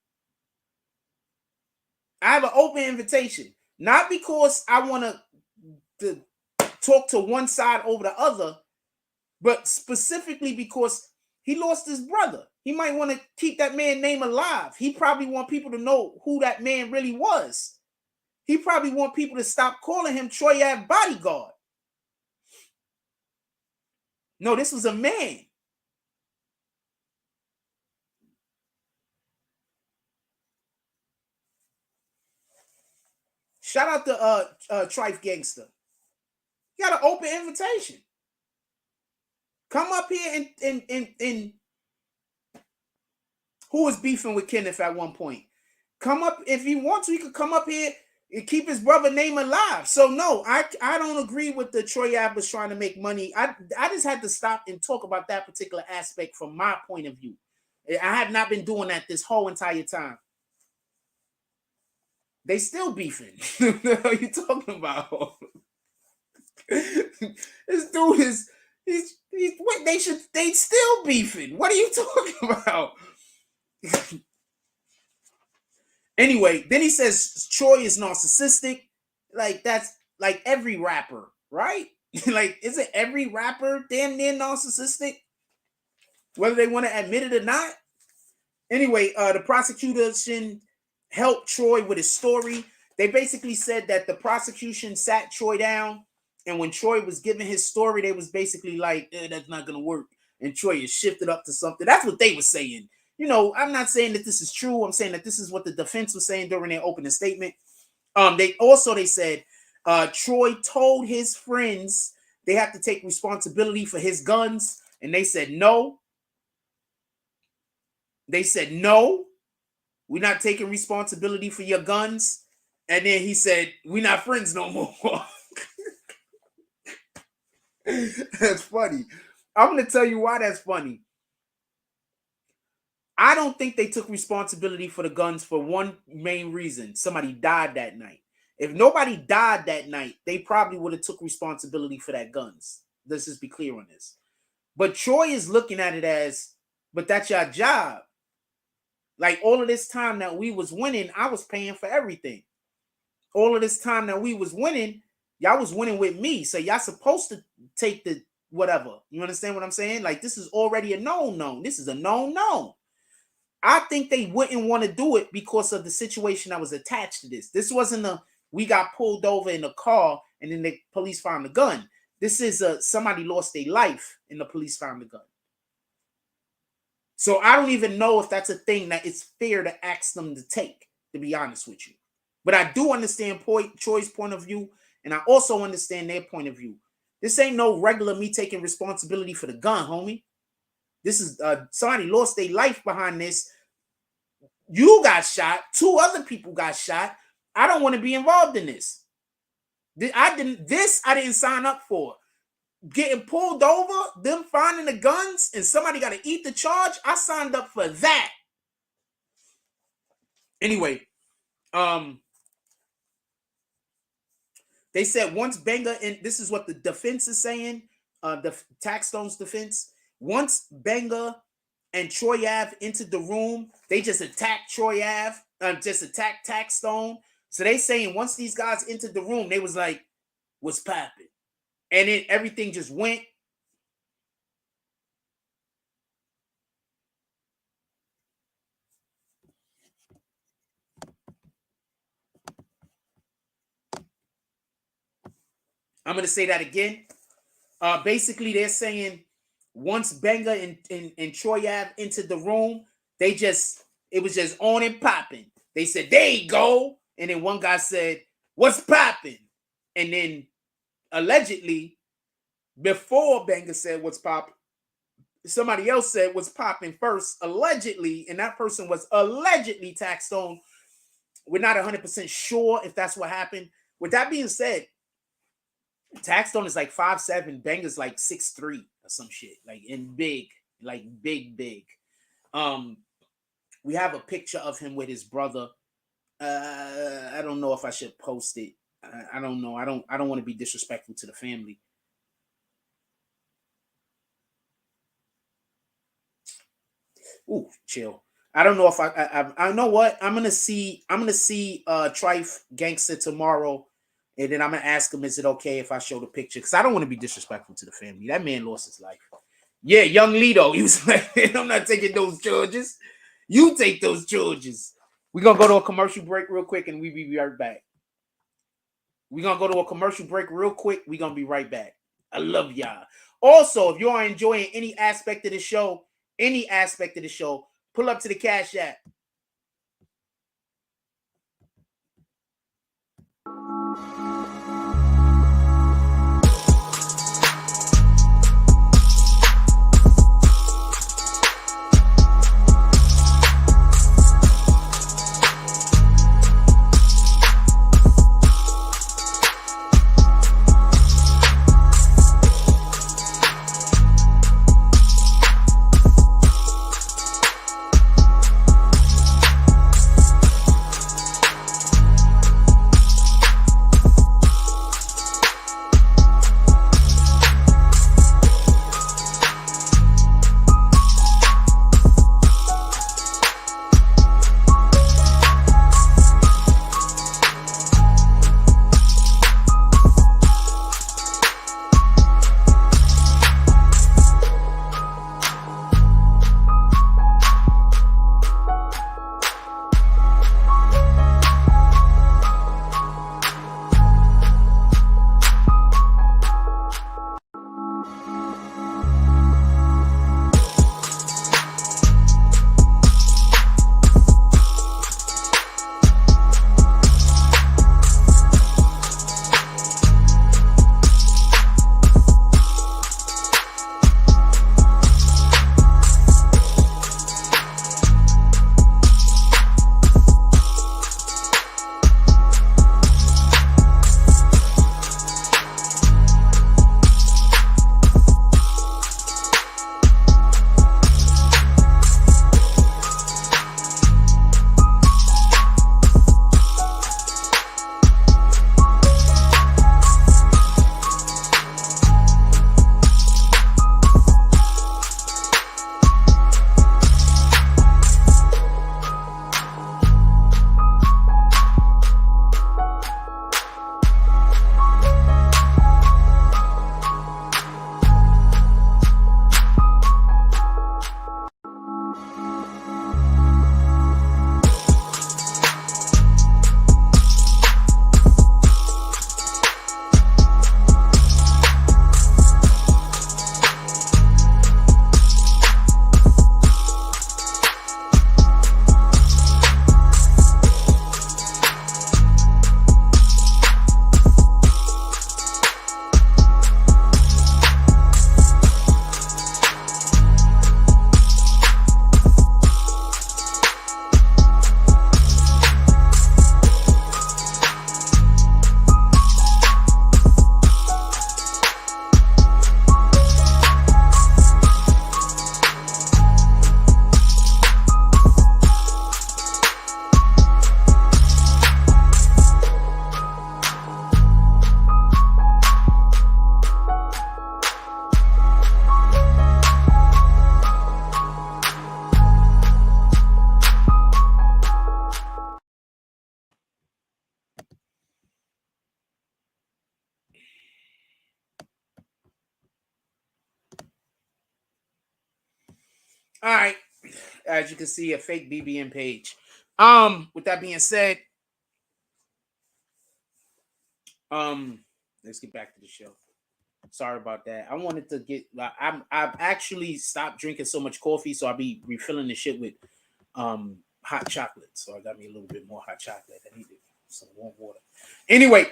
I have an open invitation, not because I want to talk to one side over the other, but specifically because he lost his brother. He might want to keep that man's name alive. He probably want people to know who that man really was. He probably want people to stop calling him Troy Ave bodyguard. No, this was a man. Shout out to Trife Gangster. You got an open invitation. Come up here and who was beefing with Kenneth at one point. Come up if you want to. You could come up here and keep his brother name alive. So no, I don't agree with the Troy Ave was trying to make money. I just had to stop and talk about that particular aspect from my point of view. I have not been doing that this whole entire time. They still beefing. What are you talking about? This dude is he's what they still beefing. What are you talking about? Anyway, then he says Troy is narcissistic. Like that's like every rapper, right? Like, isn't every rapper damn near narcissistic? Whether they want to admit it or not. Anyway, the prosecution helped Troy with his story. They basically said that the prosecution sat Troy down, and when Troy was giving his story, they was basically like, that's not going to work. And Troy is shifted up to something. That's what they were saying. You know, I'm not saying that this is true. I'm saying that this is what the defense was saying during their opening statement. They said Troy told his friends they have to take responsibility for his guns, and they said no. They said no. We're not taking responsibility for your guns. And then he said, we're not friends no more. That's funny. I'm going to tell you why that's funny. I don't think they took responsibility for the guns for one main reason. Somebody died that night. If nobody died that night, they probably would have took responsibility for that guns. Let's just be clear on this. But Troy is looking at it as, but that's your job. Like all of this time that we was winning, I was paying for everything. All of this time that we was winning, y'all was winning with me. So y'all supposed to take the whatever. You understand what I'm saying? Like this is already a known. This is a known. I think they wouldn't want to do it because of the situation that was attached to this. This wasn't we got pulled over in a car and then the police found the gun. This is somebody lost their life and the police found the gun. So I don't even know if that's a thing that it's fair to ask them to take, to be honest with you. But I do understand Troy's point of view, and I also understand their point of view. This ain't no regular me taking responsibility for the gun, homie. This is somebody lost their life behind this. You got shot. 2 other people got shot. I don't want to be involved in this. I didn't sign up for. Getting pulled over, them finding the guns, and somebody got to eat the charge. I signed up for that. Anyway, they said once Benga, and this is what the defense is saying, the Taxstone's defense, once Benga and Troy Ave entered the room, they just attacked Troy Ave, just attacked Taxstone. So they saying once these guys entered the room, they was like, what's popping? And then everything just went. I'm going to say that again. Basically, they're saying once Benga and Troy Ave entered the room, it was just on and popping. They said, there you go. And then one guy said, what's popping? And then allegedly, before Benga said what's popping, somebody else said what's popping first, allegedly, and that person was allegedly Taxstone. We're not 100% sure if that's what happened. With that being said, Taxstone is like 5'7", Benga's like 6'3" or some shit, like in big, like big. We have a picture of him with his brother. I don't know if I should post it. I don't know. I don't want to be disrespectful to the family. Ooh, chill. I don't know if I know what I'm gonna see. Trife Gangster tomorrow, and then I'm gonna ask him, is it okay if I show the picture? Because I don't want to be disrespectful to the family. That man lost his life. Yeah, young Lito. He was like, I'm not taking those charges. You take those charges. We're gonna go to a commercial break real quick, and we be right back. We're gonna go to a commercial break real quick. We're gonna be right back. I love y'all. Also, if you are enjoying any aspect of the show, pull up to the Cash App. All right. As you can see, a fake BBN page. With that being said, let's get back to the show. Sorry about that. I wanted to get. I've actually stopped drinking so much coffee, so I'll be refilling the shit with hot chocolate. So I got me a little bit more hot chocolate. I needed some warm water. Anyway,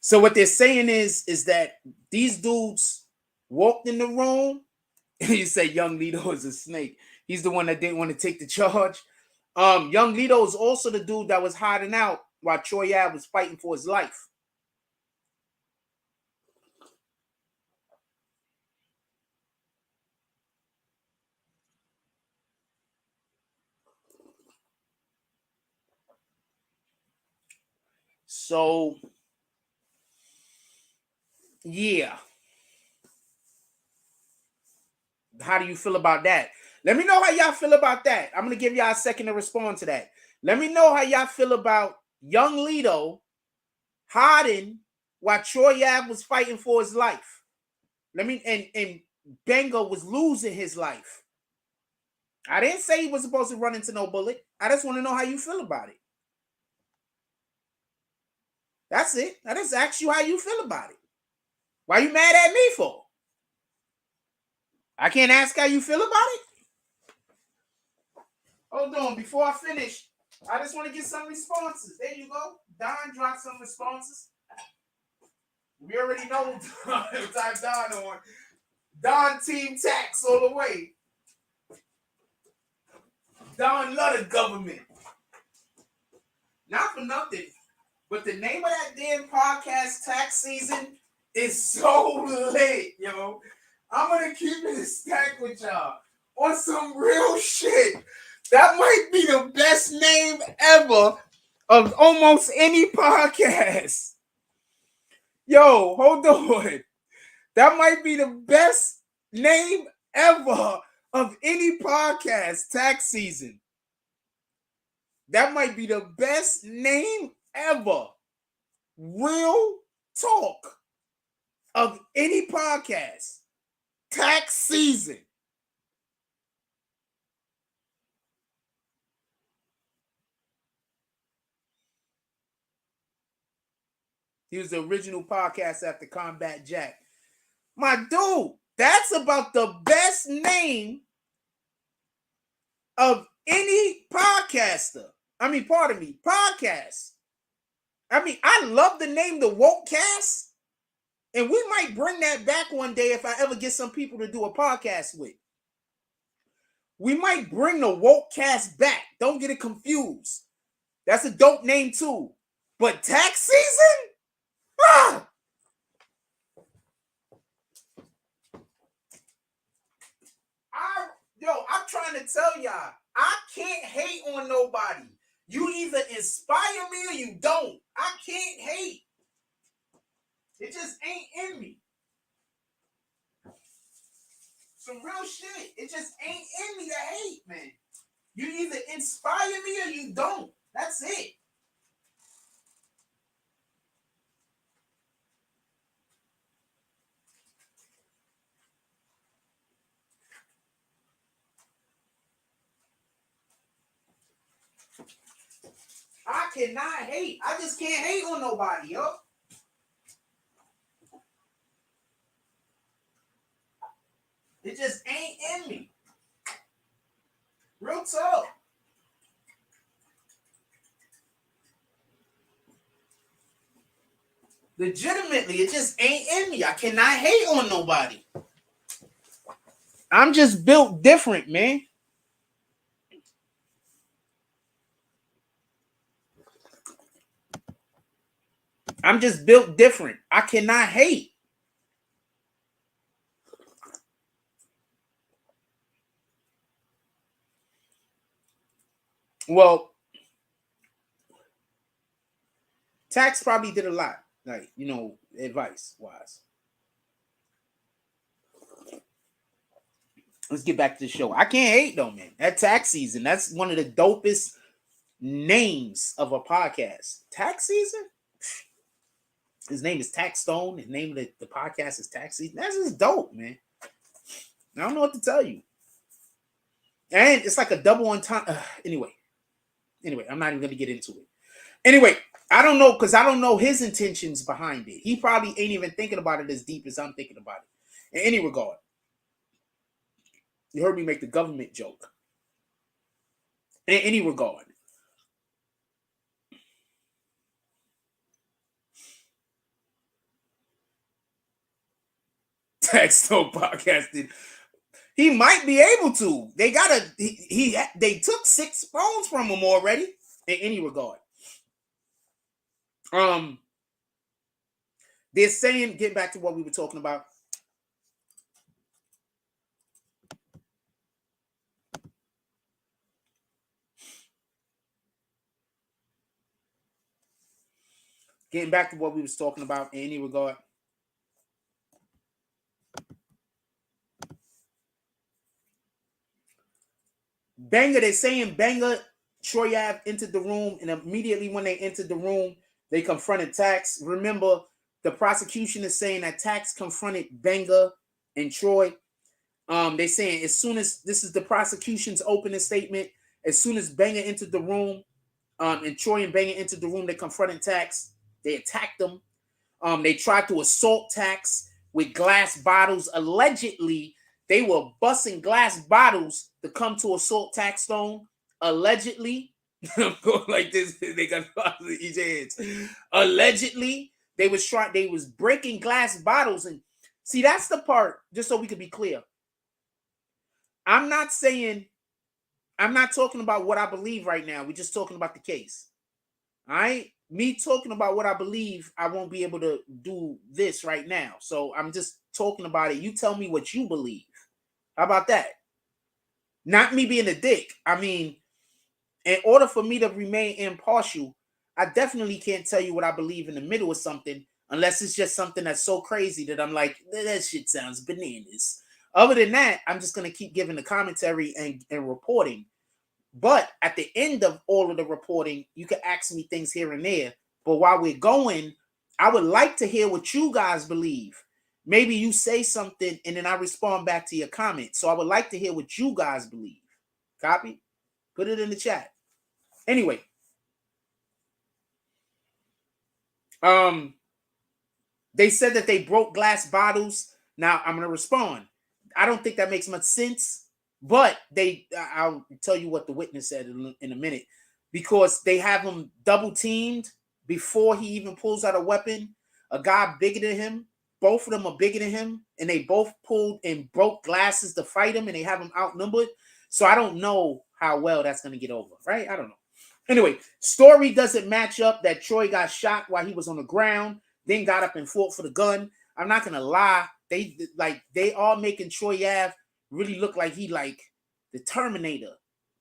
so what they're saying is that these dudes walked in the room. You say Young Lito is a snake. He's the one that didn't want to take the charge. Young Lito is also the dude that was hiding out while Troy Ave was fighting for his life. So, yeah. How do you feel about that? Let me know how y'all feel about that. I'm going to give y'all a second to respond to that. Let me know how y'all feel about young Lito hiding while Troy Ave was fighting for his life. And Benga was losing his life. I didn't say he was supposed to run into no bullet. I just want to know how you feel about it. That's it. I just asked you how you feel about it. Why you mad at me for? I can't ask how you feel about it? Hold on. Before I finish, I just want to get some responses. There you go. Don dropped some responses. We already know type Don on. Don Team Tax all the way. Don love the government. Not for nothing, but the name of that damn podcast, Tax Season, is so lit, yo. I'm gonna keep it a stack with y'all on some real shit. That might be the best name ever of almost any podcast. Yo, hold on. That might be the best name ever of any podcast, Tax Season. That might be the best name ever. Real talk of any podcast. Tax Season. He was the original podcast after Combat Jack. My dude, that's about the best name of any podcaster. Podcast. I love the name The Wokecast. And we might bring that back one day if I ever get some people to do a podcast with. We might bring the Wokecast back. Don't get it confused. That's a dope name too. But Tax Season? Ah! I'm trying to tell y'all, I can't hate on nobody. You either inspire me or you don't. I can't hate. It just ain't in me. Some real shit. It just ain't in me to hate, man. You either inspire me or you don't. That's it. I cannot hate. I just can't hate on nobody, yo. It just ain't in me. Real talk. Legitimately, it just ain't in me. I cannot hate on nobody. I'm just built different, man. I'm just built different. I cannot hate. Well, Tax probably did a lot, like, advice wise. Let's get back to the show. I can't hate though, man. That Tax Season, that's one of the dopest names of a podcast. Tax Season? His name is Taxstone. His name of the podcast is Tax Season. That's just dope, man. I don't know what to tell you. And it's like a double entendre. Anyway, I'm not even going to get into it. Anyway, I don't know, because I don't know his intentions behind it. He probably ain't even thinking about it as deep as I'm thinking about it. In any regard, you heard me make the government joke. In any regard, Taxstone podcasted. He might be able to. They they took 6 phones from him already. In any regard, they're saying, getting back to what we were talking about. Getting back to what we was talking about in any regard. Banger, they're saying Banger, Troy Ave entered the room, and immediately when they entered the room, they confronted Tax. Remember, the prosecution is saying that Tax confronted Banger and Troy. They're saying as soon as this is the prosecution's opening statement, as soon as Banger entered the room, and Troy and Banger entered the room, they confronted Tax. They attacked them. They tried to assault Tax with glass bottles. Allegedly, they were busting glass bottles to come to assault Taxstone. Allegedly, I'm going like this. They got each hands. Allegedly, they was breaking glass bottles, and see, that's the part. Just so we could be clear, I'm not talking about what I believe right now. We're just talking about the case. All right. Me talking about what I believe, I won't be able to do this right now. So I'm just talking about it. You tell me what you believe. How about that? Not me being a dick. I mean, in order for me to remain impartial, I definitely can't tell you what I believe in the middle of something unless it's just something that's so crazy that I'm like, that shit sounds bananas. Other than that, I'm just going to keep giving the commentary and reporting. But at the end of all of the reporting, you can ask me things here and there. But while we're going, I would like to hear what you guys believe. Maybe you say something and then I respond back to your comment. So I would like to hear what you guys believe. Copy? Put it in the chat. Anyway. They said that they broke glass bottles. Now I'm going to respond. I don't think that makes much sense. But I'll tell you what the witness said in a minute, because they have him double teamed before he even pulls out a weapon. A guy bigger than him, both of them are bigger than him, and they both pulled and broke glasses to fight him, and they have him outnumbered. So I don't know how well that's going to get over, right? I don't know. Anyway, story doesn't match up that Troy got shot while he was on the ground, then got up and fought for the gun. I'm not going to lie. They are making Troy Ave really look like he like the Terminator,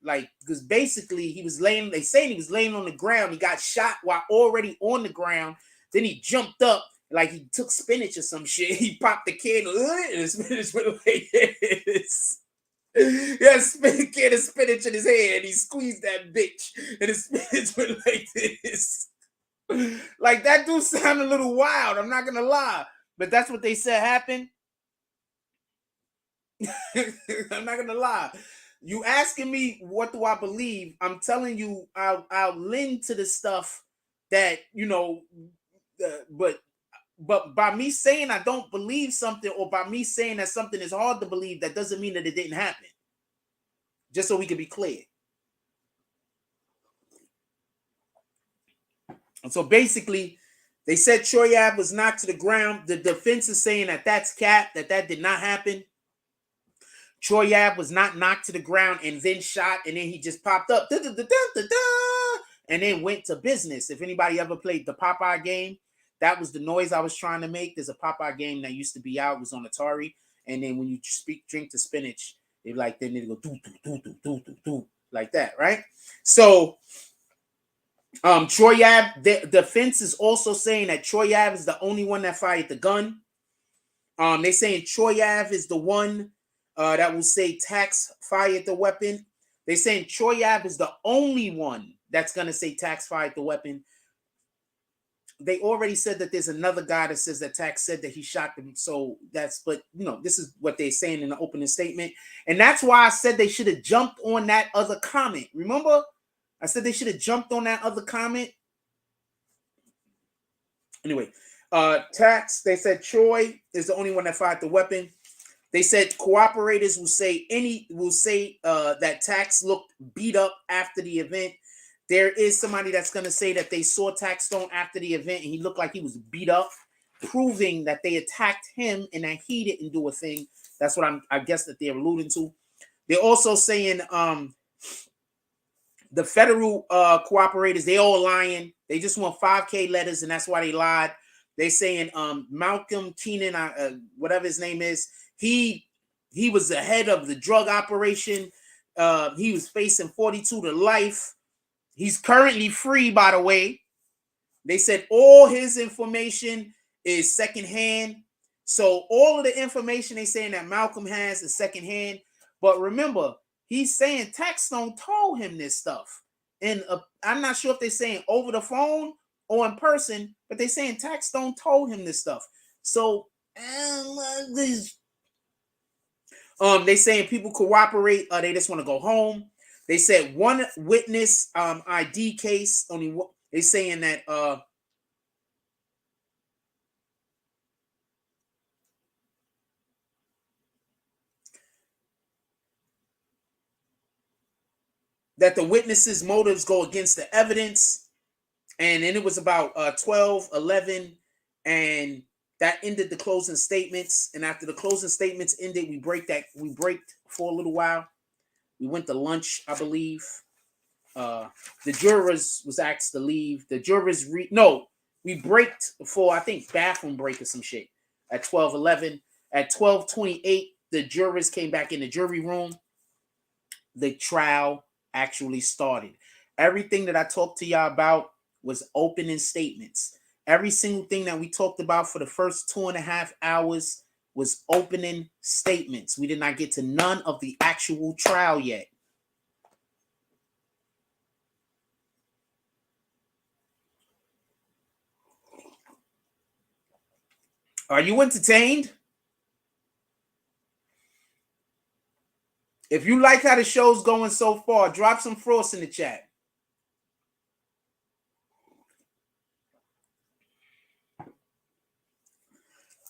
like, because basically he was laying. They saying he was laying on the ground. He got shot while already on the ground. Then he jumped up like he took spinach or some shit. He popped the can and the spinach went like this. He had a can of spinach in his hand. He squeezed that bitch and the spinach went like this. Like, that do sound a little wild. I'm not gonna lie, but that's what they said happened. I'm not gonna lie. You asking me what do I believe? I'm telling you, I'll lend to the stuff that but by me saying I don't believe something, or by me saying that something is hard to believe, that doesn't mean that it didn't happen. Just so we can be clear. And so basically, they said Troy Ave was knocked to the ground. The defense is saying that that's cap, that did not happen. Troy Ave was not knocked to the ground and then shot, and then he just popped up, and then went to business. If anybody ever played the Popeye game, that was the noise I was trying to make. There's a Popeye game that used to be out. It was on Atari, and then when you drink the spinach, they like, then they go do do do do do do do like that, right? So, Troy Ave, the defense is also saying that Troy Ave is the only one that fired the gun. They saying Troy Ave is the one that will say Tax fired the weapon. They're saying Troy Ave is the only one that's going to say Tax fired the weapon. They already said that there's another guy that says that Tax said that he shot them. So but this is what they're saying in the opening statement. And that's why I said they should have jumped on that other comment. Remember? I said they should have jumped on that other comment. Anyway, Tax, they said Troy is the only one that fired the weapon. They said cooperators will say that Tax looked beat up after the event. There is somebody that's going to say that they saw Taxstone after the event and he looked like he was beat up, proving that they attacked him and that he didn't do a thing. That's what I guess that they're alluding to. They're also saying the federal cooperators, they all lying. They just want 5K letters, and that's why they lied. They're saying Malcolm Keenan, whatever his name is, he was the head of the drug operation. He was facing 42 to life. He's currently free, by the way. They said all his information is secondhand. So all of the information they saying that Malcolm has is secondhand. But remember, he's saying Taxstone told him this stuff. And I'm not sure if they're saying over the phone or in person, but they're saying Taxstone told him this stuff. So they saying people cooperate, they just want to go home. They said one witness ID case, only they saying that that the witnesses' motives go against the evidence. And then it was about 12, 11, and that ended the closing statements. And after the closing statements ended, we break for a little while. We went to lunch, I believe. The jurors was asked to leave. The jurors we braked for, I think, bathroom break or some shit at 12:11. At 12:28, the jurors came back in the jury room. The trial actually started. Everything that I talked to y'all about was opening statements. Every single thing that we talked about for the first 2.5 hours was opening statements. We did not get to none of the actual trial yet. Are you entertained? If you like how the show's going so far, drop some frost in the chat.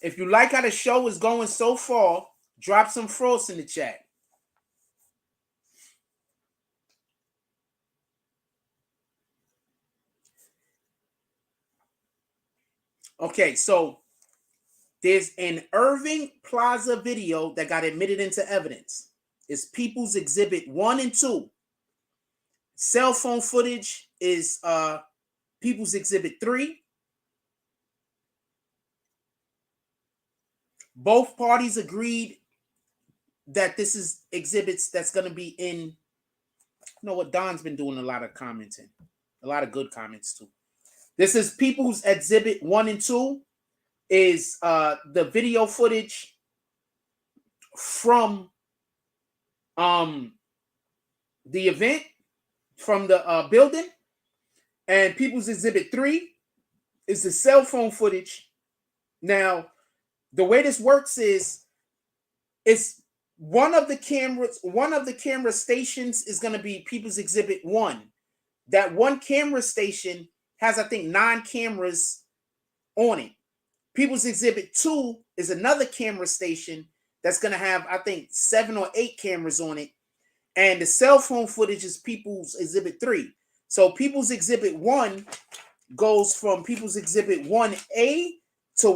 If you like how the show is going so far, drop some frost in the chat. Okay, so there's an Irving Plaza video that got admitted into evidence. It's People's Exhibit 1 and 2. Cell phone footage is People's Exhibit 3. Both parties agreed that this is exhibits that's going to be in. You know what? Don's been doing a lot of commenting, a lot of good comments too. This is People's Exhibit 1 and 2. Is the video footage from the event, from the building, and People's Exhibit 3 is the cell phone footage. Now, the way this works is it's one of the camera stations is going to be People's Exhibit 1. That one camera station has, I think, 9 cameras on it. People's Exhibit 2 is another camera station that's going to have, I think, 7 or 8 cameras on it. And the cell phone footage is People's Exhibit 3. So People's Exhibit 1 goes from People's Exhibit 1A to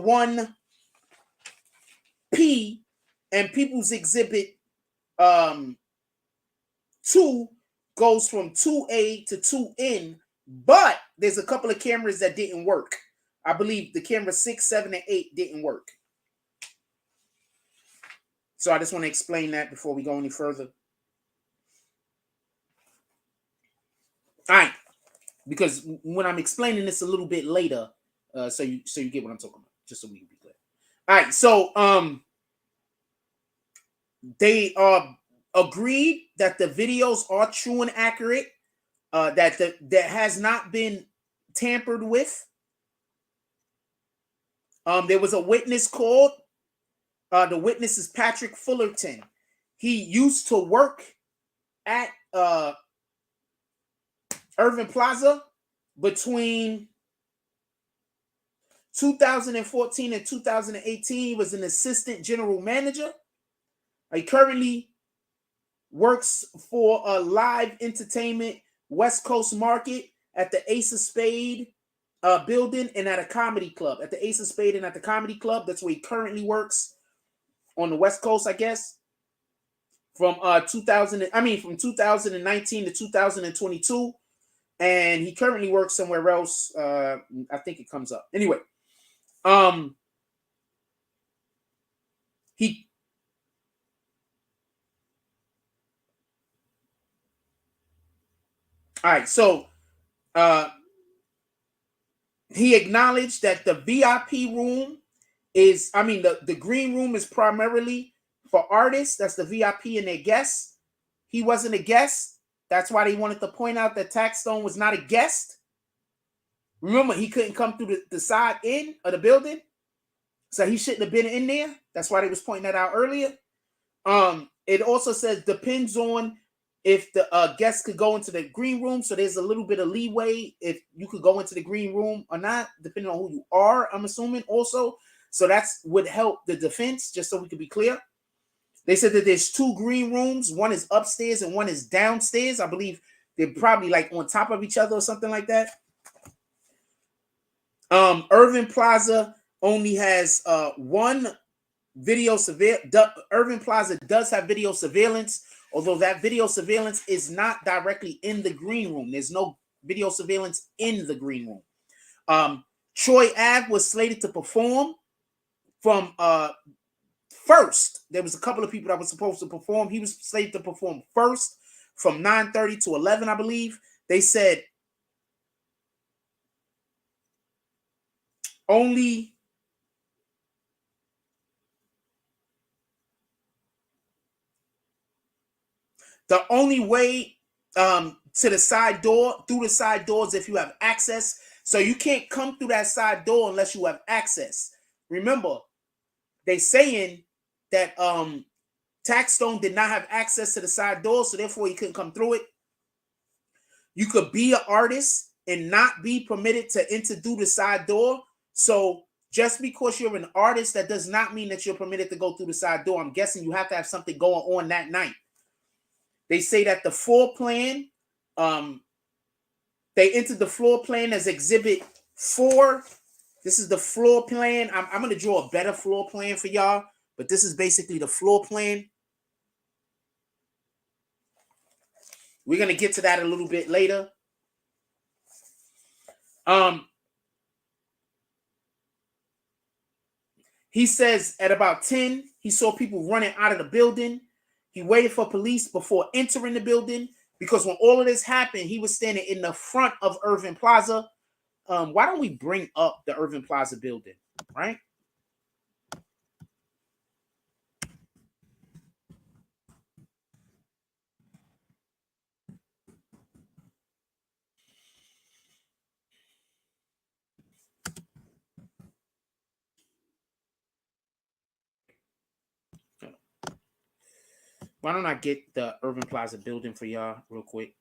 1P, and People's Exhibit 2 goes from 2A to 2N, but there's a couple of cameras that didn't work. I believe the camera 6, 7, and 8 didn't work. So I just want to explain that before we go any further. All right, because when I'm explaining this a little bit later, so you get what I'm talking about, just so we can be clear. All right, so they agreed that the videos are true and accurate, that has not been tampered with. There was a witness called. The witness is Patrick Fullerton. He used to work at Irving Plaza between 2014 and 2018. He was an assistant general manager. He currently works for a live entertainment West Coast market at the Ace of Spade building and at a comedy club. At the Ace of Spade and at the comedy club, that's where he currently works on the West Coast, I guess. From 2019 to 2022, and he currently works somewhere else. I think it comes up anyway. He all right. So he acknowledged that the VIP room is, the green room is primarily for artists. That's the VIP and their guests. he wasn't a guest. That's why they wanted to point out that Taxstone was not a guest. Remember, he couldn't come through the side end of the building, so he shouldn't have been in there. That's why they was pointing that out earlier. It also says depends on if the guests could go into the green room. So there's a little bit of leeway if you could go into the green room or not, depending on who you are, I'm assuming also. So that's would help the defense, just so we could be clear. They said that there's 2 green rooms. One is upstairs and one is downstairs. I believe they're probably like on top of each other or something like that. Irving Plaza only has one video surveillance. Irving Plaza does have video surveillance, although that video surveillance is not directly in the green room. There's no video surveillance in the green room. Troy Ave was slated to perform from first. There was a couple of people that were supposed to perform. He was slated to perform first from 9:30 to 11, I believe. They said only the only way to the side door, through the side doors, if you have access. So you can't come through that side door unless you have access. Remember, they saying that Taxstone did not have access to the side door, so therefore he couldn't come through it. You could be an artist and not be permitted to enter through the side door. So just because you're an artist, that does not mean that you're permitted to go through the side door. I'm guessing you have to have something going on that night. They say that the floor plan, they entered the floor plan as Exhibit 4. This is the floor plan. I'm going to draw a better floor plan for y'all, but this is basically the floor plan. We're going to get to that a little bit later. He says at about 10, he saw people running out of the building. He waited for police before entering the building because when all of this happened, he was standing in the front of Irving Plaza. Why don't we bring up the Irving Plaza building, right? Why don't I get the Irving Plaza building for y'all real quick?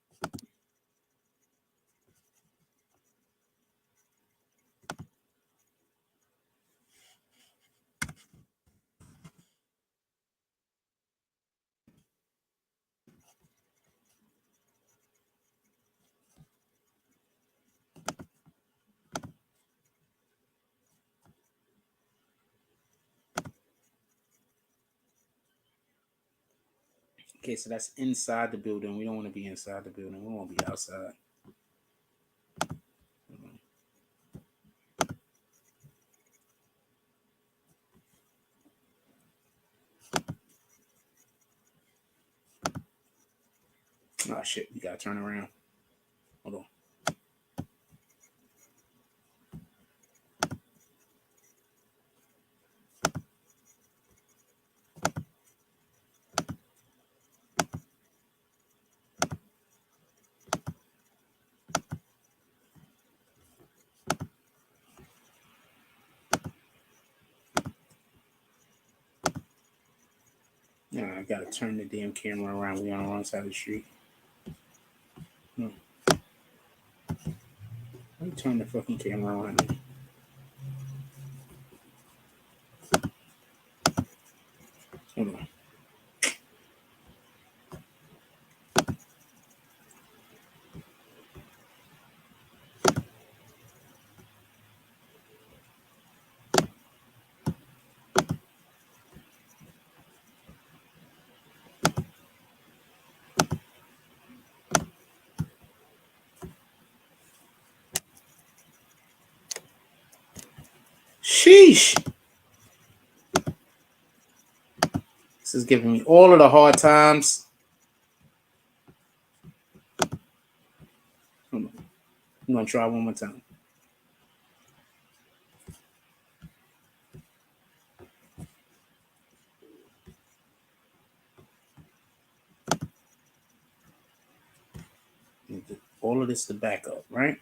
Okay, so that's inside the building. We don't want to be inside the building. We want to be outside. Oh, shit. We got to turn around. Hold on. Yeah, I got to turn the damn camera around. We on the wrong side of the street. Let me turn the fucking camera around. Hold on. Sheesh. This is giving me all of the hard times. Hold on. I'm going to try one more time. all of this to back up, right?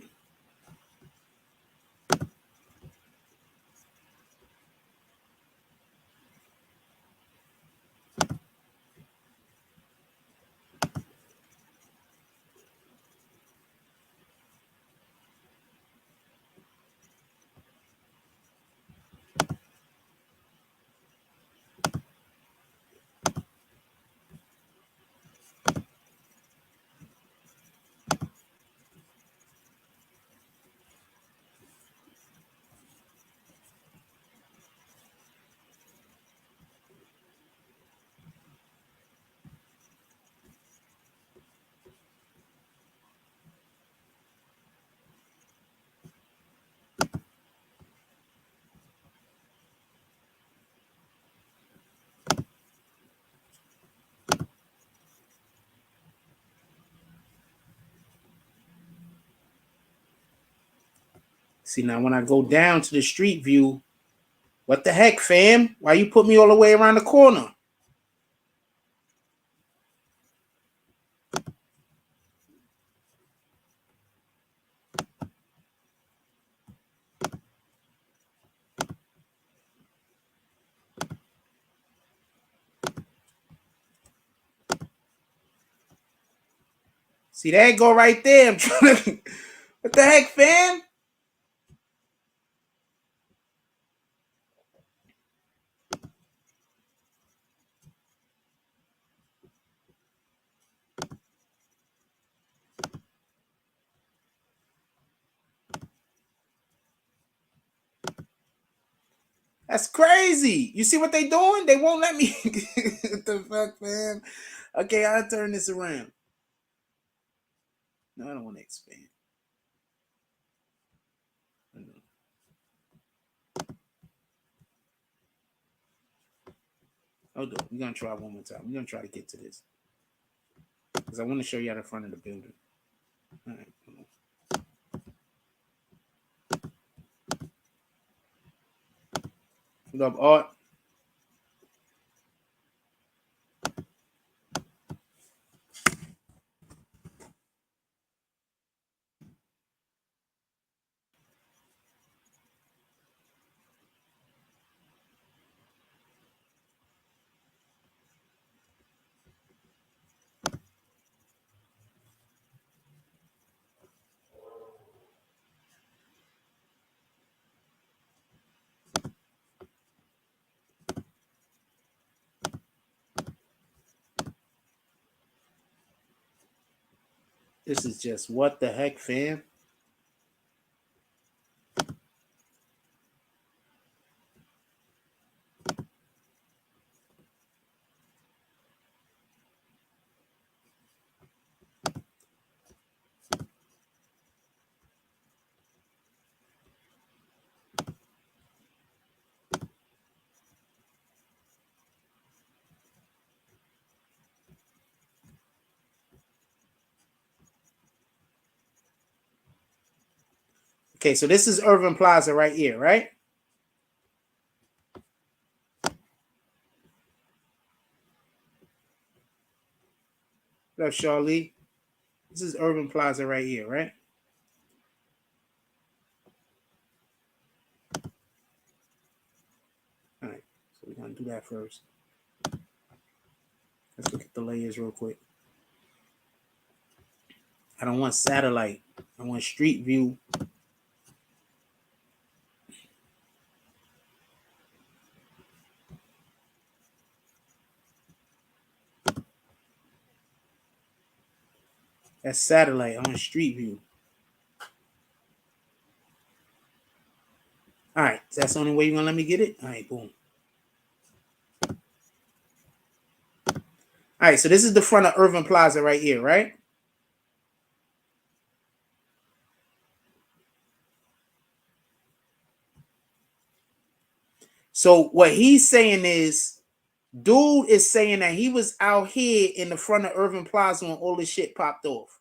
See, now when I go down to the street view, what the heck, fam? Why you put me all the way around the corner? See, there you go right there. I'm trying to... What the heck, fam? That's crazy. You see what they doing? They won't let me. What the fuck, man? Okay, I'll turn this around. No, I don't want to expand. Hold on. We're going to try one more time. We're going to try to get to this. Because I want to show you out the front of the building. All right. What up, Art? This is just what the heck, fam? Okay, so this is Irving Plaza right here, right? What up, Charlie? This is Irving Plaza right here, right? All right, so we're going to do that first. Let's look at the layers real quick. I don't want satellite. I want street view. That's satellite. I want street view. All right, that's the only way you're going to let me get it? All right, boom. All right, so this is the front of Irving Plaza right here, right? So what he's saying is, dude is saying that he was out here in the front of Irving Plaza when all this shit popped off.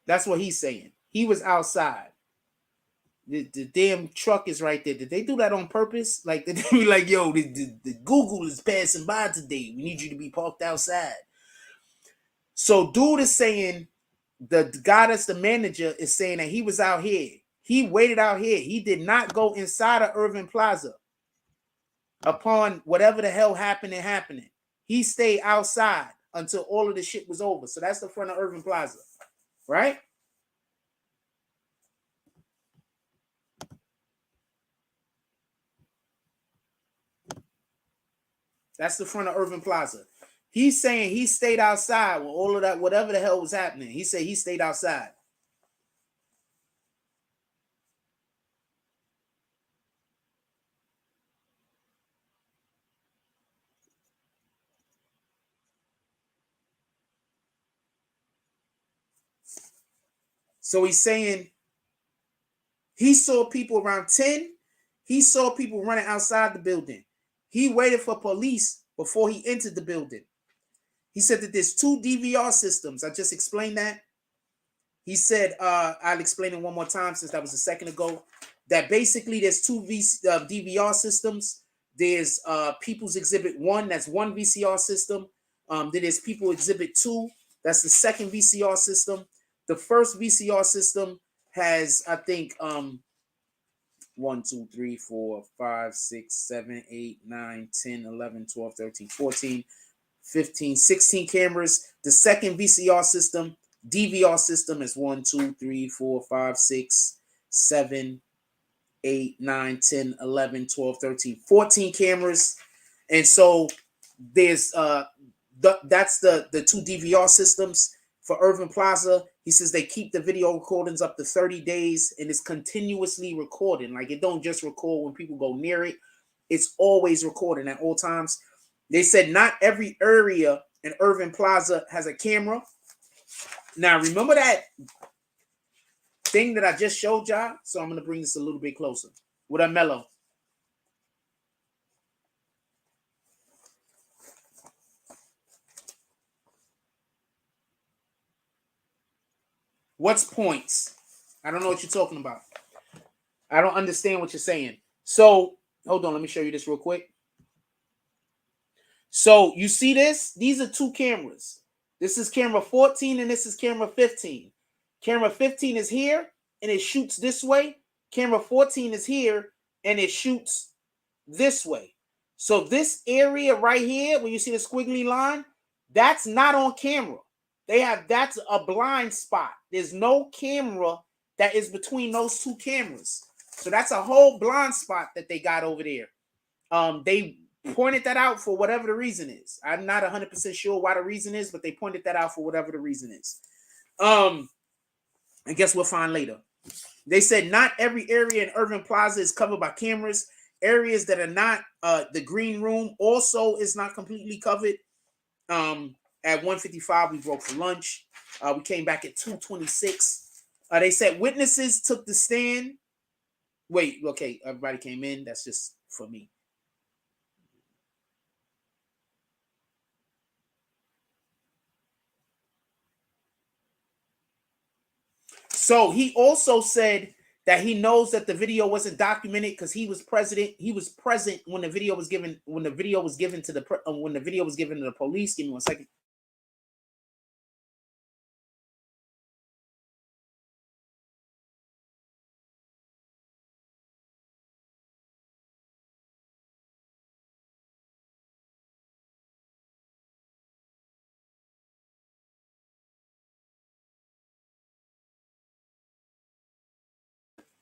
That's what he's saying. He was outside. The damn truck is right there. Did they do that on purpose? Like, did they be like, yo, the Google is passing by today. We need you to be parked outside. So dude is saying, the guy that's the manager is saying that he was out here. He waited out here. He did not go inside of Irving Plaza upon whatever the hell happening. He stayed outside until all of the shit was over. So that's the front of Irving Plaza, right? That's the front of Irving Plaza. He's saying he stayed outside with all of that, whatever the hell was happening. He said he stayed outside. So he's saying he saw people around 10. He saw people running outside the building. He waited for police before he entered the building. He said that there's 2 DVR systems. I just explained that. He said, I'll explain it one more time since that was a second ago, that basically there's 2 DVR systems. There's People's Exhibit 1, that's one VCR system. Then there's People Exhibit 2, that's the second VCR system. The first VCR system has, I think, 1, 2, 3, 4, 5, 6, 7, 8, 9, 10, 11, 12, 13, 14, 15, 16 cameras. The second VCR system, DVR system, is 1, 2, 3, 4, 5, 6, 7, 8, 9, 10, 11, 12, 13, 14 cameras. And so there's that's the 2 DVR systems for Irving Plaza. He says they keep the video recordings up to 30 days and it's continuously recording. Like, it don't just record when people go near it. It's always recording at all times. They said not every area in Irving Plaza has a camera. Now, remember that thing that I just showed y'all? So I'm going to bring this a little bit closer with a mellow. What's points? I don't know what you're talking about. I don't understand what you're saying. So, hold on. Let me show you this real quick. So, you see this? These are 2 cameras. This is camera 14 and this is camera 15. Camera 15 is here and it shoots this way. Camera 14 is here and it shoots this way. So, this area right here, where you see the squiggly line, that's not on camera. That's a blind spot. There's no camera that is between those 2 cameras. So that's a whole blind spot that they got over there. They pointed that out for whatever the reason is. I'm not 100% sure why the reason is, but they pointed that out for whatever the reason is. I guess we'll find later. They said not every area in Irving Plaza is covered by cameras. Areas that are not, the green room also is not completely covered. At 1:55, we broke for lunch. We came back at 2:26. They said witnesses took the stand. Wait, okay, everybody came in. That's just for me. So he also said that he knows that the video wasn't documented because he was present. He was present when the video was given. When the video was given to the police. Give me 1 second.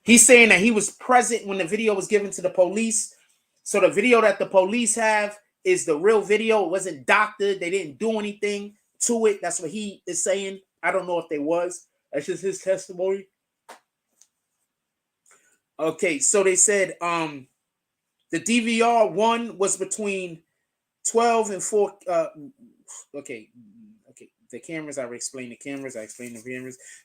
He's saying that he was present when the video was given to the police. So the video that the police have is the real video. It wasn't doctored. They didn't do anything to it. That's what he is saying. I don't know if they was. That's just his testimony. Okay, so they said the DVR 1 was between 12 and 4. Okay. The cameras, I explained the cameras.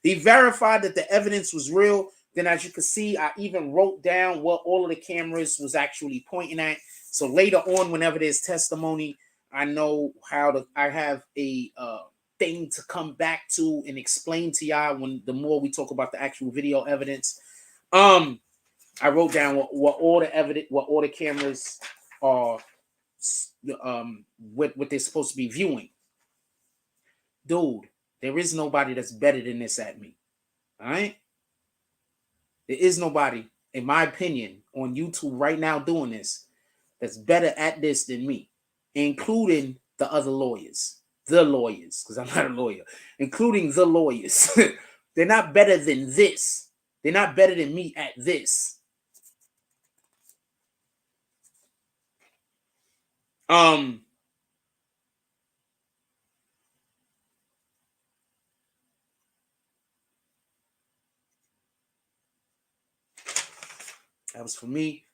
He verified that the evidence was real. Then, as you can see, I even wrote down what all of the cameras was actually pointing at. So later on, whenever there's testimony, I know how to. I have a thing to come back to and explain to y'all when the more we talk about the actual video evidence. I wrote down what all the evidence, what all the cameras are, what they're supposed to be viewing. dude, there is nobody that's better than this at me. All right? There is nobody, in my opinion, on YouTube right now doing this that's better at this than me, including the other lawyers. The lawyers, because I'm not a lawyer, including the lawyers. They're not better than this. They're not better than me at this. That was for me.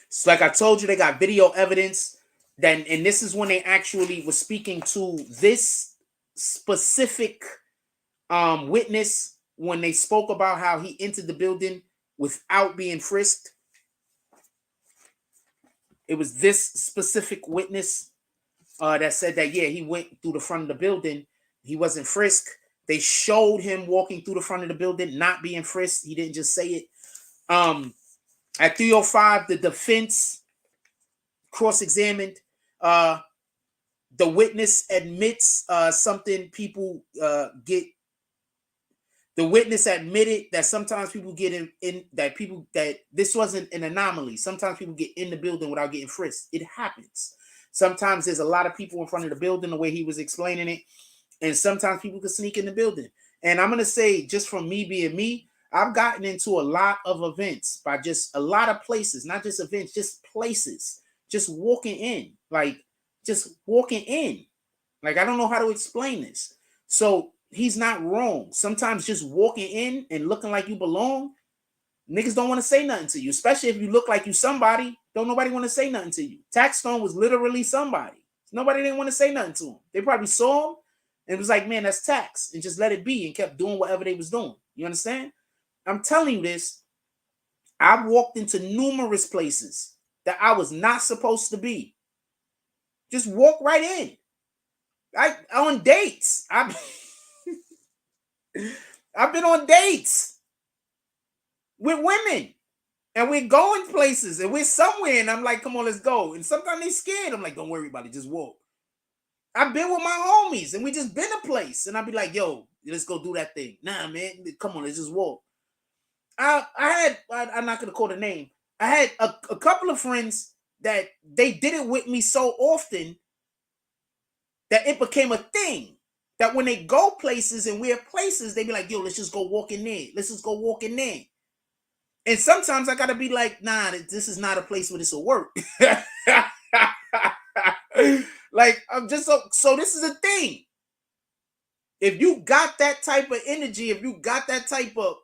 So like I told you, they got video evidence. Then, and this is when they actually was speaking to this specific witness when they spoke about how he entered the building without being frisked. It was this specific witness that said that, yeah, he went through the front of the building. He wasn't frisked. They showed him walking through the front of the building, not being frisked. He didn't just say it. At 3:05, the defense cross-examined. The witness admits something people get. The witness admitted that sometimes people get in that this wasn't an anomaly. Sometimes people get in the building without getting frisked. It happens. Sometimes there's a lot of people in front of the building, the way he was explaining it. And sometimes people can sneak in the building. And I'm going to say, just from me being me, I've gotten into a lot of events by just a lot of places, not just events, just places, just walking in, like just walking in. Like, I don't know how to explain this. So he's not wrong. Sometimes just walking in and looking like you belong, niggas don't want to say nothing to you, especially if you look like you somebody. Don't nobody want to say nothing to you. Taxstone was literally somebody. Nobody didn't want to say nothing to him. They probably saw him and was like, man, that's Tax, and just let it be and kept doing whatever they was doing. You understand? I'm telling you this. I've walked into numerous places that I was not supposed to be. Just walk right in. On dates. I've been on dates with women, and we're going places, and we're somewhere, and I'm like, come on, let's go. And sometimes they scared. I'm like, don't worry about it, just walk. I've been with my homies, and we just been a place, and I'll be like, yo, let's go do that thing. Nah, man, come on, let's just walk. I'm not gonna call the name. I had a couple of friends that they did it with me so often that it became a thing. That when they go places and we're places, they be like, yo, let's just go walk in there. Let's just go walk in there. And sometimes I gotta be like, nah, this is not a place where this will work. Like, I'm just so this is a thing. If you got that type of energy, if you got that type of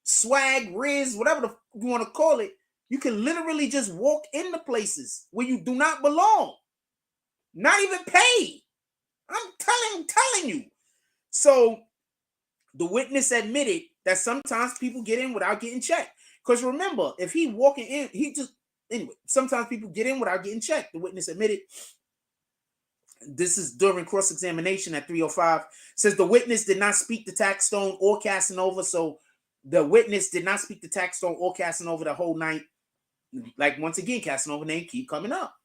swag, riz, whatever you want to call it, you can literally just walk into places where you do not belong. Not even pay. I'm telling you. So the witness admitted that sometimes people get in without getting checked. Because remember, if he walking in, sometimes people get in without getting checked. The witness admitted. This is during cross-examination at 3:05. Says the witness did not speak to Taxstone or Casanova. So the witness did not speak to Taxstone or Casanova the whole night. Like, once again, Casanova name keep coming up.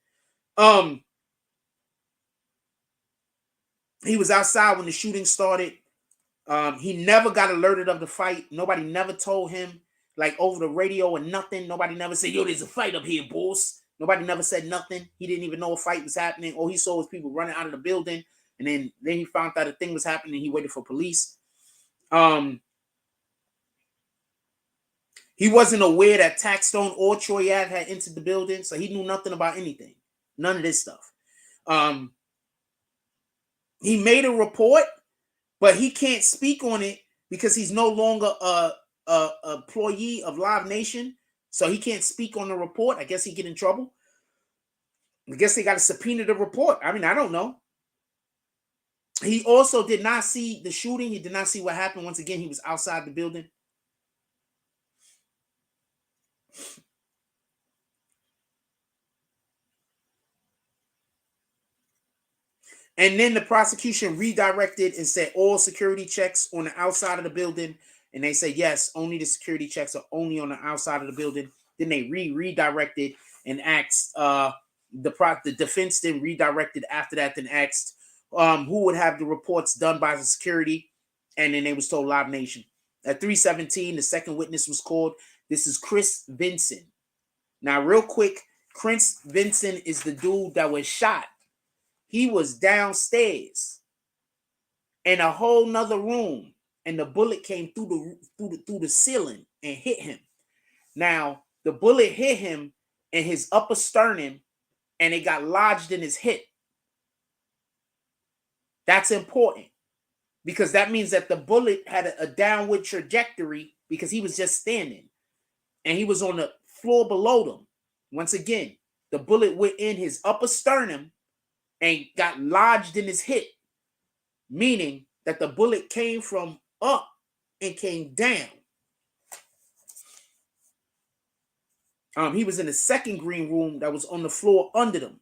He was outside when the shooting started. He never got alerted of the fight. Nobody never told him, like, over the radio or nothing. Nobody never said, yo, there's a fight up here, boss. Nobody never said nothing. He didn't even know a fight was happening. All he saw was people running out of the building. And then he found out a thing was happening. He waited for police. He wasn't aware that Taxstone or Troy Ave had entered the building. So he knew nothing about anything. None of this stuff. He made a report, but he can't speak on it because he's no longer a employee of Live Nation. So he can't speak on the report. I guess he get in trouble. I guess they got to subpoena the report. I mean, I don't know. He also did not see the shooting. He did not see what happened. Once again, he was outside the building. And then the prosecution redirected and said all security checks on the outside of the building. And they said, yes, only the security checks are only on the outside of the building. Then they redirected and asked the defense then redirected after that, then asked who would have the reports done by the security, and then they was told Live Nation. At 3:17, the second witness was called. This is Chris Vinson. Now, real quick, Chris Vinson is the dude that was shot. He was downstairs in a whole nother room, and the bullet came through the ceiling and hit him. Now, the bullet hit him in his upper sternum, and it got lodged in his hip. That's important because that means that the bullet had a downward trajectory because he was just standing, and he was on the floor below them. Once again, the bullet went in his upper sternum and got lodged in his hip, meaning that the bullet came from up and came down. He was in the second green room that was on the floor under them.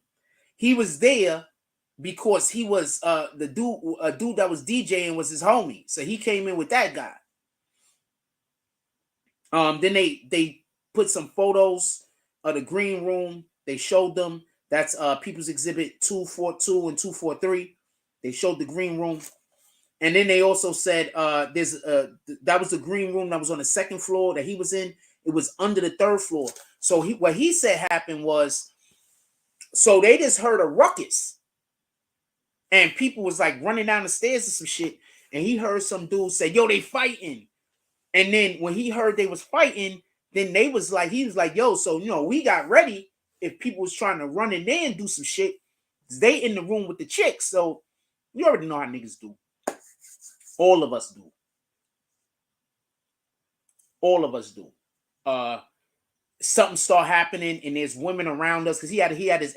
He was there because he was the dude that was DJing was his homie, so he came in with that guy. Then they put some photos of the green room. They showed them. That's People's Exhibit 242 and 243. They showed the green room. And then they also said that was the green room that was on the second floor that he was in. It was under the third floor. So what he said happened was, so they just heard a ruckus. And people was like running down the stairs or some shit. And he heard some dude say, yo, they fighting. And then when he heard they was fighting, then he was like, yo, so, we got ready. If people was trying to run in there and do some shit, they in the room with the chicks. So you already know how niggas do. All of us do. All of us do. Something start happening and there's women around us because he had his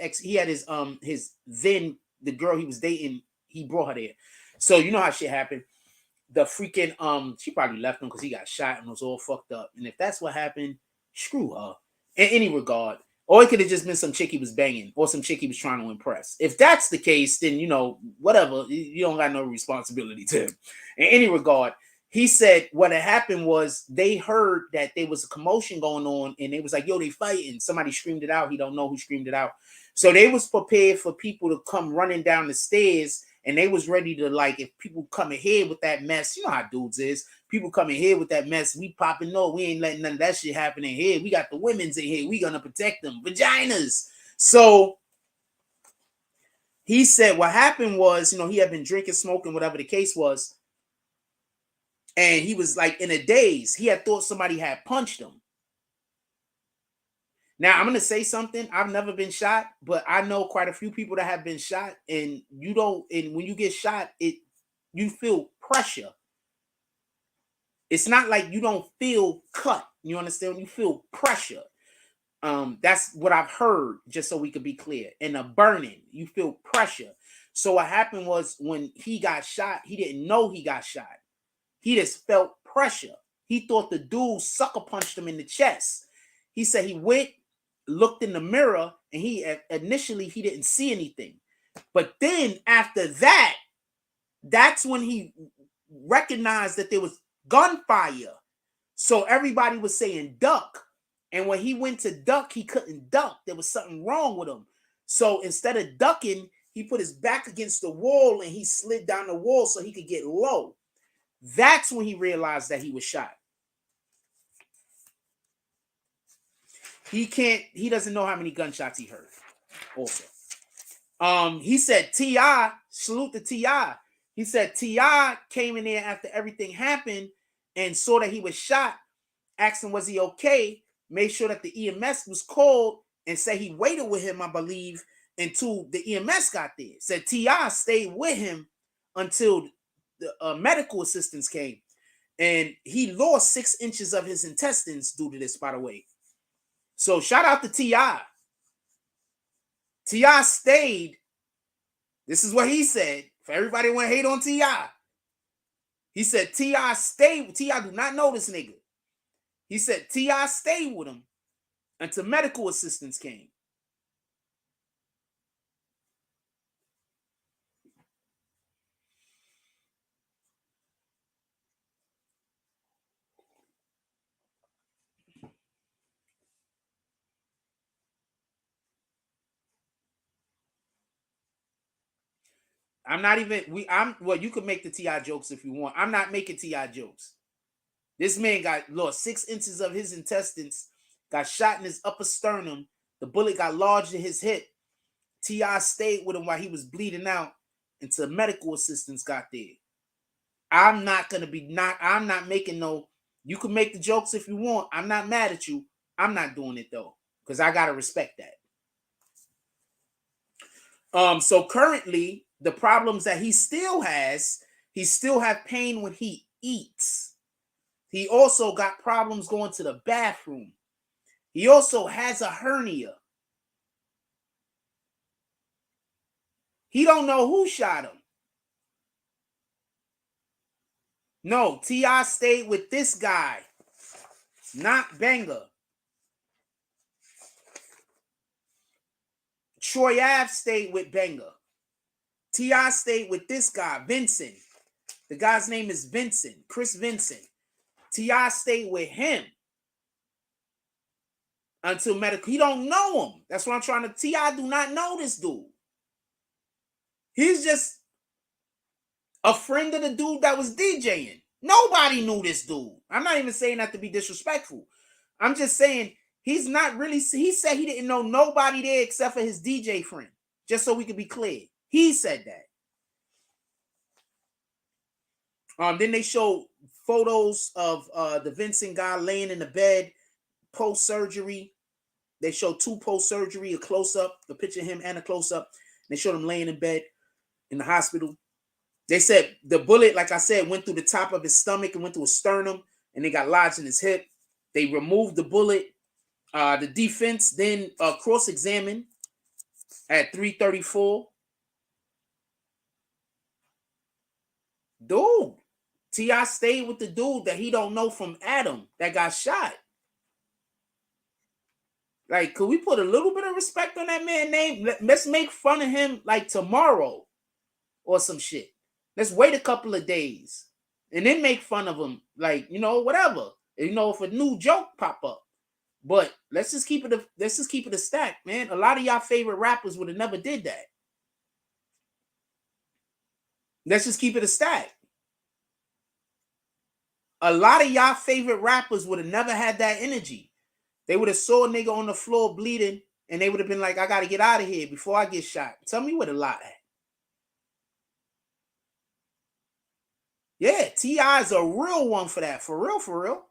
then the girl he was dating, he brought her there. So you know how shit happened. The freaking she probably left him because he got shot and was all fucked up. And if that's what happened, screw her. In any regard. Or it could have just been some chick he was banging or some chick he was trying to impress. If that's the case, then, whatever. You don't got no responsibility to him. In any regard, he said what had happened was they heard that there was a commotion going on and they was like, yo, they fighting. Somebody screamed it out. He don't know who screamed it out. So they was prepared for people to come running down the stairs and they was ready to, like, if people come in here with that mess, you know how dudes is. People come in here with that mess. We popping, no, we ain't letting none of that shit happen in here. We got the women's in here. We gonna protect them. Vaginas. So he said what happened was, he had been drinking, smoking, whatever the case was. And he was like in a daze. He had thought somebody had punched him. Now, I'm going to say something. I've never been shot, but I know quite a few people that have been shot. And when you get shot, you feel pressure. It's not like you don't feel cut. You understand? You feel pressure. That's what I've heard, just so we could be clear. And a burning, you feel pressure. So what happened was when he got shot, he didn't know he got shot. He just felt pressure. He thought the dude sucker punched him in the chest. He said he went, looked in the mirror, and initially he didn't see anything. But then after that, that's when he recognized that there was gunfire. So everybody was saying duck. And when he went to duck, he couldn't duck. There was something wrong with him. So instead of ducking, he put his back against the wall and he slid down the wall so he could get low. That's when he realized that he was shot. He doesn't know how many gunshots he heard. Also. He said T.I., salute to T.I. He said T.I. came in there after everything happened and saw that he was shot, asked him was he okay, made sure that the EMS was called and said he waited with him, I believe, until the EMS got there. Said T.I. stayed with him until the medical assistance came. And he lost 6 inches of his intestines due to this, by the way. So shout out to T.I. T.I. stayed. This is what he said. For everybody who want to hate on T.I. He said T.I. stayed. T.I. do not know this nigga. He said T.I. stayed with him until medical assistance came. I'm not even well, you could make the T.I. jokes if you want. I'm not making T.I. jokes. This man lost 6 inches of his intestines, got shot in his upper sternum. The bullet got lodged in his hip. T.I. stayed with him while he was bleeding out until medical assistance got there. I'm not making no, you can make the jokes if you want. I'm not mad at you. I'm not doing it though, because I gotta respect that. So currently, the problems that he still has pain when he eats. He also got problems going to the bathroom. He also has a hernia. He don't know who shot him. No, T.I. stayed with this guy, not Benga. Troy Ave stayed with Benga. T.I. stayed with this guy, Vincent. The guy's name is Vincent, Chris Vincent. T.I. stayed with him until medical. He don't know him. That's what I'm trying to. T.I. do not know this dude. He's just a friend of the dude that was DJing. Nobody knew this dude. I'm not even saying that to be disrespectful. I'm just saying he's not really. He said he didn't know nobody there except for his DJ friend. Just so we could be clear. He said that. Then they showed photos of the Vincent guy laying in the bed post-surgery. They showed 2 post-surgery, a close-up, a picture of him and a close-up. They showed him laying in bed in the hospital. They said the bullet, like I said, went through the top of his stomach and went through his sternum, and they got lodged in his hip. They removed the bullet. The defense then cross-examined at 3:34. Dude, T.I. stayed with the dude that he don't know from Adam that got shot. Like, could we put a little bit of respect on that man's name? Let's make fun of him like tomorrow or some shit. Let's wait a couple of days and then make fun of him, like, whatever. If a new joke pop up. But let's just keep it a stack, man. A lot of y'all favorite rappers would have never did that. Let's just keep it a stack. A lot of y'all favorite rappers would have never had that energy. They would have saw a nigga on the floor bleeding, and they would have been like, I got to get out of here before I get shot. Tell me where the lot at. Yeah, T.I. is a real one for that. For real, for real.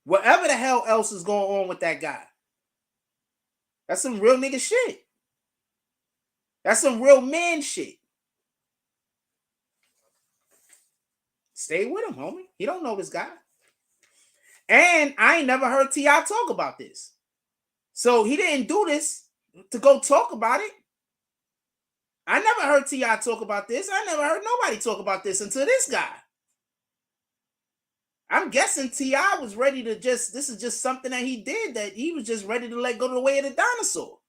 Whatever the hell else is going on with that guy. That's some real nigga shit. That's some real man shit. Stay with him, homie. He don't know this guy. And I ain't never heard T.I. talk about this. So he didn't do this to go talk about it. I never heard T.I. talk about this. I never heard nobody talk about this until this guy. I'm guessing T.I. was ready to this is just something that he did, that he was just ready to let go the way of the dinosaur.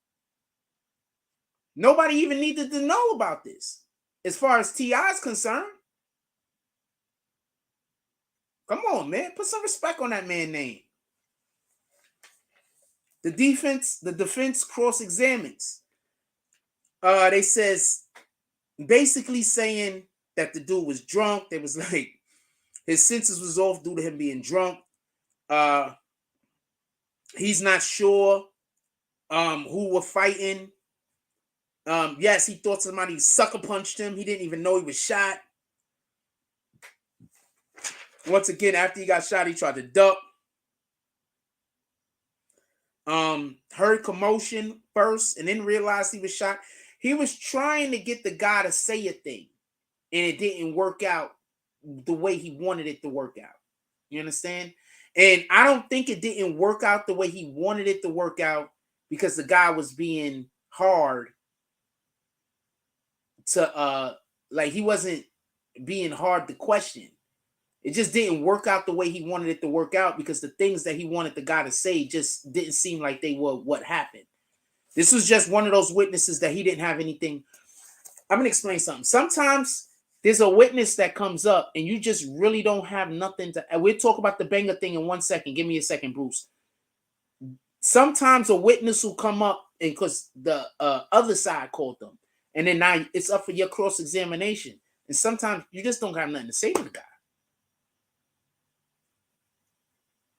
Nobody even needed to know about this. As far as T.I. is concerned. Come on, man. Put some respect on that man's name. The defense cross-examines. They says, basically saying that the dude was drunk. They was like, his senses was off due to him being drunk. He's not sure who were fighting. Yes, he thought somebody sucker punched him. He didn't even know he was shot. Once again, after he got shot, he tried to duck. Heard commotion first and then realized he was shot. He was trying to get the guy to say a thing, and it didn't work out the way he wanted it to work out. You understand? And I don't think it didn't work out the way he wanted it to work out because the guy was being hard to like he wasn't being hard to question. It just didn't work out the way he wanted it to work out because the things that he wanted the guy to say just didn't seem like they were what happened. This was just one of those witnesses that he didn't have anything. I'm going to explain something. Sometimes there's a witness that comes up and you just really don't have nothing to... We'll talk about the banger thing in 1 second. Give me a second, Bruce. Sometimes a witness will come up because the other side called them, and then now it's up for your cross examination. And sometimes you just don't have nothing to say to the guy.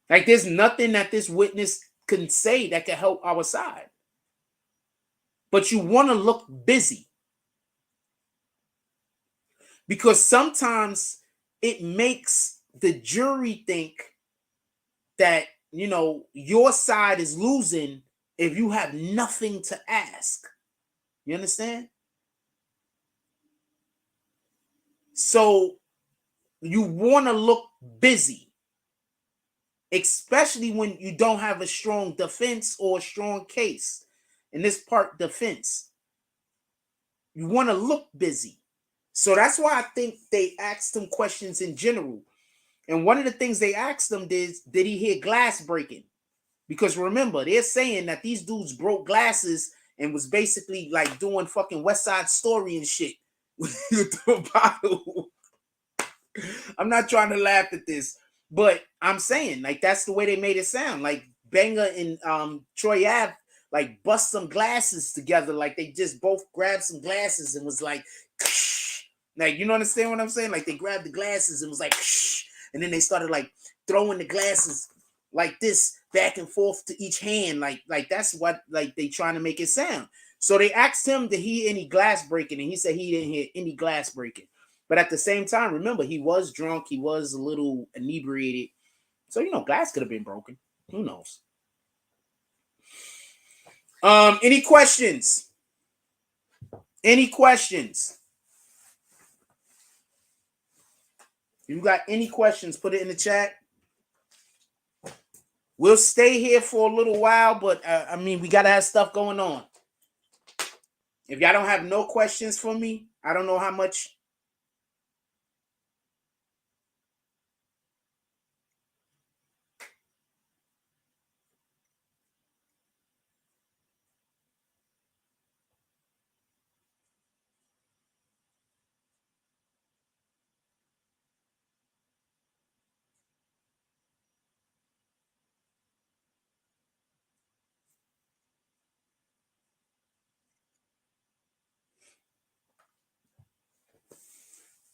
Like there's nothing that this witness can say that can help our side. But you want to look busy. Because sometimes it makes the jury think that, you know, your side is losing if you have nothing to ask. You understand? So you want to look busy, especially when you don't have a strong defense or a strong case. In this part, defense. You want to look busy. So that's why I think they asked him questions in general. And one of the things they asked him is, did he hear glass breaking? Because remember, they're saying that these dudes broke glasses and was basically like doing fucking West Side Story and shit with the bottle. I'm not trying to laugh at this, but I'm saying like that's the way they made it sound. Like Banger and Troy Ave like bust some glasses together, like they just both grabbed some glasses and was like, like, you know, understand what I'm saying? Like they grabbed the glasses and was like, and then they started like throwing the glasses like this back and forth to each hand, like that's what like they trying to make it sound. So they asked him, did he hear any glass breaking, and he said he didn't hear any glass breaking. But at the same time, remember, he was drunk, he was a little inebriated, so you know, glass could have been broken. Who knows? Any questions? Any questions? You got any questions? Put it in the chat. We'll stay here for a little while, but I mean, we gotta have stuff going on. If y'all don't have no questions for me, I don't know how much.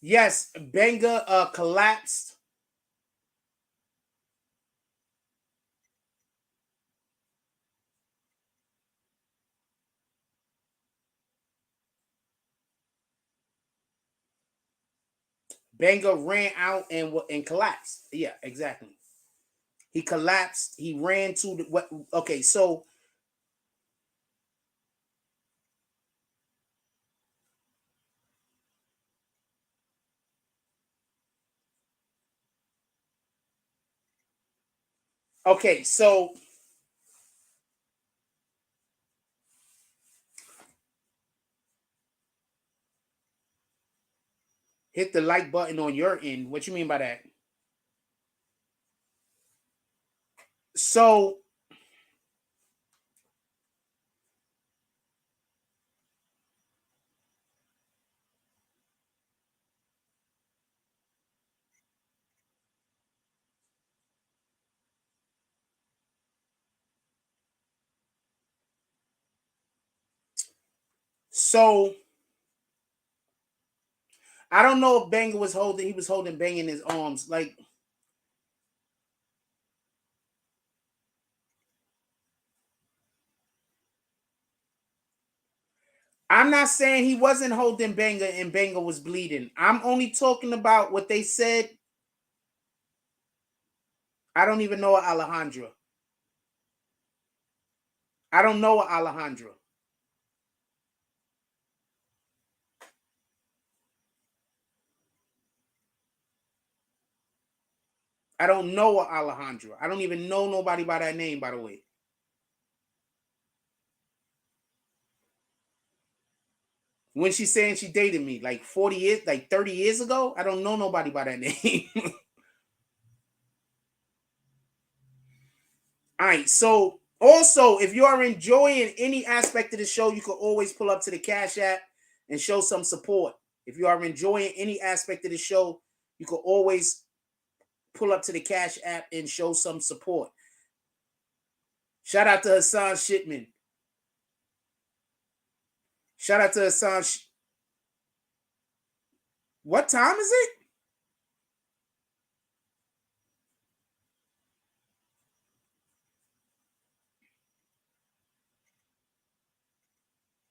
Yes, Banger collapsed. Banger ran out and collapsed. Yeah, exactly. He collapsed. He ran to the what? Okay, so okay, so hit the like button on your end. What you mean by that? So So I don't know if Banger was holding. He was holding Banger in his arms. Like I'm not saying he wasn't holding Banger and Banger was bleeding. I'm only talking about what they said. I don't even know Alejandra. I don't know Alejandra. I don't know Alejandra. I don't even know nobody by that name, by the way. When she's saying she dated me like 40 years, like 30 years ago, I don't know nobody by that name. All right. So also, if you are enjoying any aspect of the show, you can always pull up to the Cash App and show some support. If you are enjoying any aspect of the show, you can always pull up to the Cash App and show some support. Shout out to Hassan Shipman. Shout out to Hassan. What time is it?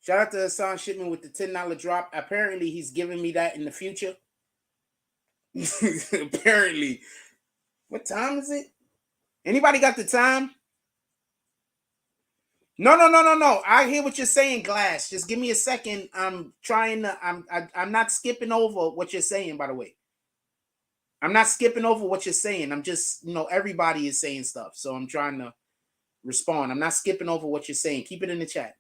Shout out to Hassan Shipman with the $10 drop. Apparently, he's giving me that in the future. Apparently. What time is it? Anybody got the time? No. I hear what you're saying, Glass. Just give me a second. I'm trying to. I'm not skipping over what you're saying. By the way, I'm not skipping over what you're saying. I'm just, everybody is saying stuff, so I'm trying to respond. I'm not skipping over what you're saying. Keep it in the chat.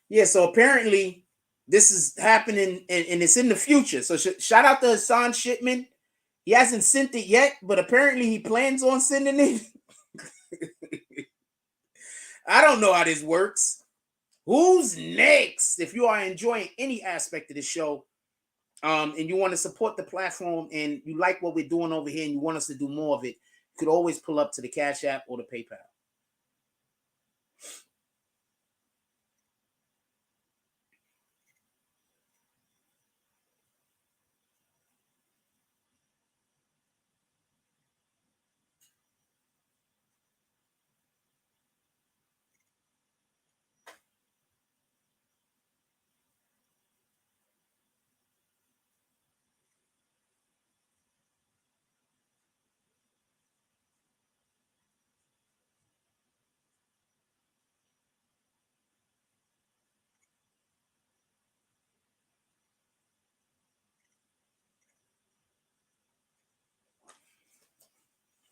Yeah. So apparently, this is happening, and it's in the future. So shout out to Hassan Shipman. He hasn't sent it yet, but apparently he plans on sending it. I don't know how this works. Who's next? If you are enjoying any aspect of the show, and you want to support the platform and you like what we're doing over here and you want us to do more of it, you could always pull up to the Cash App or the PayPal.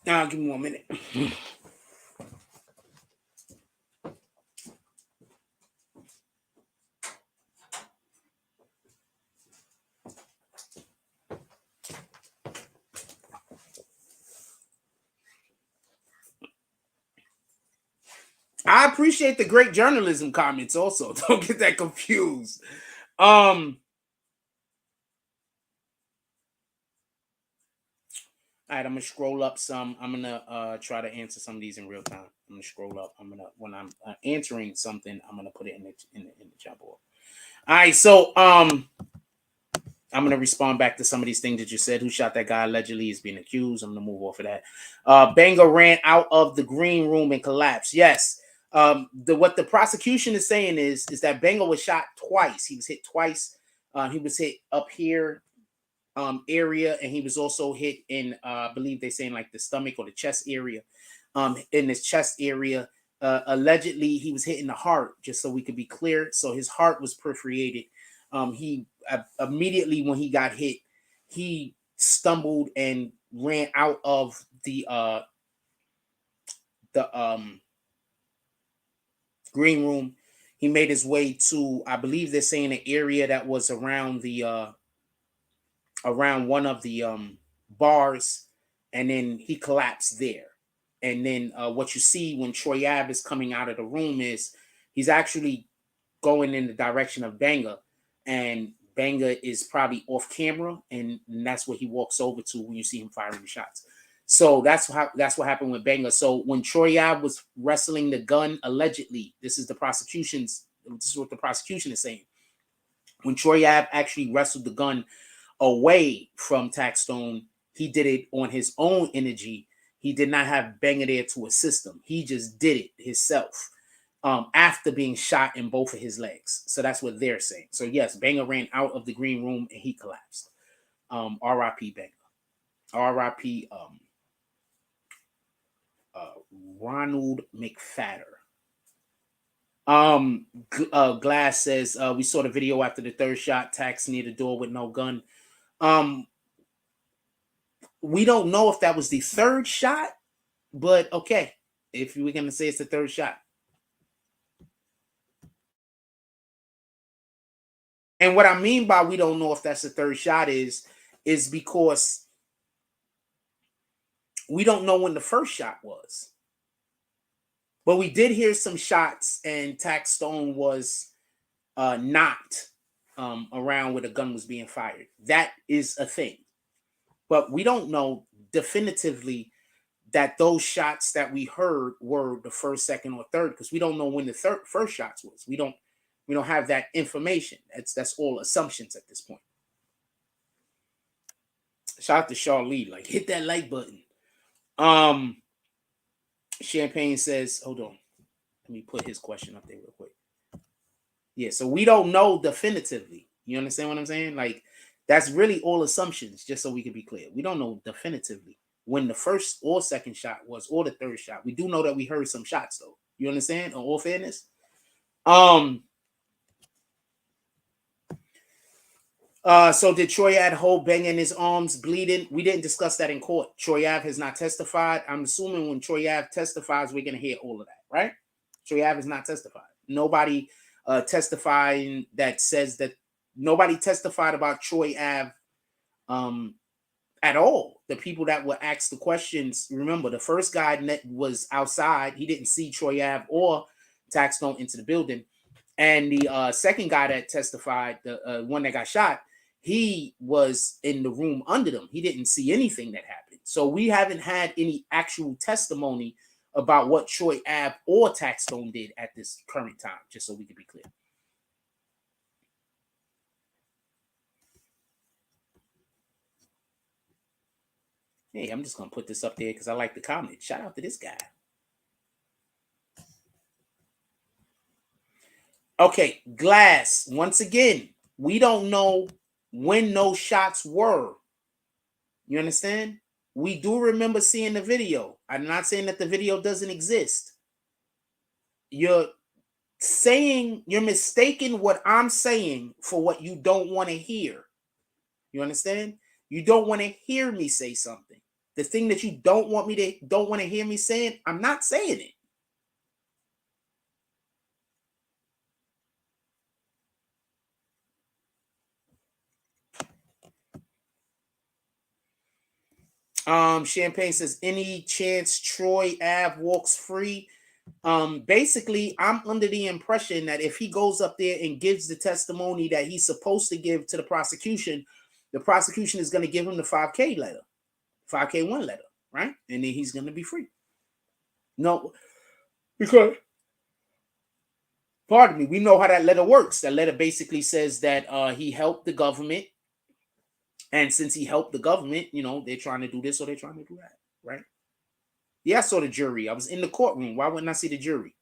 Now, give me 1 minute. I appreciate the great journalism comments also. Don't get that confused. All right, I'm gonna scroll up some. I'm gonna try to answer some of these in real time. I'm gonna scroll up. When I'm answering something, I'm gonna put it in the chat board. All right, so I'm gonna respond back to some of these things that you said. Who shot that guy allegedly is being accused. I'm gonna move off of that. Banger ran out of the green room and collapsed. Yes. What the prosecution is saying is that Banger was shot twice. He was hit twice. He was hit up here area, and he was also hit in I believe they're saying like the stomach or the chest area. In his chest area, allegedly he was hit in the heart, just so we could be clear. So his heart was perforated. He immediately when he got hit, he stumbled and ran out of the green room. He made his way to, I believe they're saying, an area that was around the around one of the bars, and then he collapsed there. And then what you see when Troy Ave is coming out of the room is he's actually going in the direction of Banger, and Banger is probably off camera, and that's what he walks over to when you see him firing the shots. So that's what happened with Banger. So when Troy Ave was wrestling the gun, allegedly, this is what the prosecution is saying. When Troy Ave actually wrestled the gun away from Taxstone, he did it on his own energy. He did not have Banger there to assist him. He just did it himself after being shot in both of his legs. So that's what they're saying. So yes, Banger ran out of the green room and he collapsed. R.I.P. Banger. R.I.P. Ronald McFadder. Glass says we saw the video after the third shot. Tax near the door with no gun. We don't know if that was the third shot, but okay, if we're gonna say it's the third shot. And what I mean by we don't know if that's the third shot is because we don't know when the first shot was. But we did hear some shots, and Taxstone was knocked around where the gun was being fired. That is a thing. But we don't know definitively that those shots that we heard were the first, second, or third, because we don't know when the first shots was. We don't have that information. That's all assumptions at this point. Shout out to Charlie, like hit that like button. Champagne says, hold on, let me put his question up there real quick. Yeah, so we don't know definitively. You understand what I'm saying? Like, that's really all assumptions, just so we can be clear. We don't know definitively when the first or second shot was, or the third shot. We do know that we heard some shots, though. You understand? In all fairness. So did Troy Ave hold bang in his arms, bleeding? We didn't discuss that in court. Troy Ave has not testified. I'm assuming when Troy Ave testifies, we're gonna hear all of that, right? Troy Ave has not testified. Nobody testifying that says that. Nobody testified about Troy Ave at all. The people that were asked the questions, remember, the first guy that was outside, he didn't see Troy Ave or Taxstone into the building. And the second guy that testified, the one that got shot, he was in the room under them. He didn't see anything that happened. So we haven't had any actual testimony about what Troy Ave or Taxstone did at this current time, just so we can be clear. Hey, I'm just going to put this up there because I like the comment. Shout out to this guy. Okay, Glass. Once again, we don't know when those shots were. You understand? We do remember seeing the video. I'm not saying that the video doesn't exist. You're mistaking what I'm saying for what you don't want to hear. You understand? You don't want to hear me say something. The thing that you don't want to hear me saying, I'm not saying it. Champagne says, any chance Troy Ave walks free? Basically, I'm under the impression that if he goes up there and gives the testimony that he's supposed to give to the prosecution is going to give him the 5K letter, 5K1 letter, right? And then he's going to be free. No, because, pardon me, we know how that letter works. That letter basically says that he helped the government. And since he helped the government, they're trying to do this or they're trying to do that, right? Yeah, I saw the jury. I was in the courtroom. Why wouldn't I see the jury?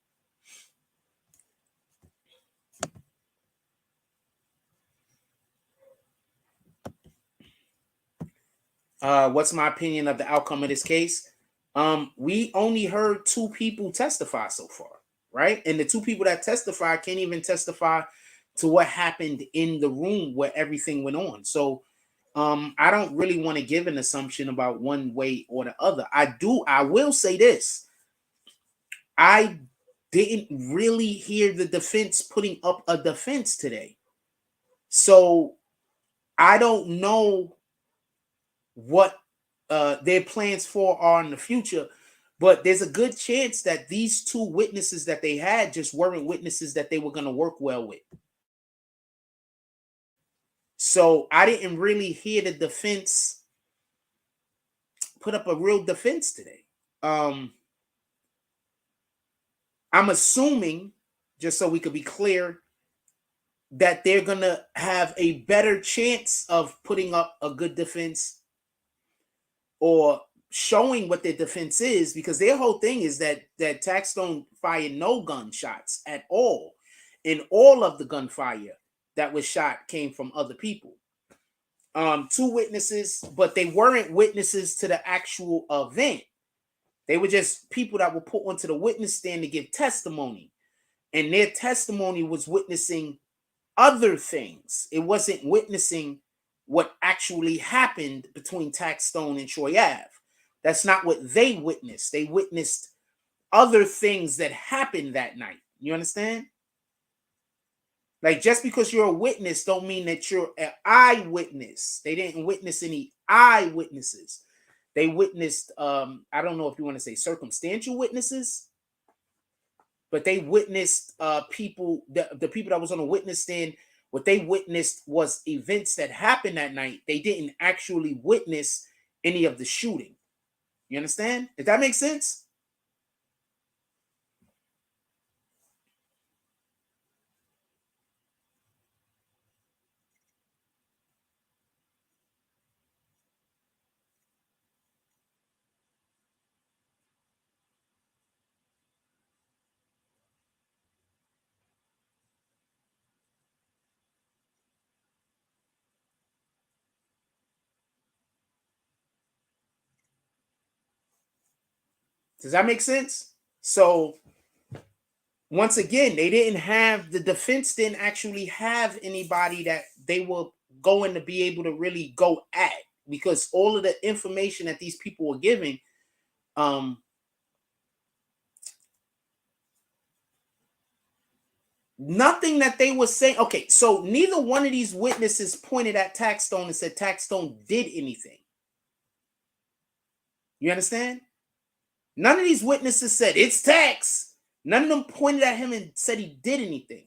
What's my opinion of the outcome of this case? We only heard 2 people testify so far, right? And the 2 people that testify can't even testify to what happened in the room where everything went on. So I don't really want to give an assumption about one way or the other. I will say this. I didn't really hear the defense putting up a defense today. So I don't know what their plans for are in the future, but there's a good chance that these 2 witnesses that they had just weren't witnesses that they were going to work well with. So I didn't really hear the defense put up a real defense today. I'm assuming, just so we could be clear, that they're going to have a better chance of putting up a good defense or showing what their defense is, because their whole thing is that Taxstone fired no gunshots at all. And all of the gunfire that was shot came from other people. 2 witnesses, but they weren't witnesses to the actual event. They were just people that were put onto the witness stand to give testimony. And their testimony was witnessing other things. It wasn't witnessing what actually happened between Taxstone and Troy Ave. That's not what they witnessed. They witnessed other things that happened that night. You understand? Like, just because you're a witness don't mean that you're an eyewitness. They didn't witness any eyewitnesses. They witnessed, I don't know if you want to say circumstantial witnesses, but they witnessed people, the people that was on the witness stand, what they witnessed was events that happened that night. They didn't actually witness any of the shooting. You understand? If that makes sense? Does that make sense? So once again, they didn't have, the defense didn't actually have anybody that they were going to be able to really go at, because all of the information that these people were giving, nothing that they were saying. Okay, so neither one of these witnesses pointed at Taxstone and said Taxstone did anything. You understand? None of these witnesses said it's Tax. None of them pointed at him and said he did anything.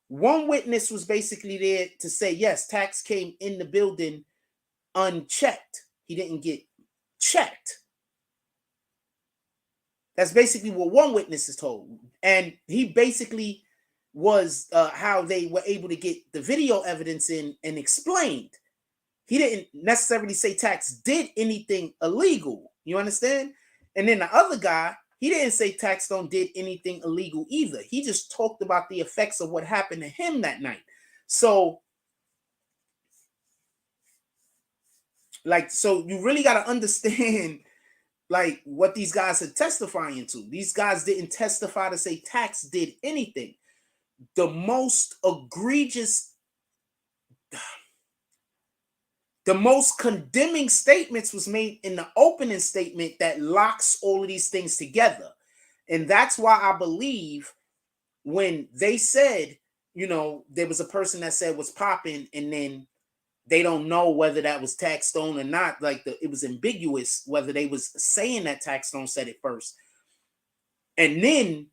One witness was basically there to say, yes, Tax came in the building unchecked. He didn't get checked. That's basically what one witness is told. And he basically was how they were able to get the video evidence in and explained. He didn't necessarily say Tax did anything illegal. You understand? And then the other guy, he didn't say Taxstone did anything illegal either. He just talked about the effects of what happened to him that night. So, so you really got to understand, like, what these guys are testifying to. These guys didn't testify to say Tax did anything. The most egregious, the most condemning statements was made in the opening statement that locks all of these things together. And that's why I believe when they said, there was a person that said was popping, and then they don't know whether that was Taxstone or not. Like, it was ambiguous whether they was saying that Taxstone said it first. And then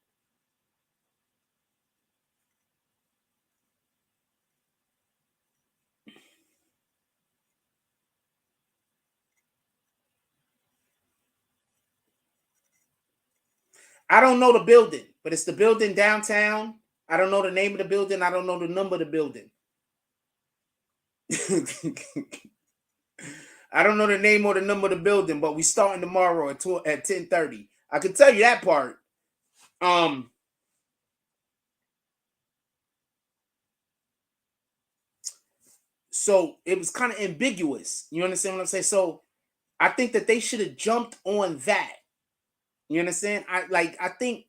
I don't know the building, but it's the building downtown. I don't know the name of the building. I don't know the number of the building. I don't know the name or the number of the building, but we starting tomorrow at 10:30. I can tell you that part. So it was kind of ambiguous. You understand what I'm saying? So I think that they should have jumped on that. You understand? I think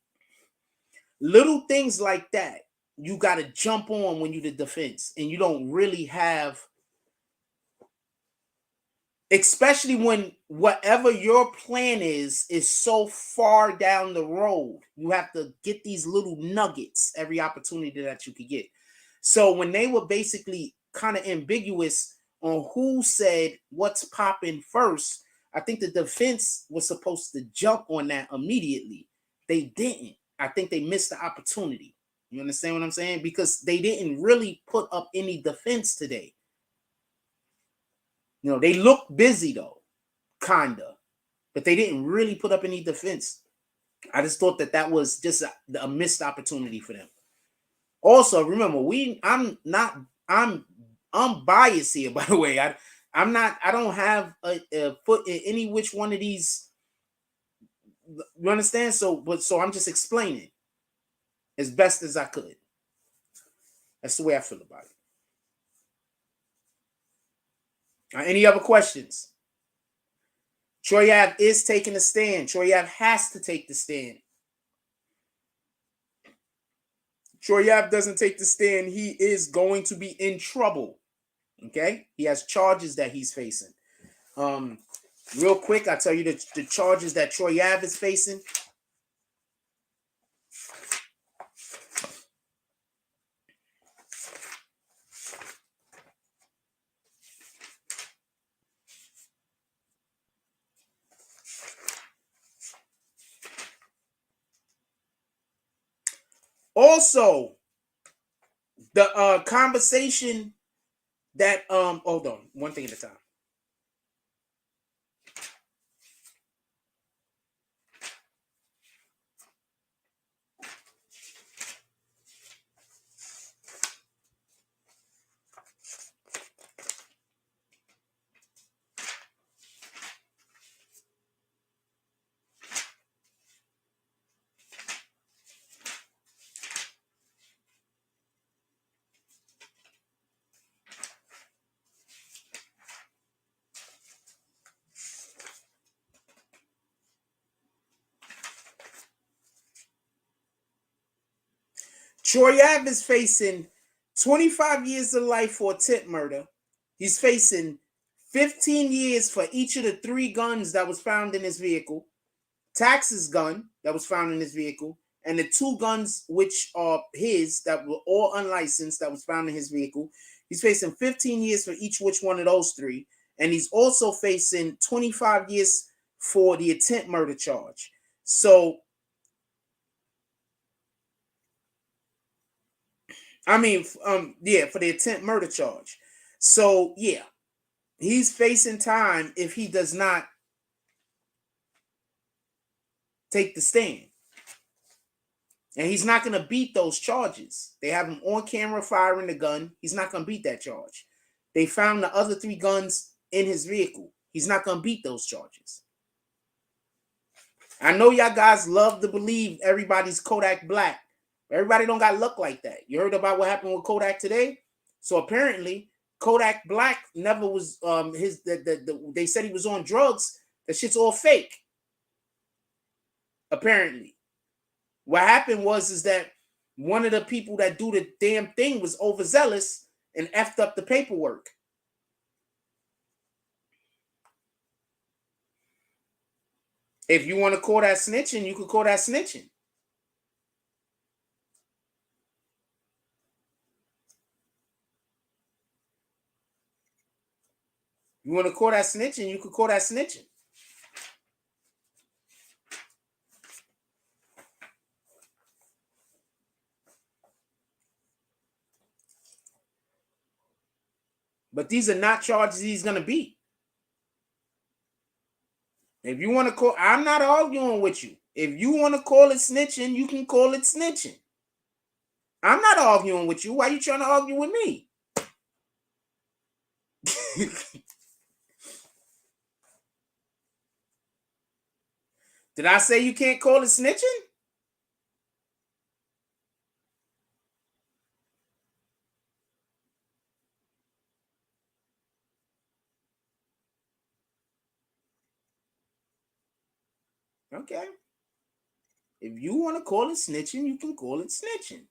little things like that, you got to jump on when you're the defense and you don't really have, especially when whatever your plan is so far down the road. You have to get these little nuggets every opportunity that you could get. So when they were basically kind of ambiguous on who said what's popping first, I think the defense was supposed to jump on that immediately. They didn't. I think they missed the opportunity. You understand what I'm saying? Because they didn't really put up any defense today. They look busy though, kinda, but they didn't really put up any defense. I just thought that was just a missed opportunity for them. Also, remember, I'm biased here, by the way. I don't have a foot in any which one of these. You understand? So I'm just explaining as best as I could. That's the way I feel about it. Any other questions? Troy Ave is taking a stand. Troy Ave has to take the stand. Troy Ave doesn't take the stand, he is going to be in trouble. Okay? He has charges that he's facing. Real quick, I'll tell you the charges that Troy Ave is facing. Also, the conversation that hold on, one thing at a time. Troy Ave is facing 25 years to life for attempt murder. He's facing 15 years for each of the 3 guns that was found in his vehicle. Tax's gun that was found in his vehicle, and the 2 guns which are his that were all unlicensed that was found in his vehicle. He's facing 15 years for each which one of those 3, and he's also facing 25 years for the attempt murder charge. So, I mean, for the attempt murder charge. So, yeah, he's facing time if he does not take the stand. And he's not going to beat those charges. They have him on camera firing the gun. He's not going to beat that charge. They found the other 3 guns in his vehicle. He's not going to beat those charges. I know y'all guys love to believe everybody's Kodak Black. Everybody don't got luck like that. You heard about what happened with Kodak today? So apparently Kodak Black never was they said he was on drugs. That shit's all fake. Apparently. What happened is that one of the people that do the damn thing was overzealous and effed up the paperwork. If you want to call that snitching, you could call that snitching. You want to call that snitching, you could call that snitching. But these are not charges he's going to beat. If you want to call, I'm not arguing with you. If you want to call it snitching, you can call it snitching. I'm not arguing with you. Why are you trying to argue with me? Did I say you can't call it snitching? Okay. If you want to call it snitching, you can call it snitching.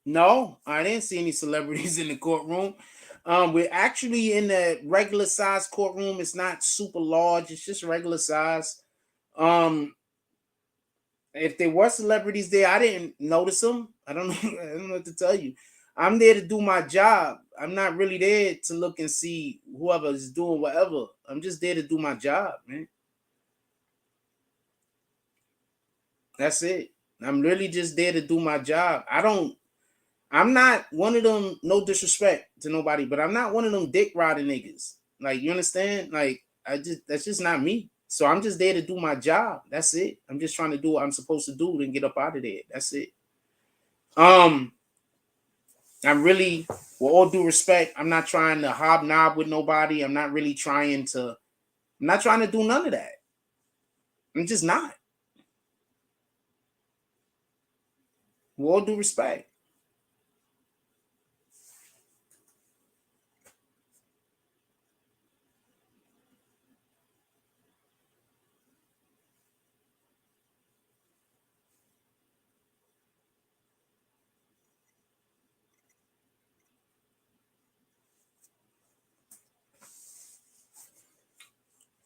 No, I didn't see any celebrities in the courtroom. We're actually in the regular size courtroom. It's not super large. It's just regular size. Um, if there were celebrities there, I didn't notice them. I don't know. I don't know what to tell you. I'm there to do my job. I'm not really there to look and see whoever is doing whatever. I'm just there to do my job, man. That's it. I'm really just there to do my job. I'm not one of them, no disrespect to nobody, but I'm not one of them dick riding niggas. Like, you understand? Like, that's just not me. So I'm just there to do my job. That's it. I'm just trying to do what I'm supposed to do and get up out of there. That's it. Um, I'm really, with all due respect, I'm not trying to hobnob with nobody. I'm not trying to do none of that. I'm just not. With all due respect.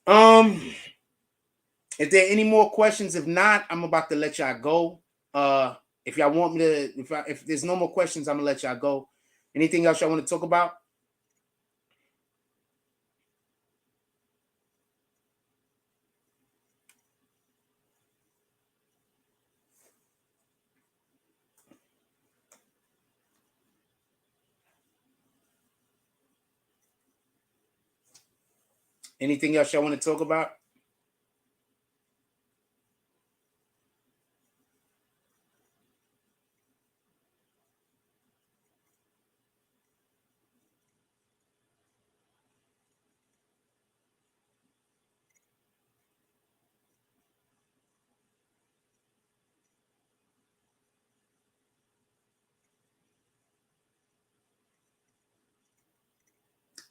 Um, if there are any more questions, if not, I'm about to let y'all go. If y'all want me to, if there's no more questions, I'm gonna let y'all go. Anything else y'all want to talk about? Anything else y'all want to talk about?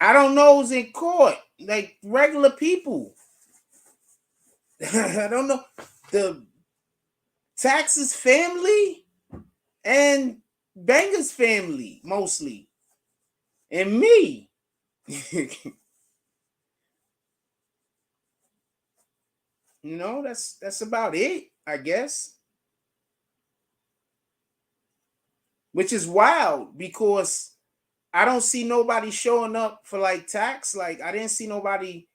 I don't know who's in court. Like regular people. I don't know. The Tax's family and Banger's family mostly, and me. That's about it, I guess. Which is wild because I don't see nobody showing up for like Tax. Like I didn't see nobody.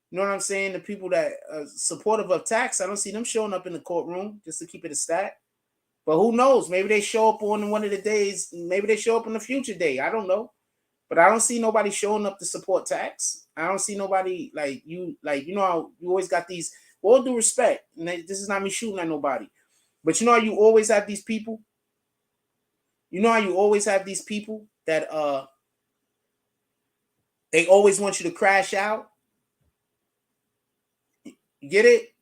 You know what I'm saying? The people that are supportive of Tax, I don't see them showing up in the courtroom just to keep it a stat. But who knows? Maybe they show up on one of the days. Maybe they show up on the future day. I don't know. But I don't see nobody showing up to support Tax. I don't see nobody like you. Like you know how you always got these. All due respect, and this is not me shooting at nobody. But you know how you always have these people. You know how you always have these people that they always want you to crash out. You get it?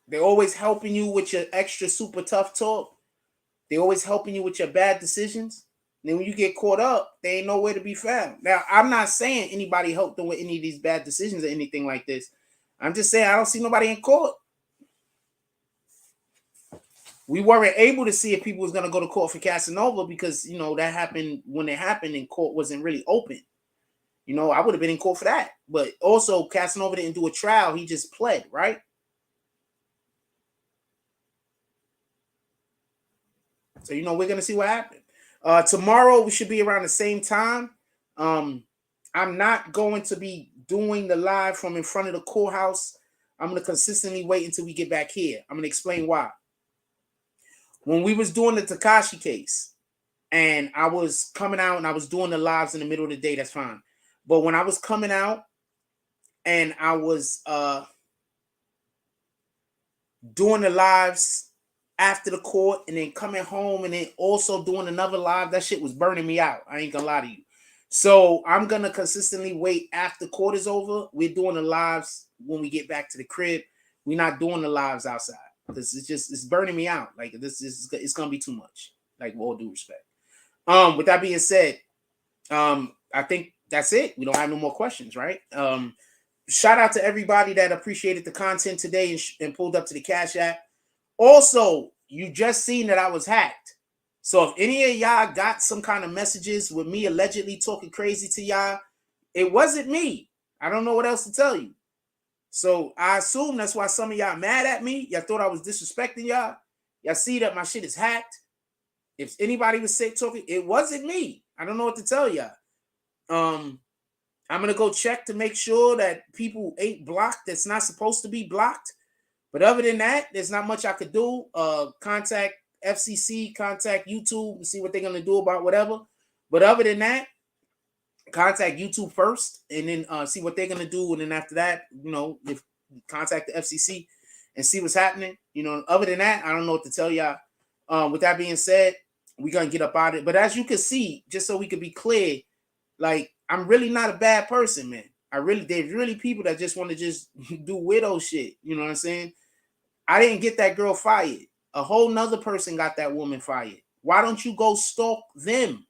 They're always helping you with your extra super tough talk. They're always helping you with your bad decisions. And then when you get caught up, they ain't nowhere to be found. Now, I'm not saying anybody helped them with any of these bad decisions or anything like this. I'm just saying I don't see nobody in court. We weren't able to see if people was going to go to court for Casanova because, that happened when it happened and court wasn't really open. I would have been in court for that. But also, Casanova didn't do a trial. He just pled, right? So, we're going to see what happened. Tomorrow, we should be around the same time. I'm not going to be doing the live from in front of the courthouse. I'm going to consistently wait until we get back here. I'm going to explain why. When we was doing the Tekashi case, and I was coming out and I was doing the lives in the middle of the day, that's fine. But when I was coming out and I was doing the lives after the court and then coming home and then also doing another live, that shit was burning me out. I ain't gonna lie to you. So I'm gonna consistently wait after court is over. We're doing the lives when we get back to the crib. We're not doing the lives outside because it's burning me out. Like it's gonna be too much. Like with all due respect. With that being said, I think that's it. We don't have no more questions, right? Shout out to everybody that appreciated the content today and pulled up to the Cash App. Also, you just seen that I was hacked. So if any of y'all got some kind of messages with me allegedly talking crazy to y'all, it wasn't me. I don't know what else to tell you. So I assume that's why some of y'all mad at me. Y'all thought I was disrespecting y'all. Y'all see that my shit is hacked. If anybody was sick talking, it wasn't me. I don't know what to tell y'all. I'm gonna go check to make sure that people ain't blocked that's not supposed to be blocked. But other than that, there's not much I could do. Contact FCC, contact YouTube, and see what they're gonna do about whatever. But other than that, contact YouTube first, and then see what they're gonna do, and then after that, if contact the FCC and see what's happening. Other than that, I don't know what to tell y'all. With that being said, we're gonna get up out of it. But as you can see, just so we could be clear, like I'm really not a bad person, man. There's really people that just want to just do widow shit. You know what I'm saying? I didn't get that girl fired. A whole nother person got that woman fired. Why don't you go stalk them?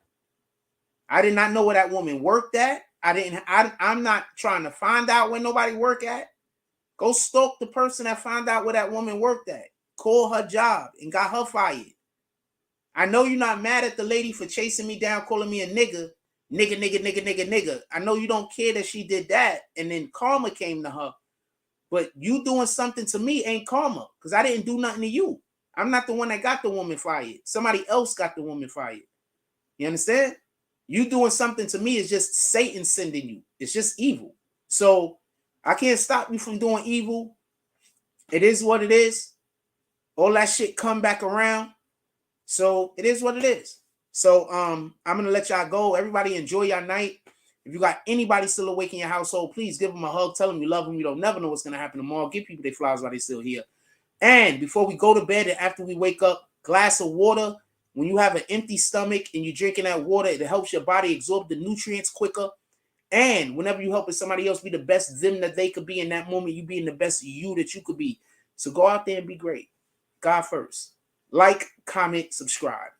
I did not know where that woman worked at. I'm not trying to find out where nobody work at. Go stalk the person that found out where that woman worked at. Call her job and got her fired. I know you're not mad at the lady for chasing me down, calling me a nigga. Nigga. I know you don't care that she did that. And then karma came to her. But you doing something to me ain't karma, because I didn't do nothing to you. I'm not the one that got the woman fired. Somebody else got the woman fired. You understand? You doing something to me is just Satan sending you. It's just evil. So I can't stop you from doing evil. It is what it is. All that shit come back around. So it is what it is. So I'm gonna let y'all go. Everybody enjoy your night. If you got anybody still awake in your household, please give them a hug. Tell them you love them. You don't never know what's gonna happen tomorrow. Give people their flowers while they're still here. And before we go to bed and after we wake up, glass of water. When you have an empty stomach and you're drinking that water, it helps your body absorb the nutrients quicker. And whenever you helping somebody else be the best them that they could be in that moment, you being the best you that you could be. So go out there and be great. God first. Like, comment, subscribe.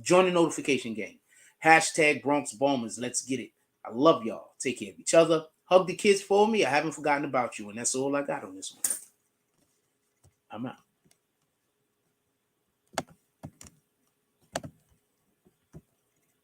Join the notification gang. Hashtag Bronx Bombers. Let's get it. I love y'all. Take care of each other. Hug the kids for me. I haven't forgotten about you. And that's all I got on this one. I'm out.